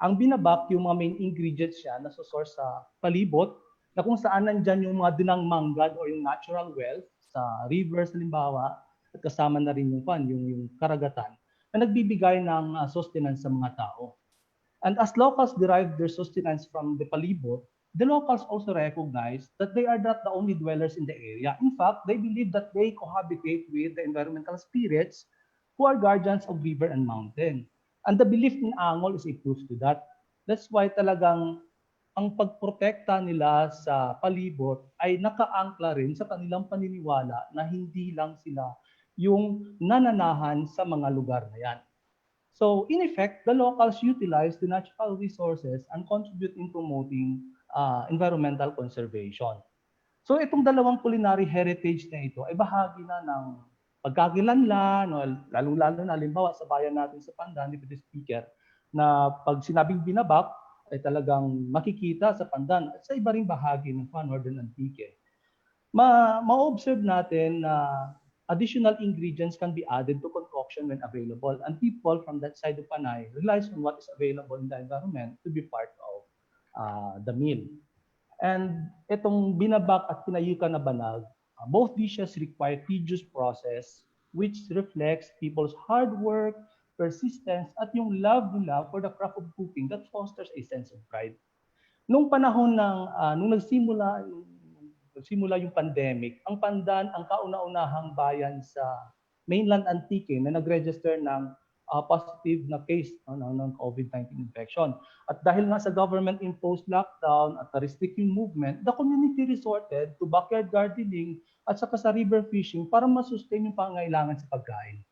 F: Ang binabak, yung mga main ingredients siya na source sa palibot, na kung saan nandyan yung mga dinangmanggad o yung natural wealth sa rivers halimbawa, at kasama na rin yung karagatan na nagbibigay ng sustenance sa mga tao. And as locals derive their sustenance from the palibot, the locals also recognize that they are not the only dwellers in the area. In fact, they believe that they cohabitate with the environmental spirits who are guardians of river and mountain. And the belief in angol is a proof to that. That's why talagang ang pagprotekta nila sa palibot ay nakaangkla rin sa kanilang paniniwala na hindi lang sila yung nananahan sa mga lugar na yan. So in effect, the locals utilize the natural resources and contribute in promoting environmental conservation. So itong dalawang culinary heritage na ito ay bahagi na ng pagkakilanlan, lalo-lalo na halimbawa sa bayan natin sa Pandan, Deputy Speaker, na pag sinabing binabak, ay talagang makikita sa Pandan at sa iba ring bahagi ng Northern Antique. Ma-observe natin na additional ingredients can be added to concoction when available, and people from that side of Panay relies on what is available in the environment to be part of the meal. And itong binabak at pinayukan na banag, both dishes require tedious process which reflects people's hard work, persistence, at yung love nila for the craft of cooking that fosters a sense of pride. Nung panahon ng, nung nagsimula yung pandemic, ang Pandan ang kauna-unahang bayan sa mainland Antique na nag-register ng positive na case ng COVID-19 infection. At dahil nga sa government-imposed lockdown at the restricting movement, the community resorted to backyard gardening at saka sa river fishing para masustain yung pangailangan sa pagkain.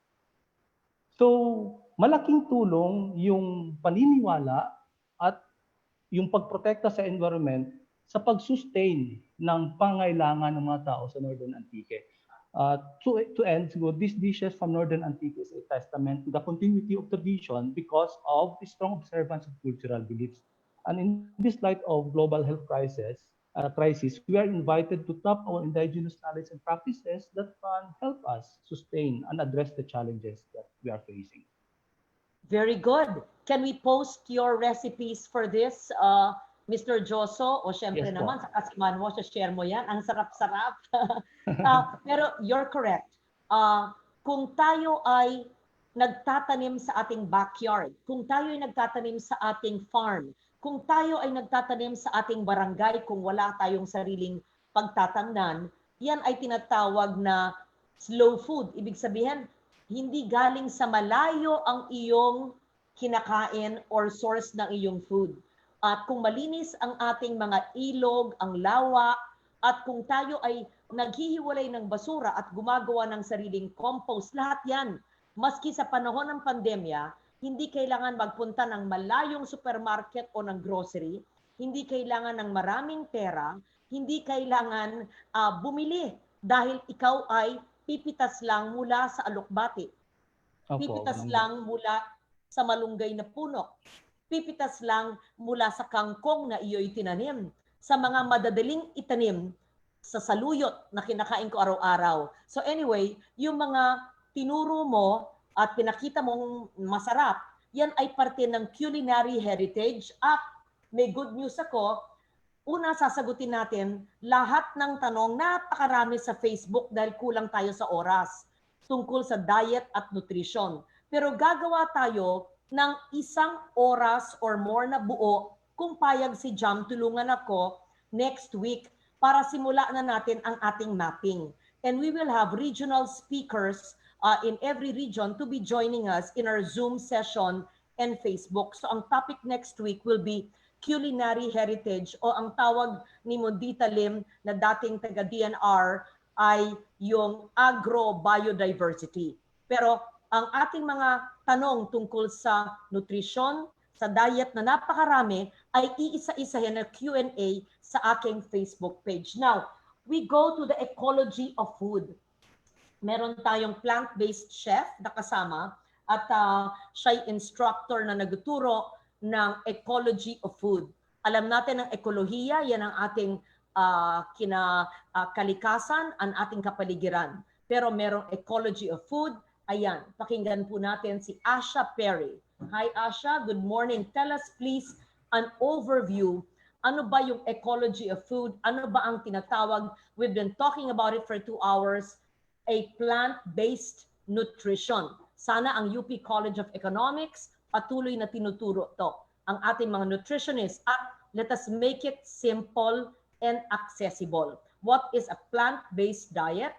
F: So, malaking tulong yung paniniwala at yung pagprotekta sa environment sa pag-sustain ng pangailangan ng mga tao sa Northern Antique. To end, these dishes from Northern Antique is a testament to the continuity of tradition because of the strong observance of cultural beliefs. And in this light of global health crisis, we are invited to tap our indigenous knowledge and practices that can help us sustain and address the challenges that we are facing.
B: Very good. Can we post your recipes for this, Mr. Dioso? O syempre
F: Yes,
B: naman, sa si Manuel, share mo yan. Ang sarap-sarap. Pero you're correct. Kung tayo ay nagtatanim sa ating backyard, kung tayo ay nagtatanim sa ating farm, kung tayo ay nagtatanim sa ating barangay, kung wala tayong sariling pagtatangnan, yan ay tinatawag na Slow food, ibig sabihin, hindi galing sa malayo ang iyong kinakain or source ng iyong food. At kung malinis ang ating mga ilog, ang lawa, at kung tayo ay naghihiwalay ng basura at gumagawa ng sariling compost, lahat yan, maski sa panahon ng pandemya, hindi kailangan magpunta ng malayong supermarket o ng grocery, hindi kailangan ng maraming pera, hindi kailangan bumili dahil ikaw ay pipitas lang mula sa alokbati. Pipitas lang mula sa malunggay na puno. Pipitas lang mula sa kangkong na iyo'y tinanim. Sa mga madadaling itanim sa saluyot na kinakain ko araw-araw. So anyway, yung mga tinuro mo at pinakita mong masarap, yan ay parte ng Culinary Heritage at may good news ako. Una, sasagutin natin lahat ng tanong, napakarami sa Facebook dahil kulang tayo sa oras tungkol sa diet at nutrition. Pero gagawa tayo ng 1 oras or more na buo kung payag si Jam, tulungan ako next week para simula na natin ang ating mapping. And we will have regional speakers in every region to be joining us in our Zoom session and Facebook. So ang topic next week will be Culinary Heritage o ang tawag ni Mondita Lim na dating taga DNR ay yung agro-biodiversity. Pero ang ating mga tanong tungkol sa nutrition, sa diet na napakarami ay iisa-isahin na Q&A sa aking Facebook page. Now, we go to the Ecology of Food. Meron tayong plant-based chef na kasama at siya'y instructor na nagtuturo ng Ecology of Food. Alam natin ang ekolohiya, yan ang ating kalikasan, ang ating kapaligiran. Pero merong Ecology of Food. Ayan, pakinggan po natin si Asha Peri. Hi Asha, good morning. Tell us please an overview. Ano ba yung Ecology of Food? Ano ba ang tinatawag? We've been talking about it for 2 hours. A plant-based nutrition. Sana ang UP College of Economics patuloy na tinuturo to ang ating mga nutritionists at let us make it simple and accessible. What is a plant-based diet?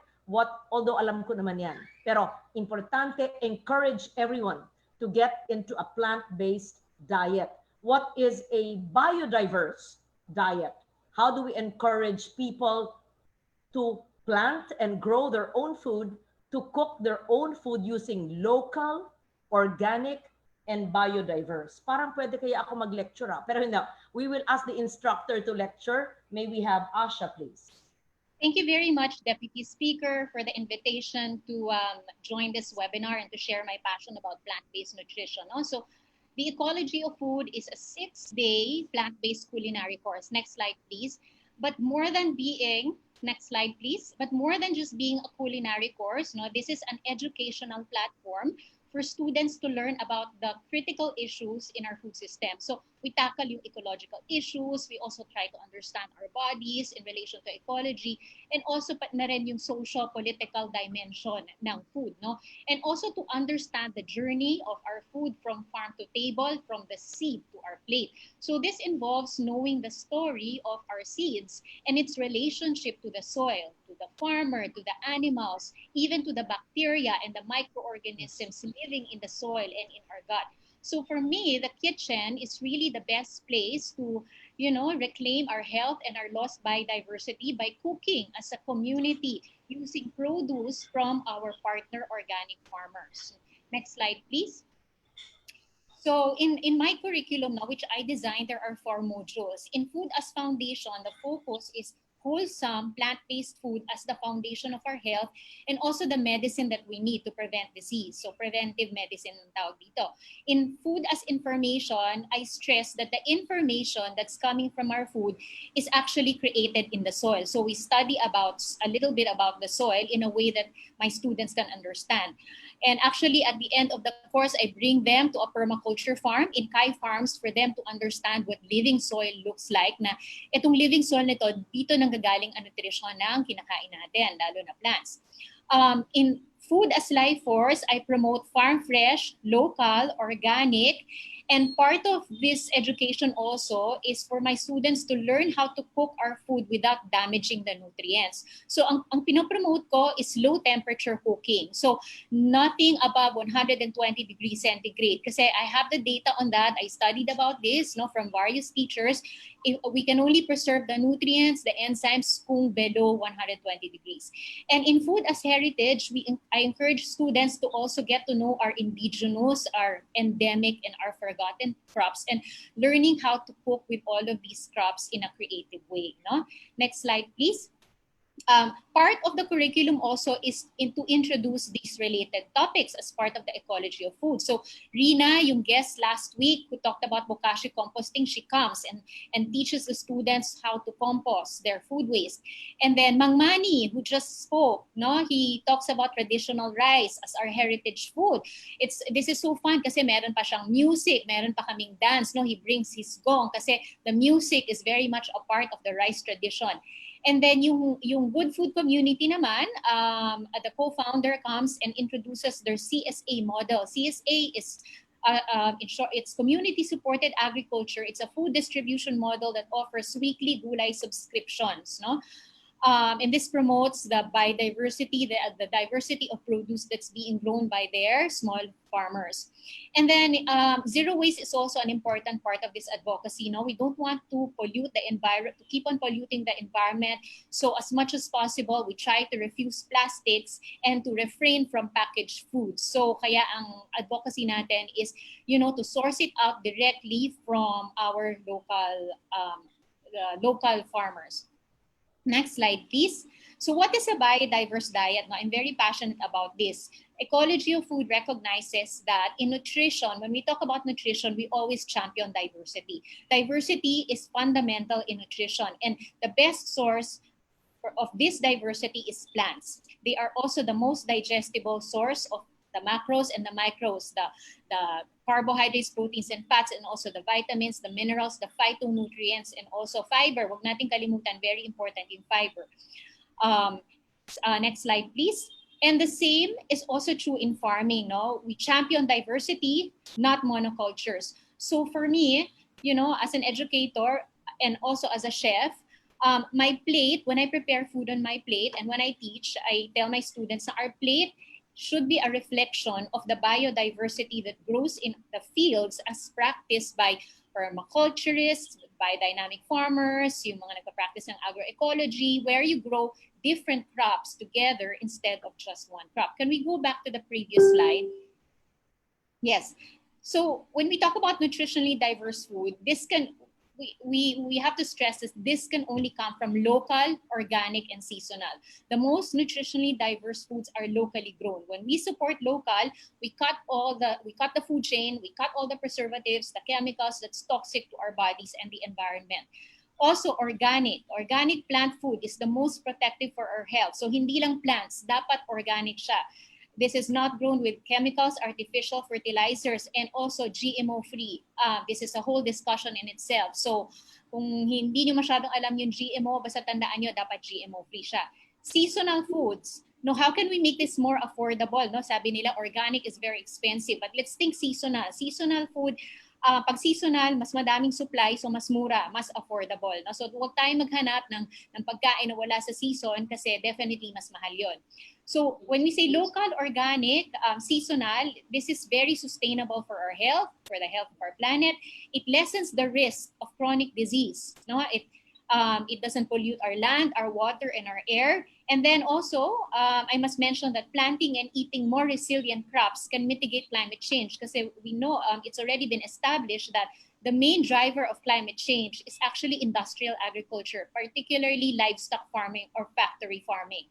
B: Although alam ko naman yan, pero importante, encourage everyone to get into a plant-based diet. What is a biodiverse diet? How do we encourage people to plant and grow their own food, to cook their own food using local, organic, and biodiverse? Parang pwede kaya ako mag-lecture pero hindi. We will ask the instructor to lecture. May we have Asha, please.
H: Thank you very much, Deputy Speaker, for the invitation to join this webinar and to share my passion about plant-based nutrition. Also, the Ecology of Food is a 6-day plant-based culinary course. Next slide, please. But more than being, next slide, please. But more than just being a culinary course, this is an educational platform for students to learn about the critical issues in our food system. So we tackle yung ecological issues. We also try to understand our bodies in relation to ecology, and also na rin yung socio-political dimension ng food, And also to understand the journey of our food from farm to table, from the seed to our plate. So this involves knowing the story of our seeds and its relationship to the soil, to the farmer, to the animals, even to the bacteria and the microorganisms living in the soil and in our gut. So for me, the kitchen is really the best place to, reclaim our health and our lost biodiversity by cooking as a community using produce from our partner organic farmers. Next slide, please. So in my curriculum now, which I designed, there are 4 modules. In Food as Foundation, the focus is wholesome plant-based food as the foundation of our health, and also the medicine that we need to prevent disease. So preventive medicine ang tawag dito. In Food as Information, I stress that the information that's coming from our food is actually created in the soil. So we study a little bit about the soil in a way that my students can understand. And actually, at the end of the course, I bring them to a permaculture farm in Kai Farms for them to understand what living soil looks like, na itong living soil nito, dito nanggagaling ang nutrisyon na ang kinakain natin, lalo na plants. In Food as Life Force, I promote farm fresh, local, organic, And part of this education also is for my students to learn how to cook our food without damaging the nutrients. So ang pinopromote ko is low temperature cooking. So nothing above 120 degrees centigrade. Kasi I have the data on that. I studied about this from various teachers. If we can only preserve the nutrients, the enzymes kung below 120 degrees. And in Food as Heritage, I encourage students to also get to know our indigenous, our endemic, and our forgotten crops, and learning how to cook with all of these crops in a creative way. No? Next slide, please. Part of the curriculum also is to introduce these related topics as part of the ecology of food. So Rina, yung guest last week who talked about bokashi composting, she comes and teaches the students how to compost their food waste. And then Mang Manny, who just spoke, he talks about traditional rice as our heritage food. This is so fun kasi meron pa siyang music, meron pa kaming dance. He brings his gong kasi the music is very much a part of the rice tradition. And then yung Good Food community naman, the co-founder comes and introduces their CSA model. CSA is, in short, it's community-supported agriculture. It's a food distribution model that offers weekly gulay subscriptions. And this promotes the biodiversity, the diversity of produce that's being grown by their small farmers. And then zero waste is also an important part of this advocacy. We don't want to pollute the environment, to keep on polluting the environment. So as much as possible, we try to refuse plastics and to refrain from packaged foods. So kaya ang advocacy natin is, to source it out directly from our local farmers. Next slide, please. So what is a biodiverse diet? I'm very passionate about this. Ecology of Food recognizes that in nutrition, when we talk about nutrition, we always champion diversity. Diversity is fundamental in nutrition, and the best source of this diversity is plants. They are also the most digestible source of the macros and the micros, the carbohydrates, proteins, and fats, and also the vitamins, the minerals, the phytonutrients, and also fiber. Huwag nating kalimutan, very important in fiber. Next slide, please. And the same is also true in farming. We champion diversity, not monocultures. So for me, as an educator and also as a chef, my plate, when I prepare food on my plate and when I teach, I tell my students that our plate should be a reflection of the biodiversity that grows in the fields as practiced by permaculturists, biodynamic farmers, yung mga nagpa-practice ng agroecology, where you grow different crops together instead of just one crop. Can we go back to the previous slide? Yes. So when we talk about nutritionally diverse food, this can we have to stress this can only come from local, organic, and seasonal. The most nutritionally diverse foods are locally grown. When we support local, we cut the food chain, we cut all the preservatives, the chemicals that's toxic to our bodies and the environment. Also, organic plant food is the most protective for our health. So hindi lang plants, dapat organic siya. This is not grown with chemicals, artificial fertilizers, and also GMO-free. This is a whole discussion in itself. So kung hindi nyo masyadong alam yung GMO, basta tandaan nyo, dapat GMO-free siya. Seasonal foods. How can we make this more affordable? Sabi nila, organic is very expensive. But let's think seasonal. Seasonal food, pag seasonal, mas madaming supply, so mas mura, mas affordable. So huwag tayong maghanap ng pagkain na wala sa season kasi definitely mas mahal yon. So when we say local, organic, seasonal, this is very sustainable for our health, for the health of our planet. It lessens the risk of chronic disease. It doesn't pollute our land, our water, and our air. And then also, I must mention that planting and eating more resilient crops can mitigate climate change because we know it's already been established that the main driver of climate change is actually industrial agriculture, particularly livestock farming or factory farming.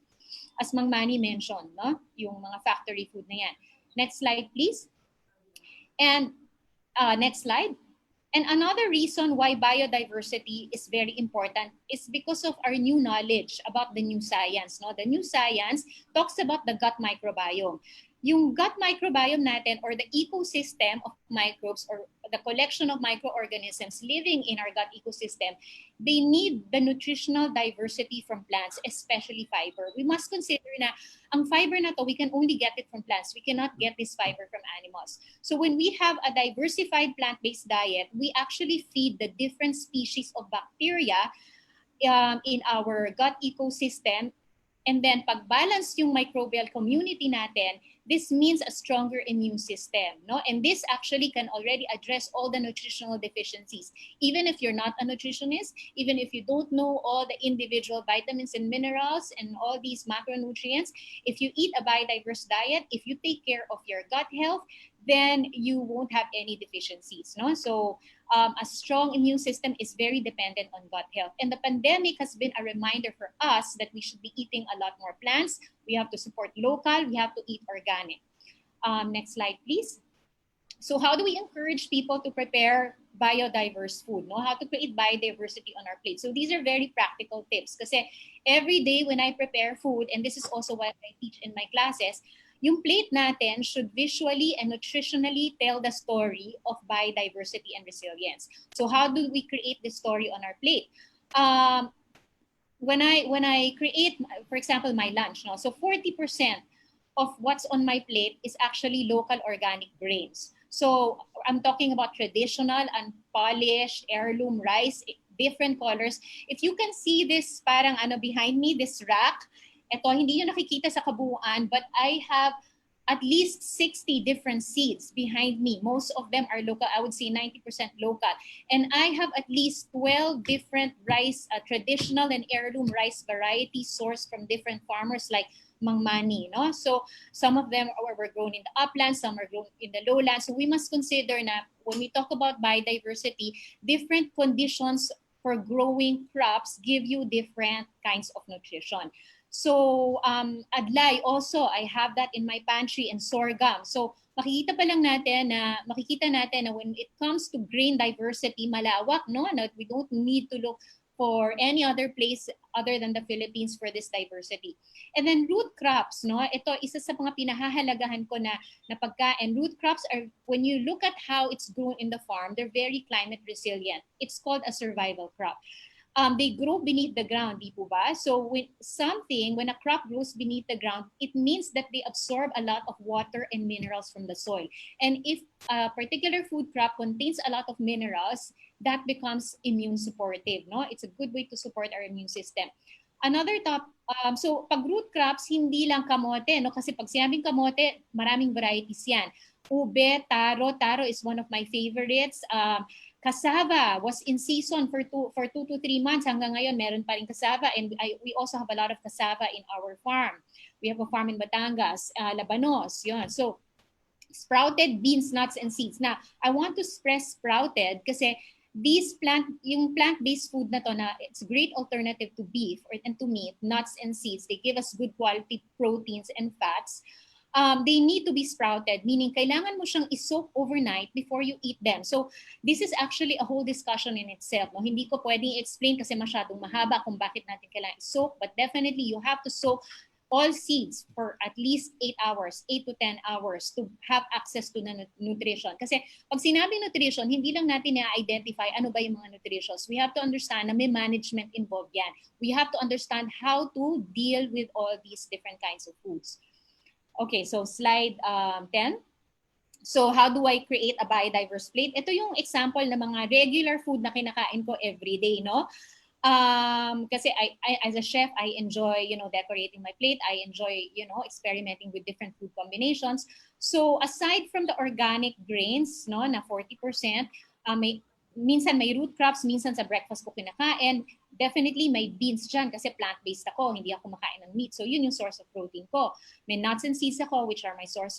H: As Mang Manny mentioned, yung mga factory food na yan. Next slide, please. And next slide. And another reason why biodiversity is very important is because of our new knowledge about the new science. The new science talks about the gut microbiome. yung gut microbiome natin, or the ecosystem of microbes, or the collection of microorganisms living in our gut ecosystem, they need the nutritional diversity from plants, especially fiber. We must consider na ang fiber na to, we can only get it from plants. We cannot get this fiber from animals. So when we have a diversified plant-based diet, we actually feed the different species of bacteria in our gut ecosystem. And then pag-balance yung microbial community natin, this means a stronger immune system, no? And this actually can already address all the nutritional deficiencies. Even if you're not a nutritionist, even if you don't know all the individual vitamins and minerals and all these macronutrients, if you eat a biodiverse diet, if you take care of your gut health, then you won't have any deficiencies, no? So a strong immune system is very dependent on gut health. And the pandemic has been a reminder for us that we should be eating a lot more plants. We have to support local. We have to eat organic. Next slide, please. So how do we encourage people to prepare biodiverse food? No? How to create biodiversity on our plate. So these are very practical tips. Kasi every day when I prepare food, and this is also what I teach in my classes, yung plate natin should visually and nutritionally tell the story of biodiversity and resilience. So how do we create this story on our plate? When I create, for example, my lunch, no? So 40% of what's on my plate is actually local organic grains. So I'm talking about traditional, unpolished, heirloom rice, different colors. If you can see this parang ano behind me, this rack, ito, hindi nyo nakikita sa kabuuan, but I have at least 60 different seeds behind me. Most of them are local. I would say 90% local. And I have at least 12 different rice, traditional and heirloom rice varieties sourced from different farmers like Mangmani. No? So some of them were grown in the uplands, some are grown in the lowlands. So we must consider na when we talk about biodiversity, different conditions for growing crops give you different kinds of nutrition. So, adlay also, I have that in my pantry, and sorghum. So, makikita natin na when it comes to grain diversity, malawak, no? Na we don't need to look for any other place other than the Philippines for this diversity. And then root crops, no? Ito, isa sa mga pinahahalagahan ko na pagkain. Root crops are, when you look at how it's grown in the farm, they're very climate resilient. It's called a survival crop. They grow beneath the ground, di po ba? So when a crop grows beneath the ground, it means that they absorb a lot of water and minerals from the soil. And if a particular food crop contains a lot of minerals, that becomes immune supportive, no? It's a good way to support our immune system. Another so pag root crops, hindi lang kamote, no? Kasi pag sinabing kamote, maraming varieties yan. Ube, taro is one of my favorites. Cassava was in season for 2 to 3 months. Hanggang ngayon, meron pa rin cassava. And we also have a lot of cassava in our farm. We have a farm in Batangas, Labanos. Yun. So, sprouted beans, nuts, and seeds. Now, I want to stress sprouted kasi yung plant-based food na to, na it's a great alternative to beef and to meat, nuts and seeds. They give us good quality proteins and fats. They need to be sprouted, meaning kailangan mo siyang isoak overnight before you eat them. So this is actually a whole discussion in itself. No? Hindi ko pwedeng explain kasi masyadong mahaba kung bakit natin kailangan isoak, but definitely you have to soak all seeds for at least 8 hours, 8 to 10 hours to have access to the nutrition. Kasi pag sinabing nutrition, hindi lang natin na-identify ano ba yung mga nutritions. We have to understand na may management involved yan. We have to understand how to deal with all these different kinds of foods. Okay, so slide 10. So how do I create a biodiverse plate? Ito yung example ng mga regular food na kinakain ko every day, no? Kasi I as a chef, I enjoy, decorating my plate. I enjoy, experimenting with different food combinations. So aside from the organic grains, no, na 40%, minsan may root crops, minsan sa breakfast ko kinakain. Definitely may beans dyan kasi plant-based ako, hindi ako makain ng meat. So yun yung source of protein ko. May nuts and seeds ako, which are my sources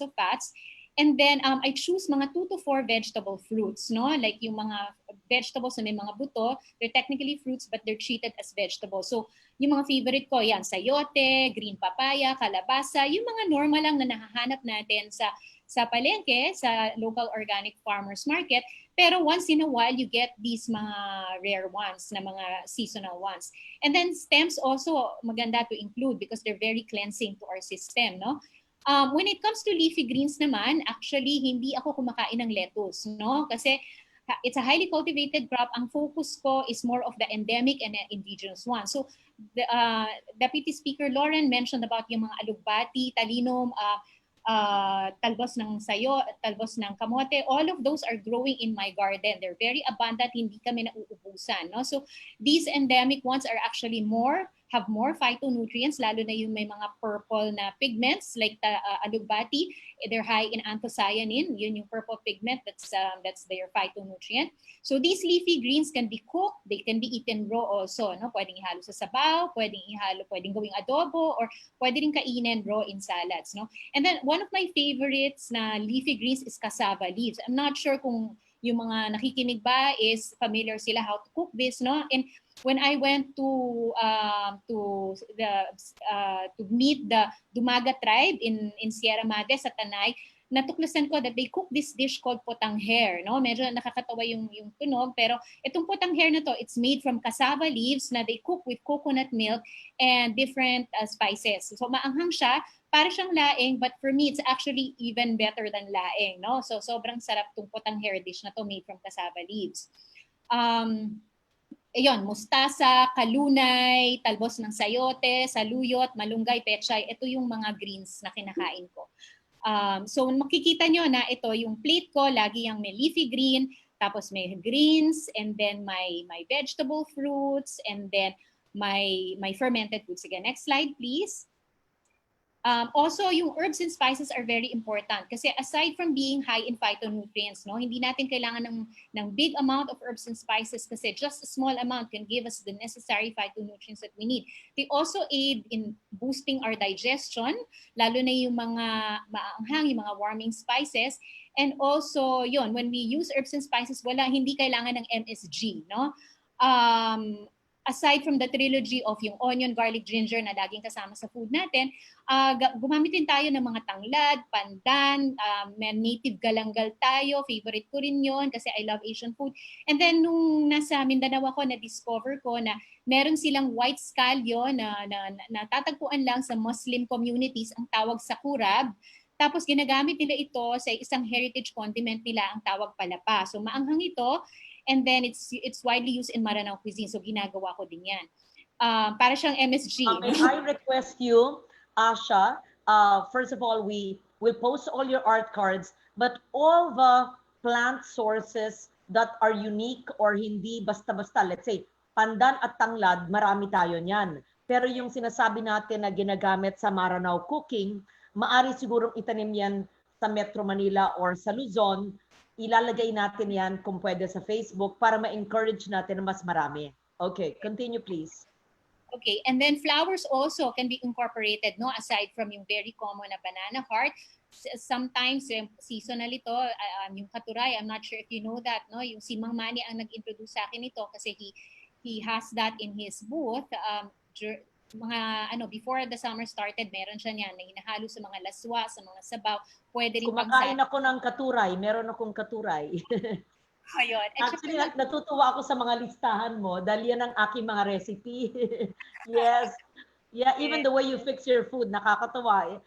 H: of fats. And then I choose mga 2 to 4 vegetable fruits, no? Like yung mga vegetables na may mga buto, they're technically fruits but they're treated as vegetables. So yung mga favorite ko, yan, sayote, green papaya, kalabasa, yung mga normal lang na nahahanap natin sa palengke, sa local organic farmers market. Pero once in a while, you get these mga rare ones, na mga seasonal ones. And then stems also maganda to include because they're very cleansing to our system, no? When it comes to leafy greens naman, actually, hindi ako kumakain ng lettuce, no? Kasi it's a highly cultivated crop. Ang focus ko is more of the endemic and indigenous one. So, the Deputy Speaker Lauren mentioned about yung mga alugbati, talinum, talbos ng sayo, talbos ng kamote. All of those are growing in my garden. They're very abundant, hindi kami nauubusan. No? So, these endemic ones are actually have more phytonutrients, lalo na yung may mga purple na pigments like the alugbati. They're high in anthocyanin. Yun yung purple pigment, that's their phytonutrient. So these leafy greens can be cooked, they can be eaten raw also. No? Pwedeng ihalo sa sabaw, pwedeng gawing adobo, or pwede rin kainin raw in salads. No? And then one of my favorites na leafy greens is cassava leaves. I'm not sure kung yung mga nakikinig ba is familiar sila how to cook this, no? And when I went to meet the Dumaga tribe in Sierra Madre sa Tanay, natuklasan ko that they cook this dish called potangher, no? Medyo nakakatawa yung tunog, pero itong potangher na to, it's made from cassava leaves na they cook with coconut milk and different spices. So maanghang siya, para siyang laing, but for me, it's actually even better than laing, no? So sobrang sarap tong potangher dish na to made from cassava leaves. Ayun, mustasa, kalunay, talbos ng sayote, saluyot, malunggay, pechay. Ito yung mga greens na kinakain ko. So makikita nyo na ito, yung plate ko, lagi yung may leafy green, tapos may greens, and then my vegetable fruits, and then my fermented foods. Again, next slide, please. Also, yung herbs and spices are very important kasi aside from being high in phytonutrients, no, hindi natin kailangan ng big amount of herbs and spices kasi just a small amount can give us the necessary phytonutrients that we need. They also aid in boosting our digestion, lalo na yung mga maanghang, yung mga warming spices. And also, yun, when we use herbs and spices, hindi kailangan ng MSG, no? Aside from the trilogy of yung onion, garlic, ginger na laging kasama sa food natin, gumamit din tayo ng mga tanglad, pandan, native galanggal tayo. Favorite ko rin yun kasi I love Asian food. And then nung nasa Mindanao ako, na-discover ko na meron silang white scallion na natatagpuan lang sa Muslim communities, ang tawag sa kurab. Tapos ginagamit nila ito sa isang heritage condiment nila, ang tawag palapa. So maanghang ito. And then it's widely used in Maranao cuisine. So ginagawa ko din yan. Para siyang MSG.
B: May I request you, Asha, first of all, we will post all your art cards, but all the plant sources that are unique or hindi basta-basta, let's say, pandan at tanglad, marami tayo niyan. Pero yung sinasabi natin na ginagamit sa Maranao cooking, maari sigurong itanim yan sa Metro Manila or sa Luzon. Ilalagay natin yan kung pwede sa Facebook para ma-encourage natin na mas marami. Okay, continue please.
H: Okay, and then flowers also can be incorporated, no? Aside from yung very common na banana heart, sometimes seasonal ito, yung katuray, I'm not sure if you know that, no? Yung si Mang Manny ang nag-introduce sa akin ito kasi he has that in his booth. Before the summer started, meron siya niyan na hinahalo sa mga laswa, sa mga sabaw. Pwede rin
B: kumakain ako ng katuray, meron akong katuray.
H: Ayun.
B: Actually, natutuwa ako sa mga listahan mo dahil yan ang aking mga recipe. Yes. Yeah, even the way you fix your food, nakakatawa.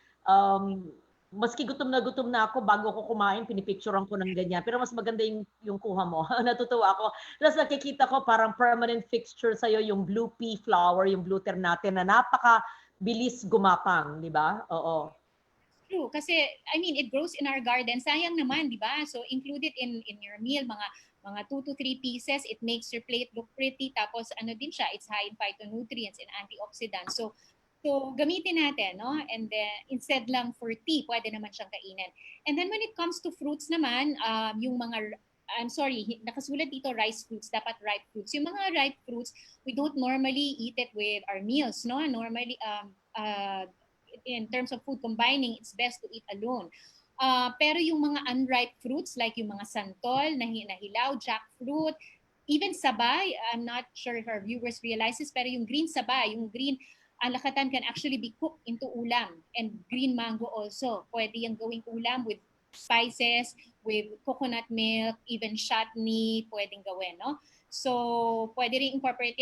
B: Maski gutom na ako, bago ako kumain, pinipicturean ko ng ganyan. Pero mas maganda yung kuha mo. Natutuwa ako. Tapos nakikita ko parang permanent fixture sa'yo yung blue pea flower, yung blue ter natin na napaka-bilis gumapang, di ba? Oo.
H: True. Kasi, I mean, it grows in our garden. Sayang naman, di ba? So, include it in your meal, mga 2 to 3 pieces. It makes your plate look pretty. Tapos, din siya, it's high in phytonutrients and antioxidants. So gamitin natin, no? And then, instead lang for tea, pwede naman siyang kainin. And then, when it comes to fruits naman, yung mga, I'm sorry, nakasulat dito rice fruits, dapat ripe fruits. Yung mga ripe fruits, we don't normally eat it with our meals, no? Normally, in terms of food combining, it's best to eat alone. Pero yung mga unripe fruits, like yung mga santol, nahilaw, jackfruit, even sabay, I'm not sure if our viewers realize this, pero yung green sabay, yung green alakatan can actually be cooked into ulam, and green mango also. Pwede yung gawing ulam with spices, with coconut milk, even chutney, pwedeng gawin, no? So, pwede rin incorporate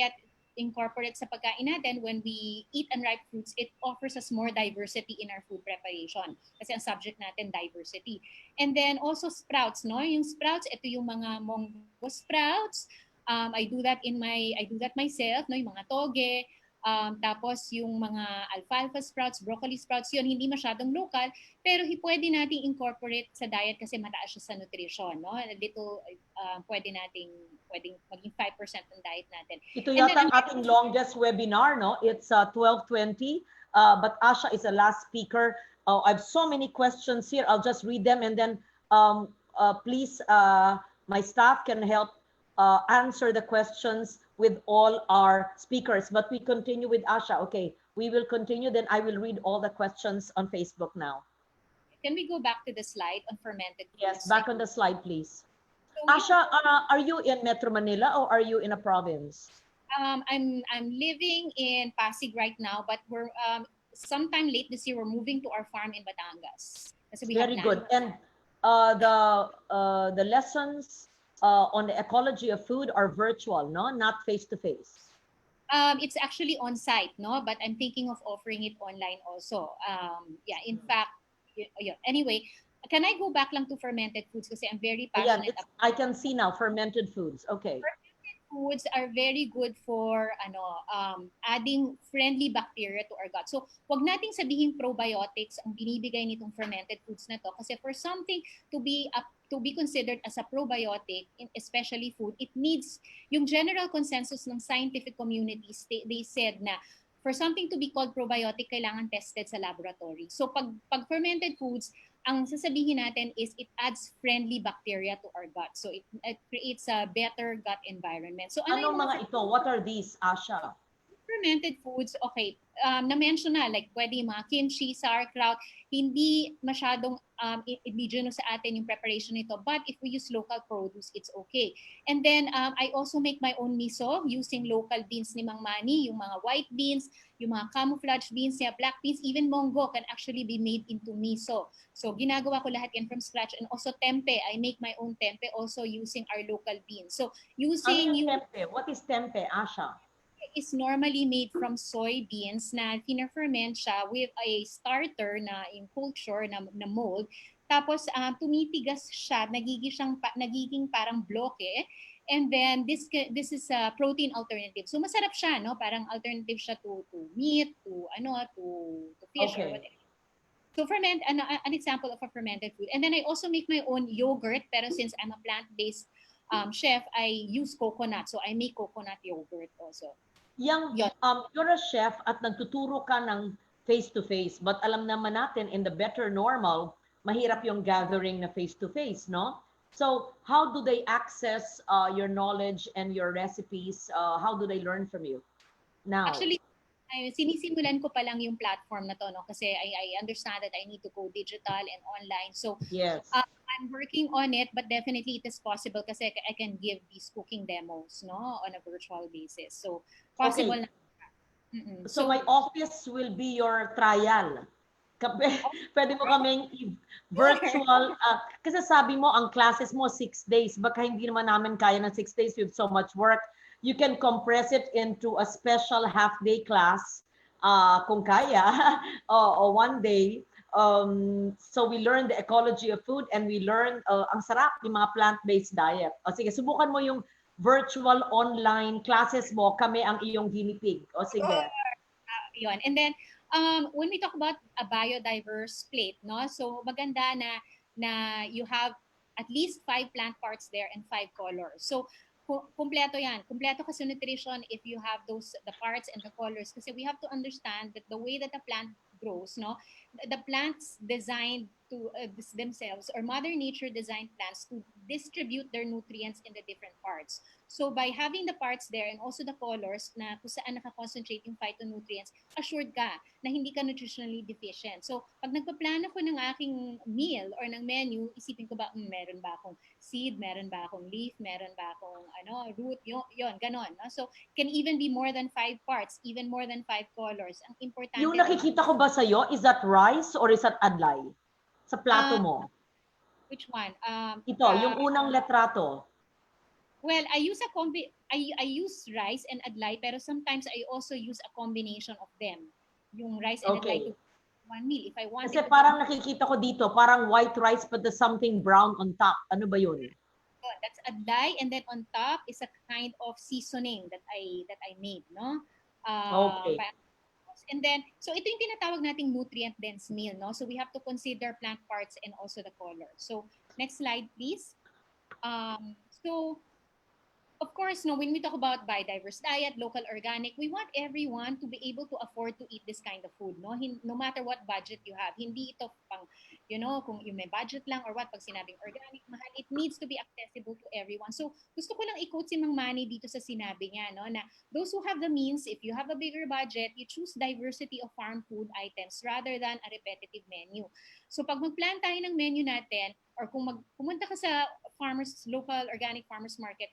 H: incorporate sa pagkain natin, when we eat unripe fruits, it offers us more diversity in our food preparation. Kasi ang subject natin, diversity. And then also sprouts, no? Yung sprouts, ito yung mga mongo sprouts. I do that myself, no? Yung mga toge. Tapos yung mga alfalfa sprouts, broccoli sprouts, yun, hindi masyadong local, pero pwede nating incorporate sa diet kasi mataas siya sa nutrition, no? Dito, pwedeng maging 5% ng diet natin.
B: Ito yata ang ating longest webinar, no? It's 12:20, but Asha is the last speaker. I have so many questions here. I'll just read them, and then please, my staff can help answer the questions with all our speakers, but we continue with Asha. Okay, we will continue, then I will read all the questions on Facebook now.
H: Can we go back to the slide on fermented foods?
B: Yes, back on the slide, please.
H: So
B: Asha, are you in Metro Manila or are you in a province?
H: I'm living in Pasig right now, but we're sometime late this year we're moving to our farm in Batangas. Kasi we
B: Very
H: have
B: good.
H: land.
B: And the lessons on the ecology of food are virtual, no? Not face-to-face.
H: It's actually on site, no? But I'm thinking of offering it online also. Yeah, in fact, yeah. Anyway, can I go back lang to fermented foods kasi I'm very passionate about.
B: I can see now fermented foods. Okay.
H: Fermented foods are very good for adding friendly bacteria to our gut. So, wag nating sabihin probiotics ang binibigay nitong fermented foods na to kasi for something to be considered as a probiotic, especially food, it needs yung general consensus ng scientific communities. They said na for something to be called probiotic, kailangan tested sa laboratory. So pag fermented foods, ang sasabihin natin is it adds friendly bacteria to our gut. So it creates a better gut environment. So
B: ano mga ito? What are these, Asha?
H: Fermented foods, okay, na-mention na, like pwede yung mga kimchi, sauerkraut, hindi masyadong indigenous sa atin yung preparation nito, but if we use local produce, it's okay. And then, I also make my own miso using local beans ni Mang Manny, yung mga white beans, yung mga camouflage beans, yung black beans, even mongo can actually be made into miso. So, ginagawa ko lahat yan from scratch. And also tempe, I make my own tempe also using our local beans. So, using
B: tempe? What is tempe, Asha?
H: Is normally made from soybeans na fina-ferment siya with a starter na in culture na mold. Tapos tumitigas siya, nagiging parang bloke. And then this is a protein alternative. So masarap siya, no? Parang alternative siya to meat, to fish,
B: okay,
H: or whatever. So an example of a fermented food. And then I also make my own yogurt, pero since I'm a plant-based chef, I use coconut. So I make coconut yogurt also.
B: You're a chef at nagtuturo ka ng face-to-face, but alam naman natin in the better normal, mahirap yung gathering na face-to-face, no? So how do they access your knowledge and your recipes? How do they learn from you now?
H: Actually, sinisimulan ko pa lang yung platform na to, no? Kasi I understand that I need to go digital and online. So
B: yes.
H: I'm working on it, but definitely it is possible kasi I can give these cooking demos, no, on a virtual basis. So possible
B: okay.
H: Na.
B: So my office will be your trial. Pwede mo kaming virtual, kasi sabi mo ang classes mo 6 days, baka hindi naman namin kaya ng 6 days, we have so much work. You can compress it into a special half-day class kung kaya, or 1 day. So we learn the ecology of food and we learn ang sarap yung mga plant-based diet. O sige, subukan mo yung virtual online classes mo, kami ang iyong guinea pig. O sige.
H: Yun. And then when we talk about a biodiverse plate, no? So maganda na you have at least 5 plant parts there and 5 colors. So kumpleto yan. Kumpleto kasi nutrition if you have the parts and the colors, kasi we have to understand that the way that the plant grows, no, the plants designed to themselves, or Mother Nature designed plants to distribute their nutrients in the different parts. So by having the parts there and also the colors na kung saan nakakoncentrate yung phytonutrients, assured ka na hindi ka nutritionally deficient. So pag nagpa-plan ako ng aking meal or ng menu, isipin ko ba, meron ba akong seed, meron ba akong leaf, meron ba akong root, yun, ganon. No? So can even be more than 5 parts, even more than 5 colors. Ang importante.
B: Yung nakikita ko ba sa'yo, is that rice or is that adlay? Sa plato mo?
H: Which one?
B: Ito, yung unang letrato.
H: Well, I use rice and adlay, pero sometimes I also use a combination of them. Yung rice and adlay
B: Okay.
H: to one meal. If I want
B: Kasi
H: it to
B: parang
H: be
B: nakikita ko dito, parang white rice but there's something brown on top. Ano ba yun?
H: good, that's adlay, and then on top is a kind of seasoning that I made, no?
B: Okay.
H: And then, so ito yung tinatawag nating nutrient-dense meal, no? So we have to consider plant parts and also the color. So next slide, please. So of course, no, when we talk about biodiverse diet, local organic, we want everyone to be able to afford to eat this kind of food, no? No matter what budget you have. Hindi ito pang, kung yung may budget lang or what, pag sinabing organic, mahal, it needs to be accessible to everyone. So, gusto ko lang i-quote si Mang Manny dito sa sinabi niya, no, na those who have the means, if you have a bigger budget, you choose diversity of farm food items rather than a repetitive menu. So, pag mag-plan tayo ng menu natin, or kung pumunta ka sa local organic farmers market,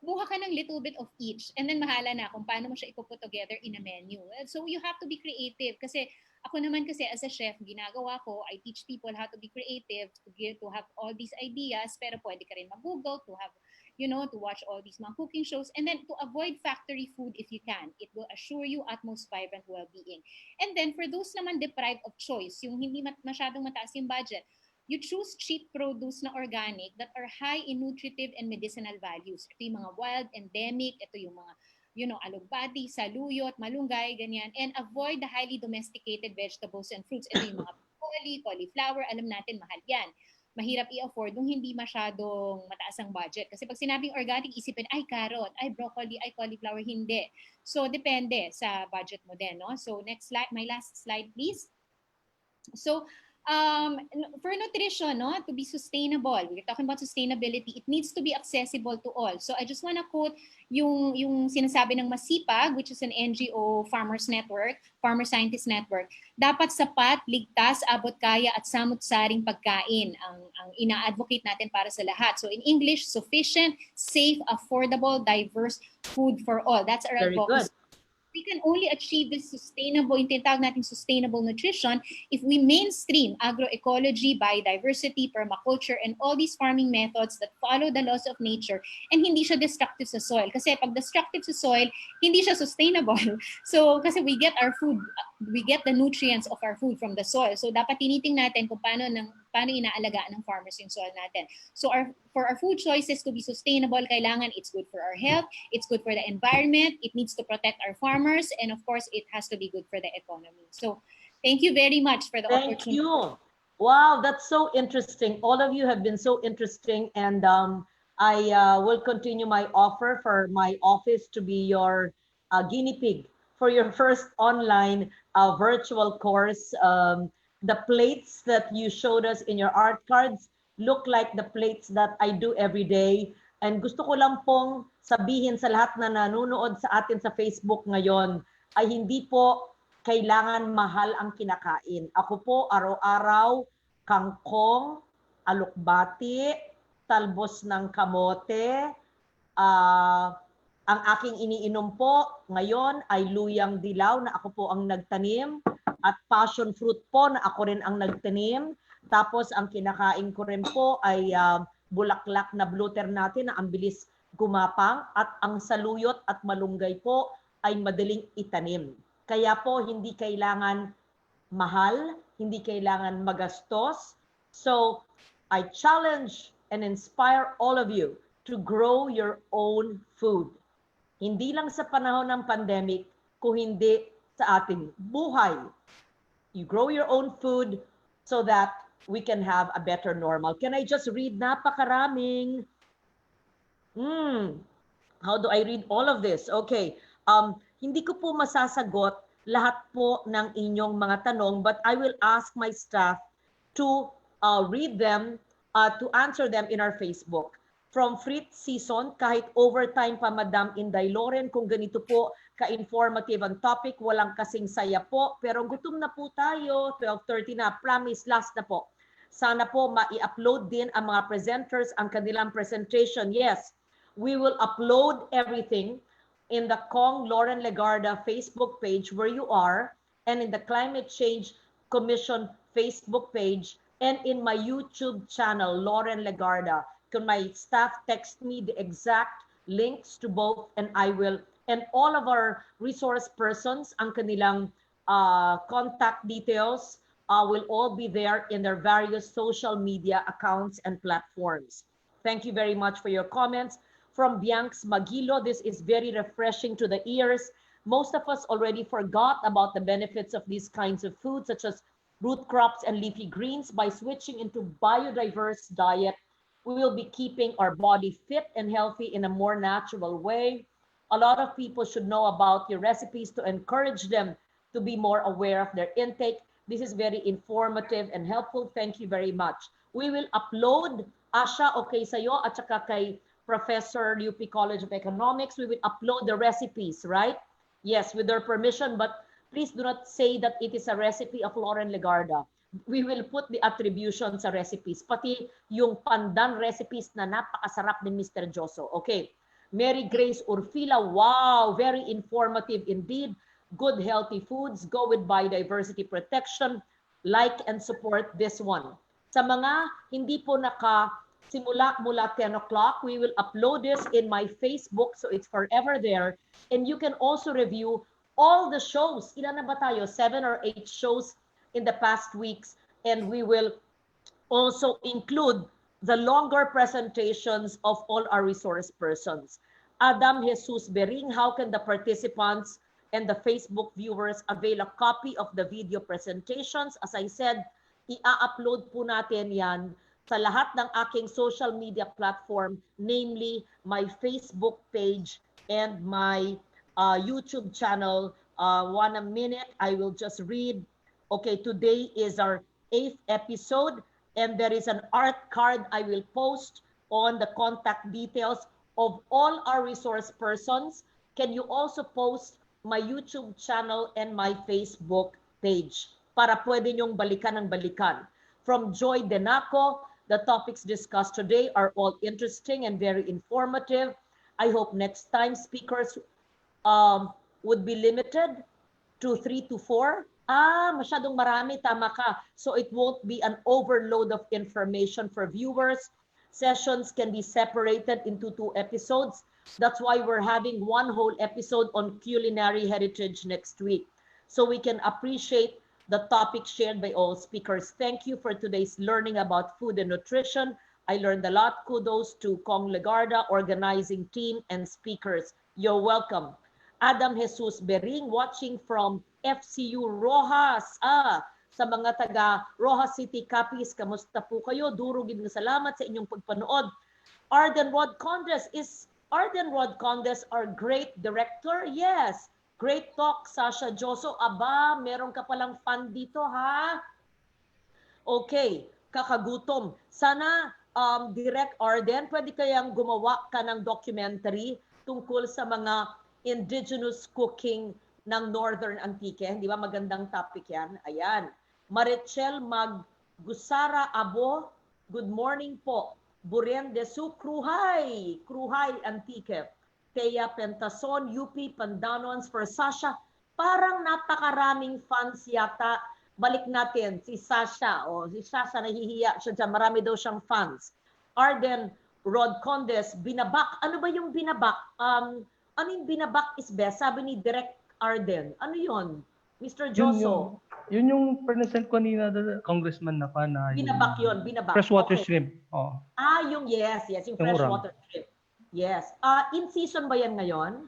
H: kumuha ka ng little bit of each and then mahala na kung paano mo siya ipuput together in a menu. So you have to be creative kasi ako naman kasi as a chef, ginagawa ko, I teach people how to be creative, to have all these ideas, pero pwede ka rin mag-Google to have, to watch all these mga cooking shows and then to avoid factory food if you can. It will assure you utmost vibrant well-being. And then for those naman deprived of choice, yung hindi masyadong mataas yung budget, you choose cheap produce na organic that are high in nutritive and medicinal values. Ito yung mga wild, endemic, ito yung mga, alugbati, saluyot, malunggay, ganyan. And avoid the highly domesticated vegetables and fruits. Ito yung mga broccoli, cauliflower, alam natin, mahal yan. Mahirap i-afford nung hindi masyadong mataas ang budget. Kasi pag sinabing organic, isipin, ay carrot, ay broccoli, ay cauliflower, hindi. So, depende sa budget mo din, no? So, next slide, my last slide, please. So, for nutrition, no, to be sustainable, we're talking about sustainability, it needs to be accessible to all. So I just want to quote yung sinasabi ng Masipag, which is an NGO farmers network, farmer scientist network. Dapat sapat, ligtas, abot kaya at samut-saring pagkain ang ina-advocate natin para sa lahat. So in English, sufficient, safe, affordable, diverse food for all. That's our advocacy. We can only achieve this sustainable, yung tinatawag natin sustainable nutrition, if we mainstream agroecology, biodiversity, permaculture, and all these farming methods that follow the laws of nature and hindi siya destructive sa soil. Kasi pag destructive sa soil, hindi siya sustainable. So, kasi we get our food, we get the nutrients of our food from the soil. So, dapat tiniting natin kung paano inaalagaan ng farmers yung soil natin. So, for our food choices to be sustainable, kailangan it's good for our health, it's good for the environment, it needs to protect our farmers, and of course, it has to be good for the economy. So, thank you very much for the opportunity.
B: Thank you. Wow, that's so interesting. All of you have been so interesting, and I will continue my offer for my office to be your guinea pig for your first online virtual course. The plates that you showed us in your art cards look like the plates that I do every day. And gusto ko lang pong sabihin sa lahat na nanonood sa atin sa Facebook ngayon ay hindi po kailangan mahal ang kinakain. Ako po araw-araw kangkong, alokbati, talbos ng kamote, ang aking iniinom po ngayon ay luyang dilaw na ako po ang nagtanim at passion fruit po na ako rin ang nagtanim. Tapos ang kinakain ko rin po ay bulaklak na bluter natin na ang bilis gumapang at ang saluyot at malunggay po ay madaling itanim. Kaya po hindi kailangan mahal, hindi kailangan magastos. So I challenge and inspire all of you to grow your own food. Hindi lang sa panahon ng pandemic, kung hindi sa ating buhay. You grow your own food so that we can have a better normal. Can I just read? Napakaraming. How do I read all of this? Okay. Hindi ko po masasagot lahat po ng inyong mga tanong, but I will ask my staff to read them, to answer them in our Facebook. From Fritz Season, kahit overtime pa Madam Inday Loren, kung ganito po ka-informative ang topic, walang kasing saya po. Pero gutom na po tayo, 12:30 na, promise, last na po. Sana po ma-i-upload din ang mga presenters ang kanilang presentation. Yes, we will upload everything in the Kong Lauren Legarda Facebook page where you are, and in the Climate Change Commission Facebook page, and in my YouTube channel, Lauren Legarda. Can my staff text me the exact links to both, and all of our resource persons, ang kanilang contact details will all be there in their various social media accounts and platforms. Thank you very much for your comments. From Bianx Magilo, this is very refreshing to the ears. Most of us already forgot about the benefits of these kinds of foods, such as root crops and leafy greens. By switching into biodiverse diet, we will be keeping our body fit and healthy in a more natural way. A lot of people should know about your recipes to encourage them to be more aware of their intake. This is very informative and helpful. Thank you very much. We will upload, Asha, okay sa'yo, at saka kay Professor Luchie College of Economics, we will upload the recipes, right? Yes, with their permission, but please do not say that it is a recipe of Lauren Legarda. We will put the attribution sa recipes, pati yung pandan recipes na napakasarap ni Mr. Dioso. Okay. Mary Grace Urfila, wow, very informative indeed. Good healthy foods, go with biodiversity protection. Like and support this one. Sa mga hindi po nakasimula mula 10 o'clock, we will upload this in my Facebook, so it's forever there. And you can also review all the shows. Ilan na ba tayo? 7 or 8 shows in the past weeks. And we will also include the longer presentations of all our resource persons. Adam Jesus Bering, how can the participants and the Facebook viewers avail a copy of the video presentations? As I said, i-upload po natin yan sa lahat ng aking social media platform, namely my Facebook page and my YouTube channel. One a minute, I will just read. Okay, today is our 8th episode, and there is an art card I will post on the contact details of all our resource persons. Can you also post my YouTube channel and my Facebook page para pwede nyong balikan ng balikan. From Joy Denaco, the topics discussed today are all interesting and very informative. I hope next time speakers would be limited to 3 to 4. Masyadong marami, tama ka. So it won't be an overload of information for viewers. Sessions can be separated into 2 episodes. That's why we're having one whole episode on culinary heritage next week, so we can appreciate the topic shared by all speakers. Thank you for today's learning about food and nutrition. I learned a lot. Kudos to Kong Legarda, organizing team, and speakers. You're welcome. Adam Jesus Bering, watching from FCU Rojas. Sa mga taga Rojas City Capiz, kamusta po kayo? Durugin ng salamat sa inyong pagpanood. Arden Rod Condes, is Arden Rod Condes our great director? Yes. Great talk, Sashah Dioso. Aba, meron ka palang fan dito, ha? Okay, kakagutom. Sana, Direct Arden, pwede kayang gumawa ka ng documentary tungkol sa mga indigenous cooking ng Northern Antique. Di ba magandang topic yan? Ayan. Marichel Maggusara Abo, good morning po. Buren de Su, Kruhay Antique. Thea Pentason, UP Pandanons for Sashah. Parang napakaraming fans yata. Balik natin si Sashah. Si Sashah nahihiya siya dyan. Marami daw siyang fans. Arden Rod Condes, binabak. Ano ba yung binabak? Ano yung binabak is best? Sabi ni Direct Arden. Ano yun? Mr. Dioso.
F: Yun yung present ko kanina, congressman na pa na.
B: Binabak yun, binabak.
F: Freshwater
B: okay.
F: shrimp. Oh.
B: Yung yes, yung freshwater shrimp. Yes. In season ba yan ngayon?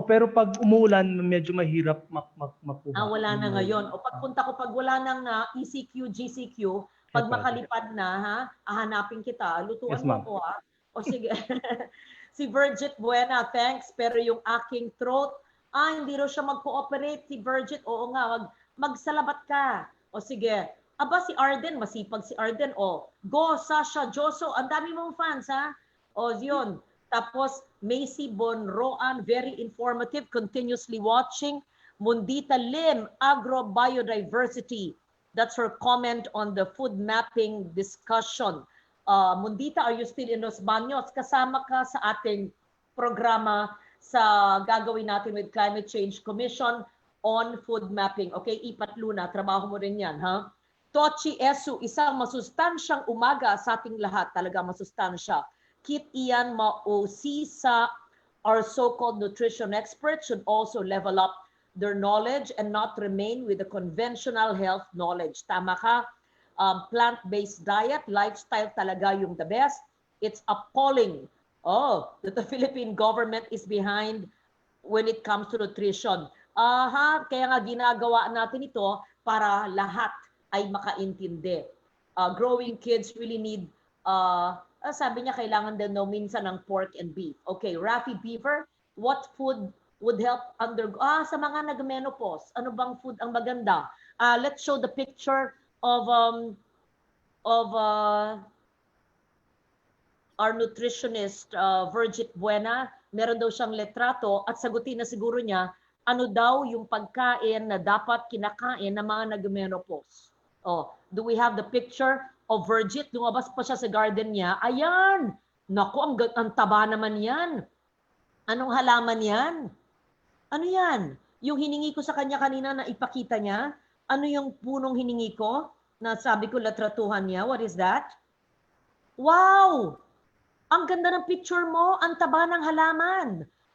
F: Pero pag umulan, medyo mahirap makuha.
B: Wala na ngayon. O pagpunta ko, pag wala nang ECQ, GCQ, pag makalipad na, hahanapin kita. Lutuan mo ko, ha? O sige. Si Virgith Buena, thanks. Pero yung aking throat, hindi raw siya mag-cooperate. Si Virgith, oo nga, magsalabat ka. O sige. Aba, si Arden, masipag si Arden. Go, Sashah Dioso. Ang dami mong fans, ha? Yun. Tapos, Macy Bonroan, very informative, continuously watching. Mundita Lim, Agro Biodiversity. That's her comment on the food mapping discussion. Mundita, are you still in Los Baños? Kasama ka sa ating programa sa gagawin natin with Climate Change Commission on food mapping. Okay, Ipat Luna, trabaho mo rin yan, ha? Tochi Esu, isang masustansyang umaga sa ating lahat, talaga masustansya. Kit iyan mausi sa our so-called nutrition experts should also level up their knowledge and not remain with the conventional health knowledge. Tama ka, plant-based diet, lifestyle talaga yung the best. It's appalling, that the Philippine government is behind when it comes to nutrition. Kaya nga ginagawa natin ito para lahat ay makaintindi. Growing kids really need, sabi niya kailangan din daw minsan ng pork and beef. Okay, Rafi Beaver, what food would help undergo, sa mga nag-menopause, ano bang food ang maganda? Let's show the picture of our nutritionist, Virgith Buena. Meron daw siyang letrato at sagutin na siguro niya ano daw yung pagkain na dapat kinakain ng mga nag-menopause. Do we have the picture of Virgith? Lumabas pa siya sa garden niya. Ayan! Naku, ang taba naman yan. Anong halaman yan? Ano yan? Yung hiningi ko sa kanya kanina na ipakita niya, ano yung punong hiningi ko? Na sabi ko latratuhan niya. What is that? Wow! Ang ganda ng picture mo. Ang taba ng halaman.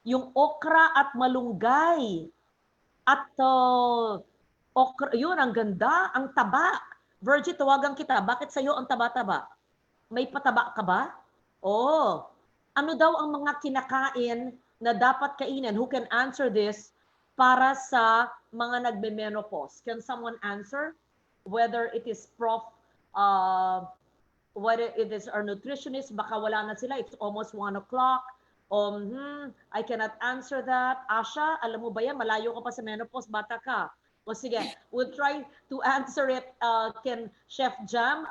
B: Yung okra at malunggay. At okra, yun, ang ganda, ang taba. Virgith, tawagan kita. Bakit sa'yo ang taba-taba? May pataba ka ba? Ano daw ang mga kinakain na dapat kainin? Who can answer this para sa mga nagbe-menopause? Can someone answer? Whether it is whether it is our nutritionist, baka wala na sila. It's almost 1 o'clock. I cannot answer that. Asha, alam mo ba yan? Malayo ka pa sa menopause, bata ka. O sige, we'll try to answer it. Can Chef Jam,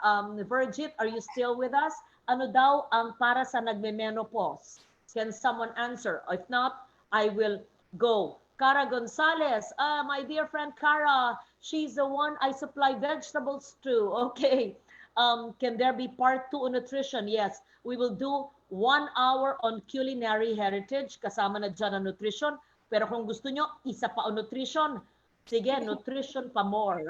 B: Virgith, are you still with us? Ano daw ang para sa nagme-menopause? Can someone answer? If not, I will go. Cara Gonzalez, my dear friend Cara, she's the one I supply vegetables to. Okay. Can there be part 2 on nutrition? Yes, we will do 1 hour on culinary heritage, kasama na dyan ang nutrition. Pero kung gusto nyo, isa pa on nutrition, sige, nutrition pa more.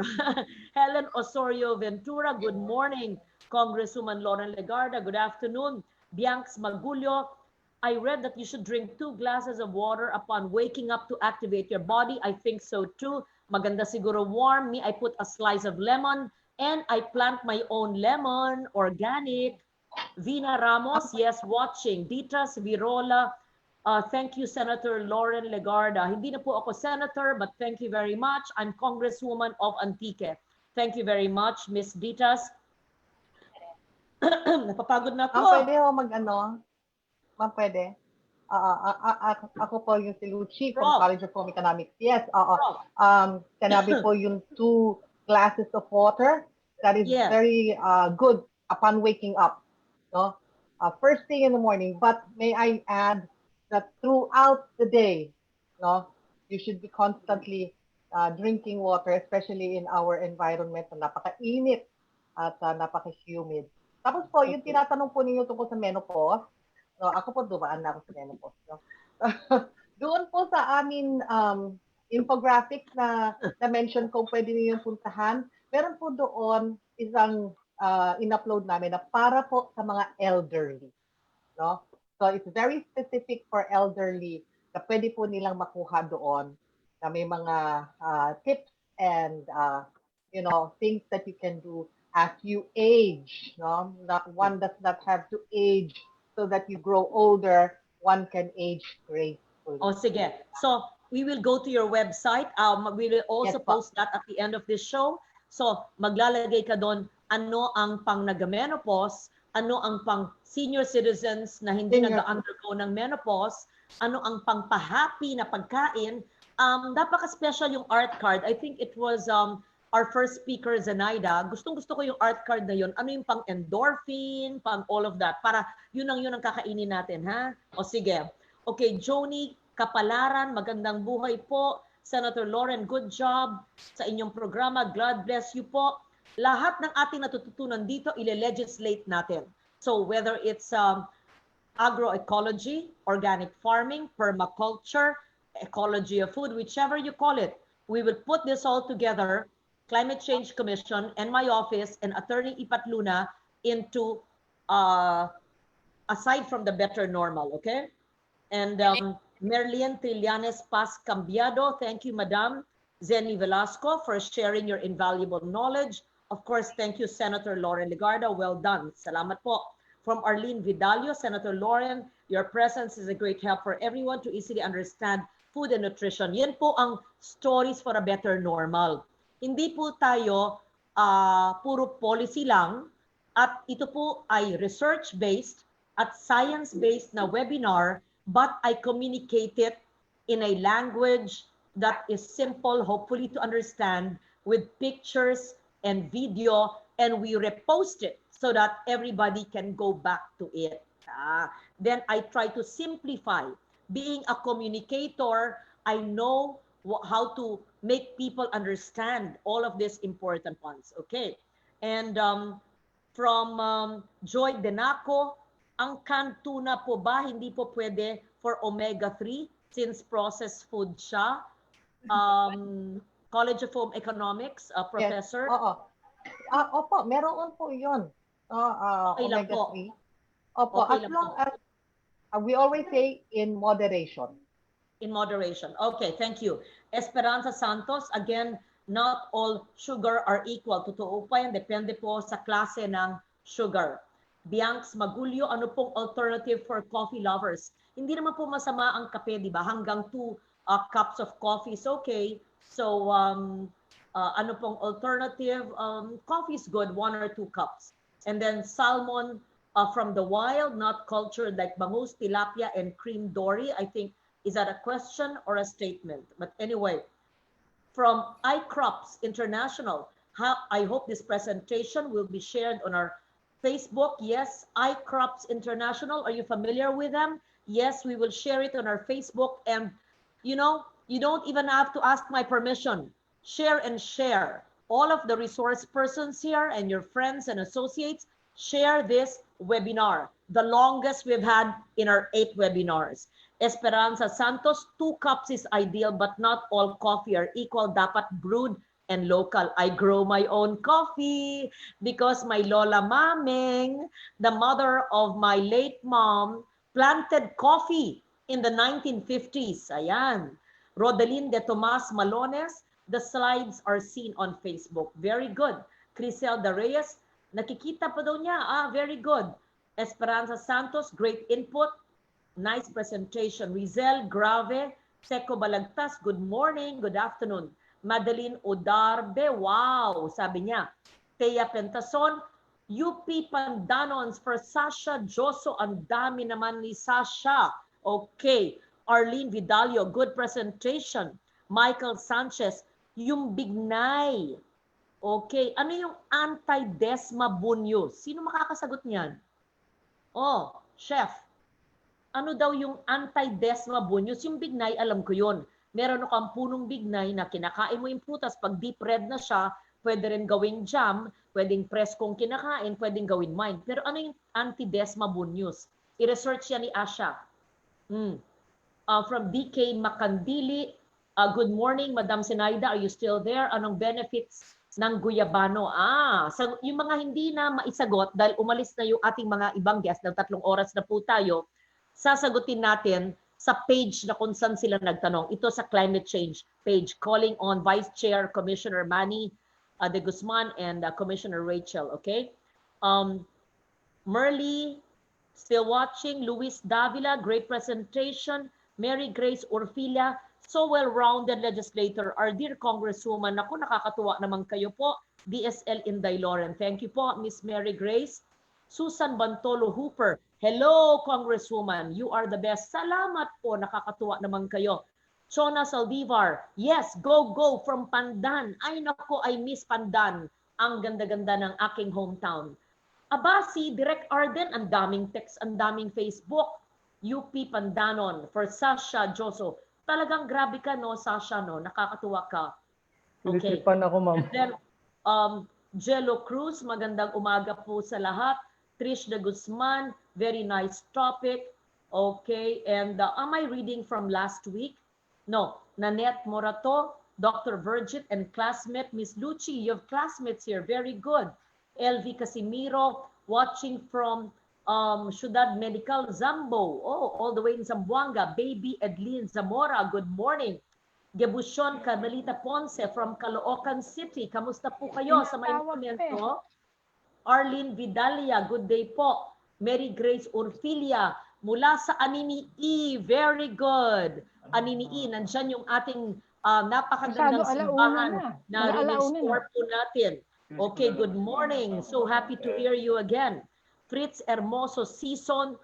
B: Helen Osorio Ventura, good morning. Congresswoman Lauren Legarda, good afternoon. Bianx Magulio, I read that you should drink 2 glasses of water upon waking up to activate your body. I think so too. Maganda siguro warm. Me, I put a slice of lemon and I plant my own lemon, organic. Vina Ramos, yes, watching. Ditas Virola, thank you, Senator Lauren Legarda. Hindi na po ako senator, but thank you very much. I'm Congresswoman of Antique. Thank you very much, Miss Ditas. Napapagod na ako.
A: Pwede ho mag-ano? Ma'am, pwede? Ako po yung si Luchie from College of Home Economics. Yes, kanabi po yung 2 glasses of water. That is very good upon waking up. No? First thing in the morning. But may I add that throughout the day, no, you should be constantly drinking water, especially in our environment na napaka-init at napaka-humid. Tapos po, yung tinatanong po ninyo tungkol sa menopause, no, ako po dumaan na ako sa menopause. No? Doon po sa amin infographic na mention ko, pwede niyo puntahan. Meron po doon isang in-upload namin na para po sa mga elderly. No? So it's very specific for elderly na pwede po nilang makuha doon na may mga tips and things that you can do as you age. No? Not one does not have to age so that you grow older. One can age gracefully.
B: Sige. So we will go to your website. We will also post that at the end of this show. So maglalagay ka doon ano ang pang nag-menopause, ano ang pang senior citizens na hindi nag-undergo ng menopause, ano ang pang pa-happy na pagkain. Napaka-special yung art card. I think it was our first speaker, Zenaida. Gustong-gusto ko yung art card na yun. Ano yung pang endorphin, pang all of that. Para yun ang kakainin natin, ha? O sige. Okay, Joni Kapalaran, magandang buhay po. Senator Lauren, good job sa inyong programa. God bless you po. Lahat ng ating natututunan dito, ile-legislate natin. So whether it's agroecology, organic farming, permaculture, ecology of food, whichever you call it, we will put this all together, Climate Change Commission and my office and Attorney Ipat Luna into aside from the better normal, okay? And Merlin Trillanes Paz Cambiado, thank you, Madam. Zenaida Velasco, for sharing your invaluable knowledge. Of course, thank you, Senator Lauren Legarda. Well done. Salamat po. From Arlene Vidalio, Senator Lauren, your presence is a great help for everyone to easily understand food and nutrition. Yan po ang stories for a better normal. Hindi po tayo puro policy lang, at ito po ay research-based at science-based na webinar, but I communicate it in a language that is simple, hopefully to understand, with pictures and video, and we repost it so that everybody can go back to it. Then I try to simplify. Being a communicator, I know how to make people understand all of these important ones. Okay. And from Joy Denaco, ang canned tuna po ba hindi po pwede for omega-3 since processed food siya? College of Home Economics, Professor?
A: Yes. Oo. Opo, meron po yun.
B: Okay lang po.
A: Omega-3. Opo,
B: Okay
A: as
B: lang
A: long
B: po.
A: as we always say in moderation.
B: In moderation. Okay, thank you. Esperanza Santos, again, not all sugar are equal. Totoo pa yan, depende po sa klase ng sugar. Bianx Magulyo, ano pong alternative for coffee lovers? Hindi naman po masama ang kape, di ba? Hanggang 2 cups of coffee is okay. So, ano pong alternative? Coffee is good, 1 or 2 cups. And then salmon from the wild, not cultured like bangus, tilapia, and cream dory. I think, is that a question or a statement? But anyway, from iCrops International, I hope this presentation will be shared on our Facebook. Yes, iCrops International. Are you familiar with them? Yes, we will share it on our Facebook. And, you know, you don't even have to ask my permission. Share and share. All of the resource persons here and your friends and associates, share this webinar, the longest we've had in our 8 webinars. Esperanza Santos, 2 cups is ideal, but not all coffee are equal. Dapat brewed and local. I grow my own coffee because my Lola Maming, the mother of my late mom, planted coffee in the 1950s. Ayan. Rodelin de Tomas Malones, the slides are seen on Facebook. Very good. Crisel de Reyes, nakikita pa daw niya. Very good. Esperanza Santos, great input. Nice presentation. Rizel Grave, Seco Balagtas, good morning, good afternoon. Madeline Odarbe, wow, sabi niya. Thea Pentason, UP Pandanons for Sashah Dioso, ang dami naman ni Sasha. Okay. Arlene Vidalio, good presentation. Michael Sanchez, yung bignay. Okay. Ano yung anti-desma bunyos? Sino makakasagot niyan? Oh, chef. Ano daw yung anti-desma bunyos? Yung bignay, alam ko yun. Meron kang punong bignay na kinakain mo yung prutas. Pag deep red na siya, pwede rin gawing jam, pwedeng preskong kinakain, pwedeng gawing wine. Pero ano yung anti-desma bunyos? I-research yan ni Asha. From DK Makandili, good morning, Madam Zenaida, are you still there? Anong benefits ng guyabano? So yung mga hindi na maisagot dahil umalis na yung ating mga ibang guests, ng 3 oras na po tayo, sasagutin natin sa page na kung saan sila nagtanong. Ito sa climate change page, calling on Vice Chair Commissioner Manny de Guzman and Commissioner Rachel, okay? Merly, still watching. Luis Davila, great presentation. Mary Grace Orfila, so well-rounded legislator. Our dear Congresswoman, naku, nakakatuwa naman kayo po. DSL Inday Lauren. Thank you po, Miss Mary Grace. Susan Bantolo Hooper, hello, Congresswoman. You are the best. Salamat po, nakakatuwa naman kayo. Chona Saldivar, yes, go, go from Pandan. Ay nako, I miss Pandan. Ang ganda-ganda ng aking hometown. Abasi, Direct Arden, ang daming text, ang daming Facebook. UP Pandanon for Sashah Dioso. Talagang grabe ka, no, Sasha, no? Nakakatuwa ka. Okay.
F: Pinisipan ako, ma'am.
B: And then, Jello Cruz, magandang umaga po sa lahat. Trish de Guzman, very nice topic. Okay, and am I reading from last week? No, Nanette Morato, Dr. Virgith, and classmate Miss Luchie. You have classmates here, very good. LV Casimiro, watching from Ciudad Medical Zambo, all the way in Zamboanga. Baby Edlin Zamora, good morning. Gebusion Carmelita Ponce from Caloocan City. Kamusta po kayo sa may momento? Arlene Vidalia, good day po. Mary Grace Urfilia, mula sa Anini E, very good. Anini E, nandyan yung ating napakagandang simbahan na rin-restore po natin. Okay, good morning. So happy to hear you again. Fritz Hermoso Season,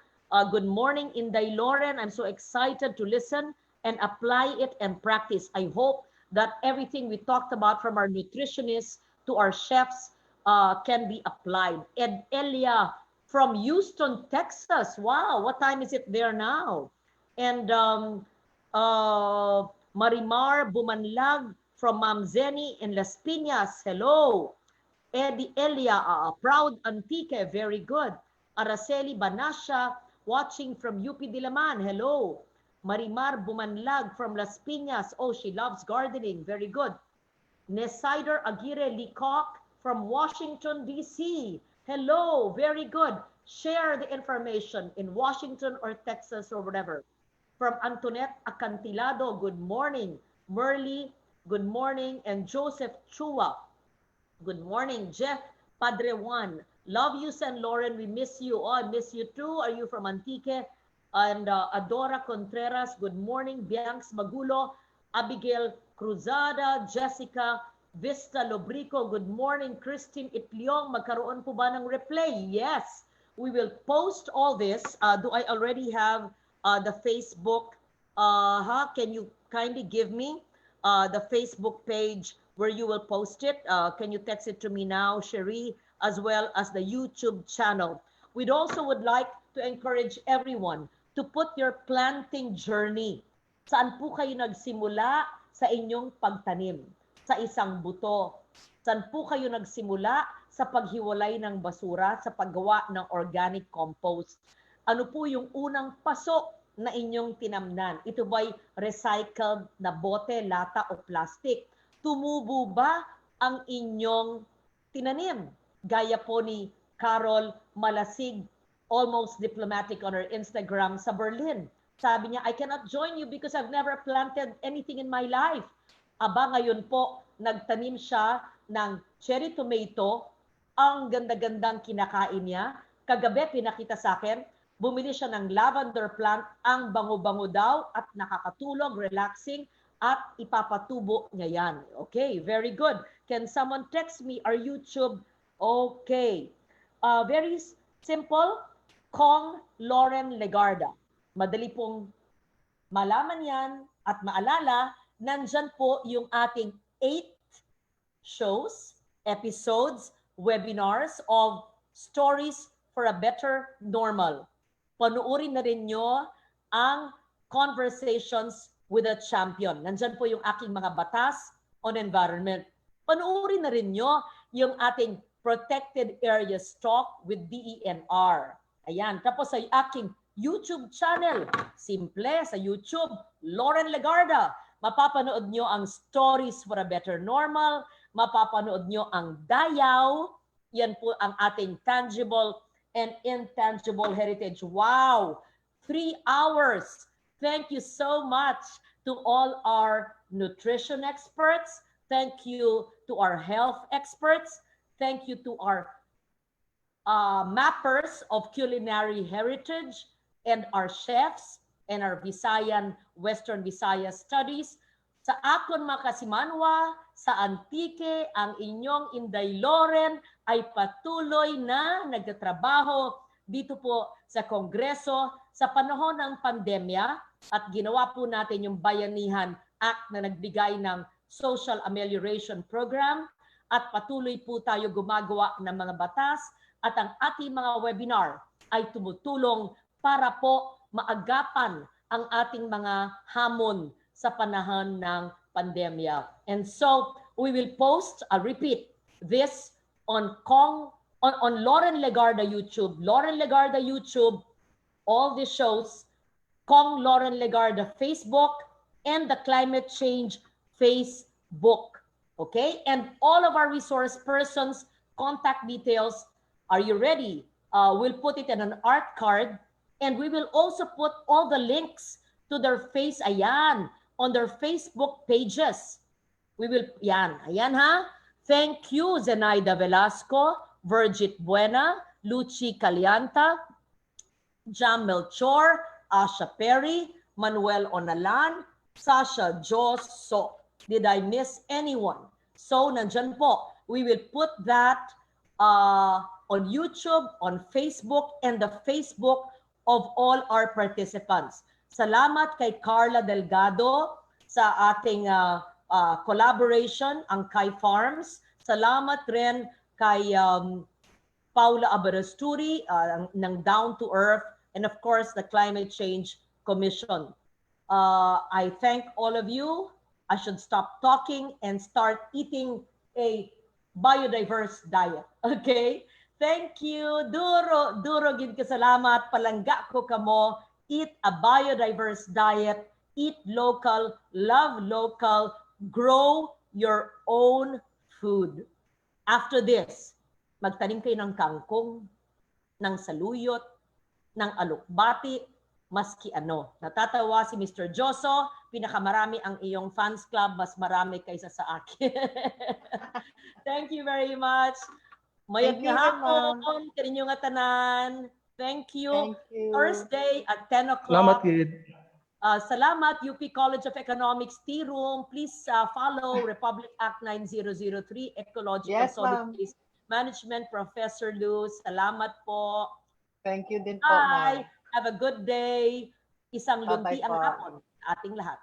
B: good morning. Inday Loren, I'm so excited to listen and apply it and practice. I hope that everything we talked about from our nutritionists to our chefs can be applied. Ed Elia from Houston, Texas. Wow, what time is it there now? And Marimar Bumanlag from Ma'am Zeni in Las Piñas. Hello. Eddie Elia, proud Antique, very good. Araceli Banasha, watching from UP-Diliman, hello. Marimar Bumanlag from Las Piñas, oh, she loves gardening, very good. Nesider Aguirre Leacock from Washington, D.C., hello, very good. Share the information in Washington or Texas or whatever. From Antoinette Acantilado, good morning. Merly, good morning. And Joseph Chua, good morning. Jeff Padre Juan, love you, San Lauren. We miss you. Oh, I miss you too. Are you from Antique? And Adora Contreras, good morning. Bianx Magulo, Abigail Cruzada, Jessica Vista Lobrico, good morning. Christine Itliong, magkaroon po ba ng replay? Yes, we will post all this. Do I already have the Facebook? Can you kindly give me the Facebook page where you will post it? Can you text it to me now, Cherie, as well as the YouTube channel? We'd also would like to encourage everyone to put your planting journey. Saan po kayo nagsimula sa inyong pagtanim? Sa isang buto. Saan po kayo nagsimula sa paghiwalay ng basura, sa paggawa ng organic compost? Ano po yung unang paso na inyong tinamnan? Ito ba'y recycled na bote, lata o plastic? Tumubo ba ang inyong tinanim? Gaya po ni Carol Malasig, almost diplomatic on her Instagram sa Berlin. Sabi niya, I cannot join you because I've never planted anything in my life. Aba, ngayon po, nagtanim siya ng cherry tomato. Ang ganda-gandang kinakain niya. Kagabi, pinakita sa akin, bumili siya ng lavender plant. Ang bango-bango daw at nakakatulog, relaxing, at ipapatubo niya yan. Okay, very good. Can someone text me our YouTube? Okay. Very simple. Kong Lauren Legarda. Madali pong malaman yan at maalala, nandyan po yung ating 8 shows, episodes, webinars of Stories for a Better Normal. Panuorin na rin nyo ang Conversations with a Champion. Nandyan po yung aking mga batas on environment. Panuorin na rin nyo yung ating Protected Areas Talk with DENR. Ayan, tapos sa aking YouTube channel, simple sa YouTube, Lauren Legarda. Mapapanood nyo ang Stories for a Better Normal, mapapanood nyo ang Dayaw, yan po ang ating tangible and intangible heritage. Wow! 3 hours! Thank you so much to all our nutrition experts. Thank you to our health experts. Thank you to our mappers of culinary heritage and our chefs and our Western Visayan Studies. Sa akon makasimanwa, sa Antique, ang inyong Inday Loren ay patuloy na nagtatrabaho dito po sa Kongreso sa panahon ng pandemya at ginawa po natin yung Bayanihan Act na nagbigay ng Social Amelioration Program at patuloy po tayo gumagawa ng mga batas at ang ating mga webinar ay tumutulong para po maagapan ang ating mga hamon sa panahon ng pandemya. And so we will post, I'll repeat, this on Lauren Legarda YouTube. Lauren Legarda YouTube, all the shows, Kong Lauren Legarda Facebook, and the Climate Change Facebook. Okay? And all of our resource persons, contact details. Are you ready? We'll put it in an art card, and we will also put all the links to their on their Facebook pages. We will, ayan ha. Thank you, Zenaida Velasco, Virgith Buena, Luchie Callanta, Jam Melchor, Asha Peri, Manuel Onalan, Sashah Dioso. Did I miss anyone? So, nandyan po. We will put that on YouTube, on Facebook, and the Facebook of all our participants. Salamat kay Carla Delgado sa ating collaboration, ang Kai Farms. Salamat rin kay Paula Abarasturi ng Down to Earth, and of course, the Climate Change Commission. I thank all of you. I should stop talking and start eating a biodiverse diet. Okay? Thank you. Duro gid ka salamat. Palangga ko kamo. Eat a biodiverse diet. Eat local, love local, grow your own food. After this, magtanim kayo ng kangkong, ng saluyot, ng alukbati, maski ano. Natatawa si Mr. Dioso, pinakamarami ang iyong fans club, mas marami kaysa sa akin. Thank you very much. Mayag na hapon, kaninyo nga tanan. Thank you. Thursday at 10 o'clock.
F: Salamat, kid.
B: Salamat, UP College of Economics Tea Room. Please follow Republic Act 9003, Ecology of Food Management, Professor Luz. Salamat po.
A: Thank you din po,
B: Bye.
A: ma'am.
B: Have a good day. Isang lunti ang hapon sa ating lahat.